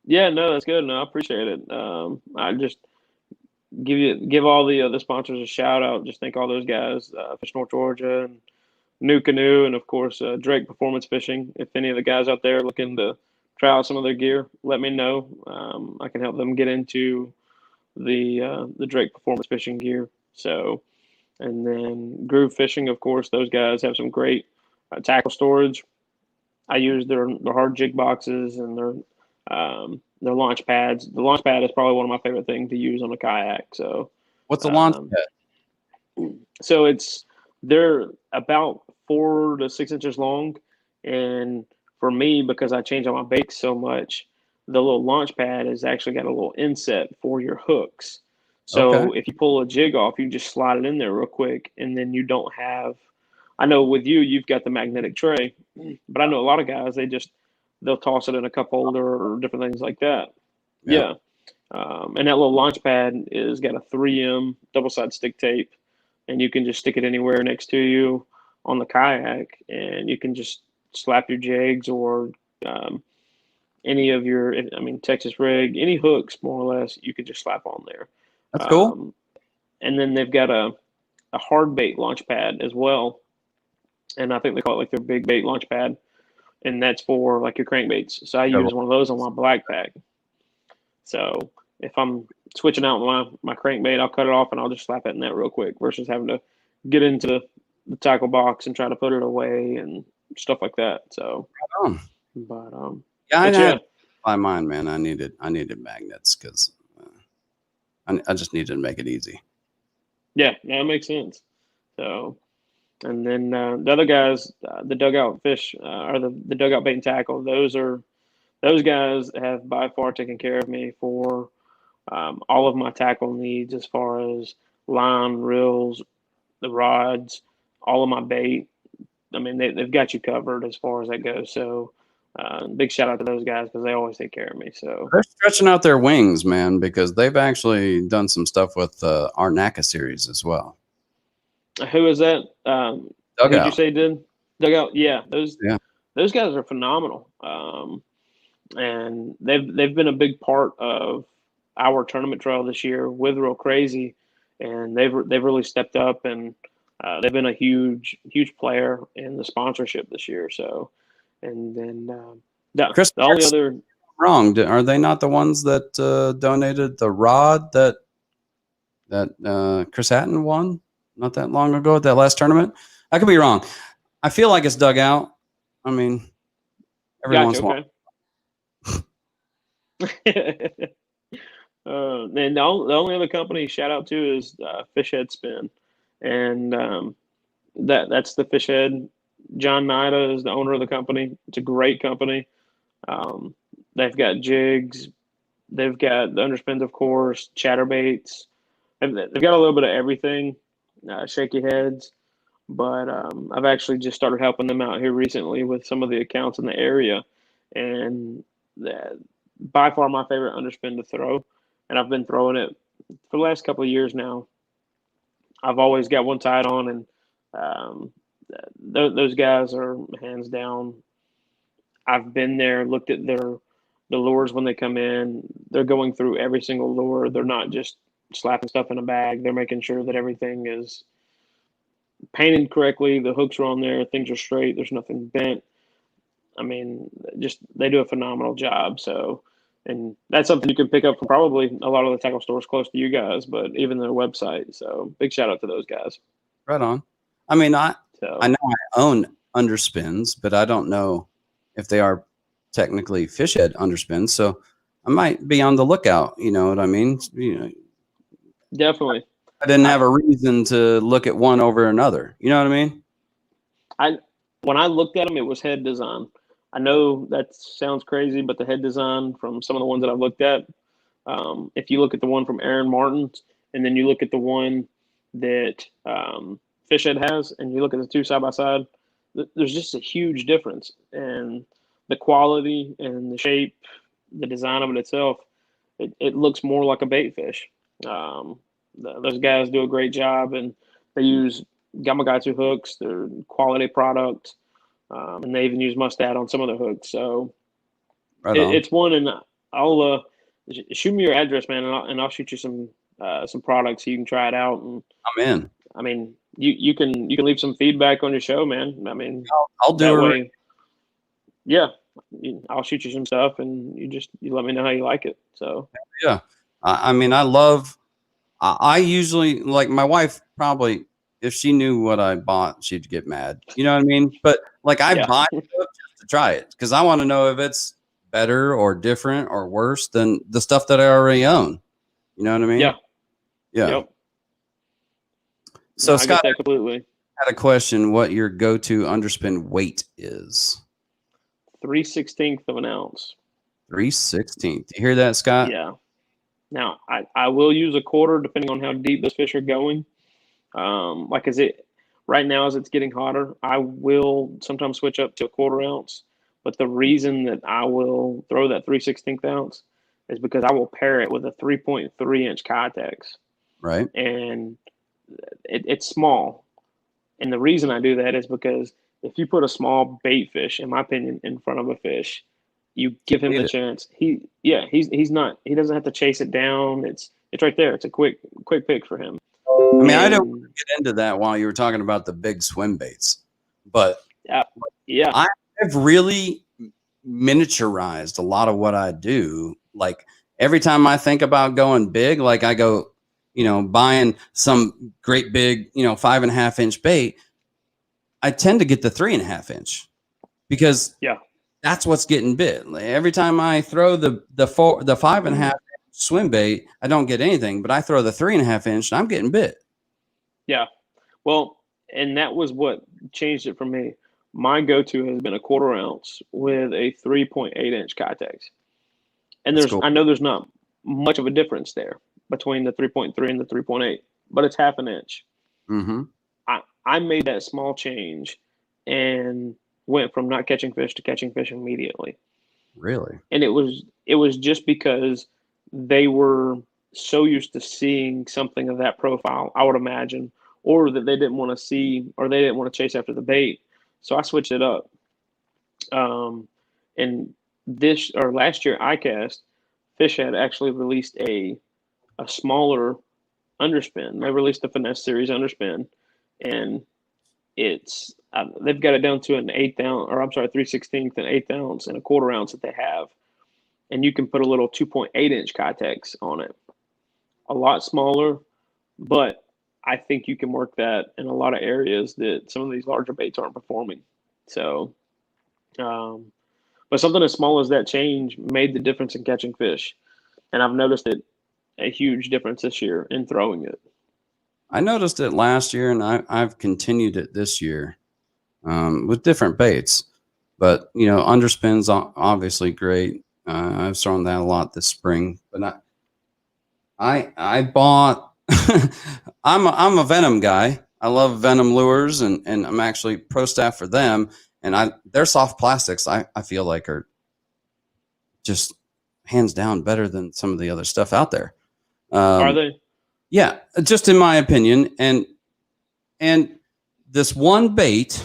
yeah, no, that's good. No, I appreciate it. I just give all the sponsors a shout out. Just thank all those guys, Fish North Georgia and New Canoe, and of course Drake Performance Fishing. If any of the guys out there looking to try out some of their gear, let me know. I can help them get into the Drake Performance Fishing gear. So, and then Groove Fishing, of course, those guys have some great tackle storage. I use their hard jig boxes and their launch pads. The launch pad is probably one of my favorite things to use on a kayak. So, What's the launch um, pad? so they're about 4 to 6 inches long, and for me, because I change out my baits so much, the little launch pad has actually got a little inset for your hooks. Okay. So if you pull a jig off, you just slide it in there real quick, and then you don't have. I know with you, you've got the magnetic tray, but I know a lot of guys they'll toss it in a cup holder or different things like that. Yep. Yeah, and that little launch pad is got a 3M double side stick tape, and you can just stick it anywhere next to you on the kayak, and you can just slap your jigs or um, any of your, I mean, Texas rig, any hooks more or less, you can just slap on there. That's cool. Um, and then they've got a hard bait launch pad as well, and I think they call it like their big bait launch pad, and that's for like your crankbaits. So I use one of those on my black pack. So if I'm switching out my crankbait, I'll cut it off and I'll just slap it in that real quick versus having to get into the tackle box and try to put it away and stuff like that. So, Oh. but Yeah, I but had yeah, to buy mine, man. I needed magnets because I just needed to make it easy. Yeah, that makes sense. So, and then the other guys, the dugout fish or the dugout bait and tackle, those guys have by far taken care of me for all of my tackle needs as far as line, reels, the rods, all of my bait. I mean, they've got you covered as far as that goes. So, big shout out to those guys because they always take care of me. So They're stretching out their wings, man, because they've actually done some stuff with our NACA series as well. who is that? Who'd you Dugout. say did dugout? Yeah, Yeah. those guys are phenomenal. And they've been a big part of our tournament trail this year with Real Crazy, and they've really stepped up, and they've been a huge player in the sponsorship this year. So, and then Chris, the only other wrong. Are they not the ones that donated the rod that Chris Hatton won not that long ago at that last tournament? I could be wrong. I feel like it's Dugout. I mean, every once in a while. And the only other company shout out to is Fish Head Spin, and that's the Fish Head. John Nida is the owner of the company. It's a great company. Um, they've got jigs, they've got the underspins, of course, chatterbaits. They've got a little bit of everything, shaky heads. But I've actually just started helping them out here recently with some of the accounts in the area, and that by far my favorite underspin to throw. And I've been throwing it for the last couple of years now. I've always got one tied on, and um, those guys are hands down. I've been there, looked at the lures when they come in. They're going through every single lure. They're not just slapping stuff in a bag. They're making sure that everything is painted correctly. The hooks are on there. Things are straight. There's nothing bent. I mean, just they do a phenomenal job. So, and that's something you can pick up from probably a lot of the tackle stores close to you guys, but even their website. So, big shout out to those guys. Right on. I mean, I So, know I own underspins, but I don't know if they are technically fish head underspins. So I might be on the lookout. You know what I mean? You know, definitely. I didn't have a reason to look at one over another. You know what I mean? When I looked at them, it was head design. I know that sounds crazy, but the head design from some of the ones that I've looked at, if you look at the one from Aaron Martin's, and then you look at the one that Fishhead has, and you look at the two side by side, there's just a huge difference, and the quality and the shape, the design of it itself, it looks more like a bait fish. Those guys do a great job, and they use Gamakatsu hooks. They're quality product, and they even use mustad on some of the hooks. So it's one, and I'll shoot me your address, man, and I'll shoot you some products so you can try it out. And I'm in. I mean, you can leave some feedback on your show, man. I mean, I'll do it. Way, yeah, I'll shoot you some stuff, and you let me know how you like it. So yeah, I mean, I usually, like, my wife probably, if she knew what I bought, she'd get mad. You know what I mean? But like, I buy it just to try it because I want to know if it's better or different or worse than the stuff that I already own. You know what I mean? Yeah. Yep. So no, Scott, I get that completely. Had a question: what your go-to underspin weight is? 3/16 of an ounce. 3/16. You hear that, Scott? Yeah. Now I will use a quarter depending on how deep those fish are going. Like right now as it's getting hotter, I will sometimes switch up to a quarter ounce. But the reason that I will throw that 3/16 ounce is because I will pair it with a 3.3-inch Kayak. Right. And it's small. And the reason I do that is because if you put a small bait fish, in my opinion, in front of a fish, you give him the chance. He doesn't have to chase it down. It's right there. It's a quick pick for him. I mean, I don't get into that while you were talking about the big swim baits, but yeah, I've really miniaturized a lot of what I do. Like every time I think about going big, like I go, buying some great big, 5.5-inch bait, I tend to get the 3.5-inch because that's what's getting bit. Like every time I throw the 5.5-inch swim bait, I don't get anything, but I throw the 3.5-inch and I'm getting bit. Yeah. Well, and that was what changed it for me. My go-to has been a quarter ounce with a 3.8-inch Kayak. And That's cool. I know there's not much of a difference there between the 3.3 and the 3.8, but it's half an inch. Mm-hmm. I made that small change and went from not catching fish to catching fish immediately. Really? And it was just because they were so used to seeing something of that profile, I would imagine, or that they didn't want to see, or they didn't want to chase after the bait. So I switched it up. And this or last year, ICAST Fish had actually released a smaller underspin. They released the Finesse Series underspin, and it's they've got it down to an 1/8 ounce, or I'm sorry, 3/16 and 1/8 ounce and a quarter ounce that they have, and you can put a little 2.8-inch Kitex on it. A lot smaller, but I think you can work that in a lot of areas that some of these larger baits aren't performing. So, but something as small as that change made the difference in catching fish, and I've noticed it a huge difference this year in throwing it. I noticed it last year, and I've continued it this year with different baits. But underspin's obviously great. I've thrown that a lot this spring. But I bought. I'm a Venom guy. I love Venom lures, and I'm actually pro staff for them. And their soft plastics I feel like are just hands down better than some of the other stuff out there. Are they? Yeah, just in my opinion. And this one bait,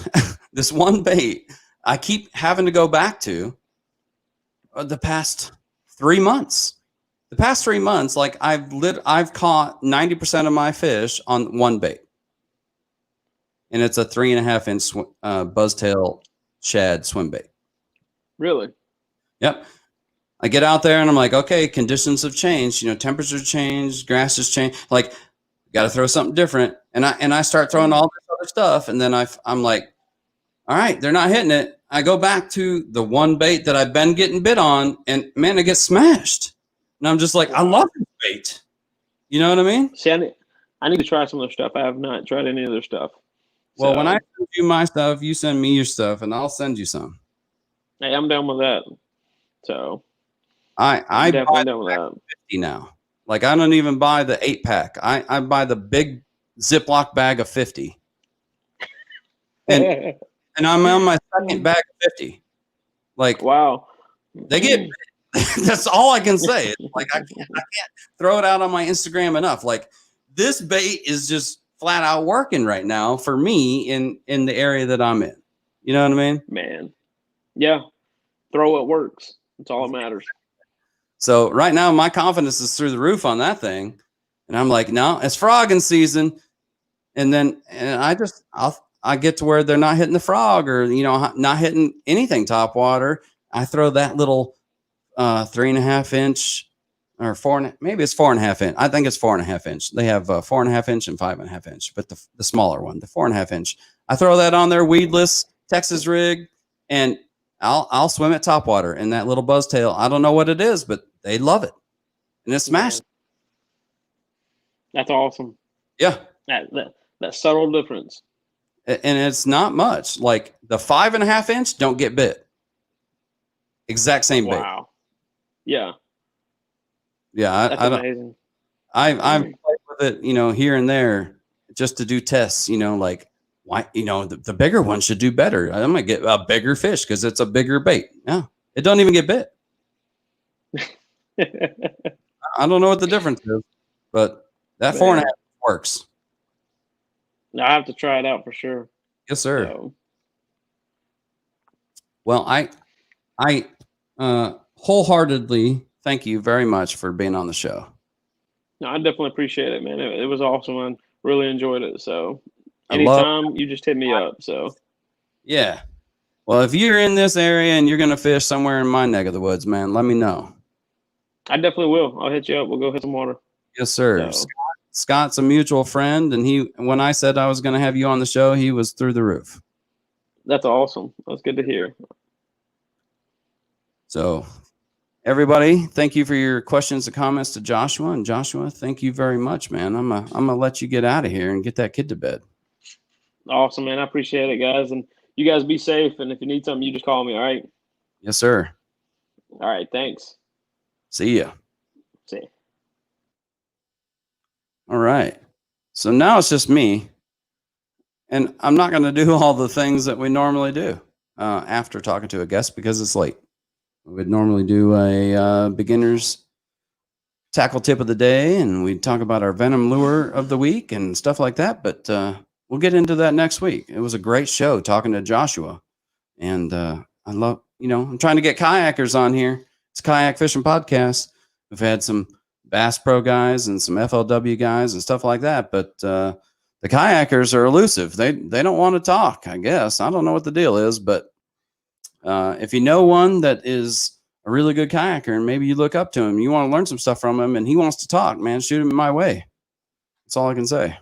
this one bait, I keep having to go back to the past 3 months. The past 3 months, like I've caught 90% of my fish on one bait, and it's a 3.5-inch buzztail shad swim bait. Really? Yep. I get out there and I'm like, okay, conditions have changed. Temperature changed, grass has changed. Like, got to throw something different. And I start throwing all this other stuff, and then I'm like, all right, they're not hitting it. I go back to the one bait that I've been getting bit on, and man, it gets smashed. And I'm just like, I love this bait. You know what I mean? See, I need to try some of their stuff. I have not tried any of their stuff. Well, when I send you my stuff, you send me your stuff, and I'll send you some. Hey, I'm down with that. So I definitely buy down with that. 50 now. Like, I don't even buy the 8-pack. I buy the big Ziploc bag of 50. And I'm on my second bag of 50. Like, wow. They get that's all I can say. It's like I can't throw it out on my Instagram enough. Like, this bait is just flat out working right now for me in the area that I'm in. You know what I mean? Man. Yeah. Throw what works. That's all that matters. So right now my confidence is through the roof on that thing. And I'm like, no, it's frogging season. And then I get to where they're not hitting the frog, or not hitting anything top water. I throw that little 3.5-inch or maybe it's 4.5-inch. I think it's 4.5-inch. They have 4.5-inch and 5.5-inch, but the smaller one, the 4.5-inch. I throw that on their weedless Texas rig, and I'll swim at topwater in that little buzztail. I don't know what it is, but they love it, and it's smashed. That's awesome. Yeah, that subtle difference, and it's not much. Like, the 5.5-inch don't get bit. Exact same bait. Wow. Yeah. Yeah, that's amazing. I've played with it, here and there, just to do tests. Like, why? The bigger one should do better. I'm gonna get a bigger fish because it's a bigger bait. Yeah, it don't even get bit. I don't know what the difference is, but that 4.5 works. I have to try it out for sure. Yes, sir. So. Well, I wholeheartedly thank you very much for being on the show. No, I definitely appreciate it, man. It was awesome. I really enjoyed it. So anytime you just hit me up. So yeah. Well, if you're in this area and you're gonna fish somewhere in my neck of the woods, man, let me know. I definitely will. I'll hit you up. We'll go hit some water. Yes, sir. So. Scott's a mutual friend, and when I said I was gonna have you on the show, he was through the roof. That's awesome. That's good to hear. So everybody, thank you for your questions and comments to Joshua. And Joshua, thank you very much, man. I'm gonna let you get out of here and get that kid to bed. Awesome, man. I appreciate it, guys. And you guys be safe. And if you need something, you just call me. All right. Yes, sir. All right. Thanks. See ya. See ya. All right. So now it's just me. And I'm not going to do all the things that we normally do after talking to a guest because it's late. We would normally do a beginner's tackle tip of the day, and we'd talk about our Venom lure of the week and stuff like that. But we'll get into that next week. It was a great show talking to Joshua. And I love, I'm trying to get kayakers on here. It's Kayak Fishing Podcast. We've had some Bass Pro guys and some FLW guys and stuff like that. But the kayakers are elusive. They don't want to talk, I guess. I don't know what the deal is, but if you know one that is a really good kayaker and maybe you look up to him, you want to learn some stuff from him and he wants to talk, man, shoot him my way. That's all I can say.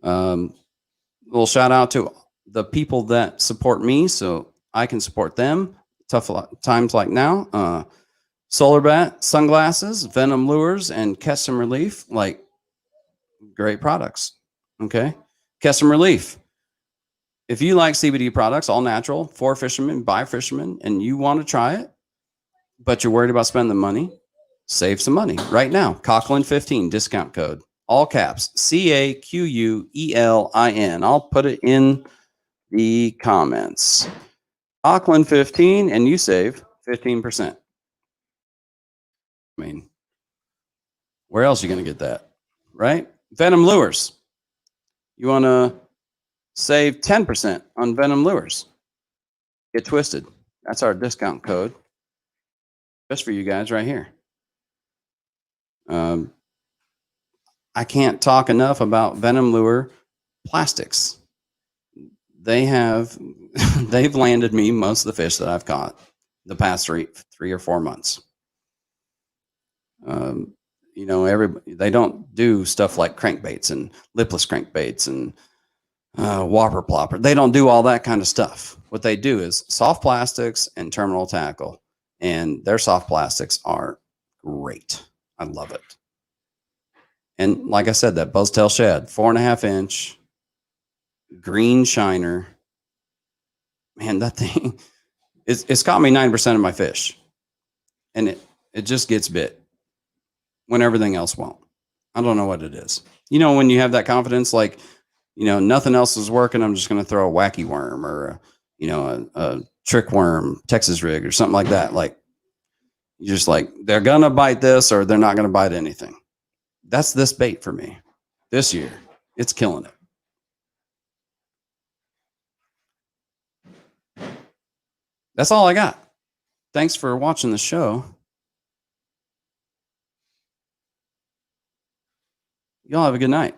Little shout out to the people that support me so I can support them. Tough times like now. Solar Bat, sunglasses, Venom lures, and Custom Relief, like great products. Okay. Custom Relief. If you like CBD products, all natural, for fishermen, by fishermen, and you want to try it, but you're worried about spending the money, save some money right now. Coughlin15 discount code, all caps, CAQUELIN. I'll put it in the comments. Coughlin15, and you save 15%. I mean, where else are you going to get that, right? Venom lures. You want to save 10% on Venom lures. Get twisted. That's our discount code. Just for you guys right here. I can't talk enough about Venom lure plastics. They've landed me most of the fish that I've caught the past three or 4 months. They don't do stuff like crankbaits and lipless crankbaits and whopper plopper. They don't do all that kind of stuff. What they do is soft plastics and terminal tackle, and their soft plastics are great. I love it. And like I said, that buzztail shad, 4.5 inch green shiner. Man, that thing it's caught me 9% of my fish, and it just gets bit when everything else won't. I don't know what it is. When you have that confidence, like, nothing else is working, I'm just going to throw a wacky worm or a trick worm, Texas rig or something like that. Like, you're just like, they're going to bite this or they're not going to bite anything. That's this bait for me this year. It's killing it. That's all I got. Thanks for watching the show. Y'all have a good night.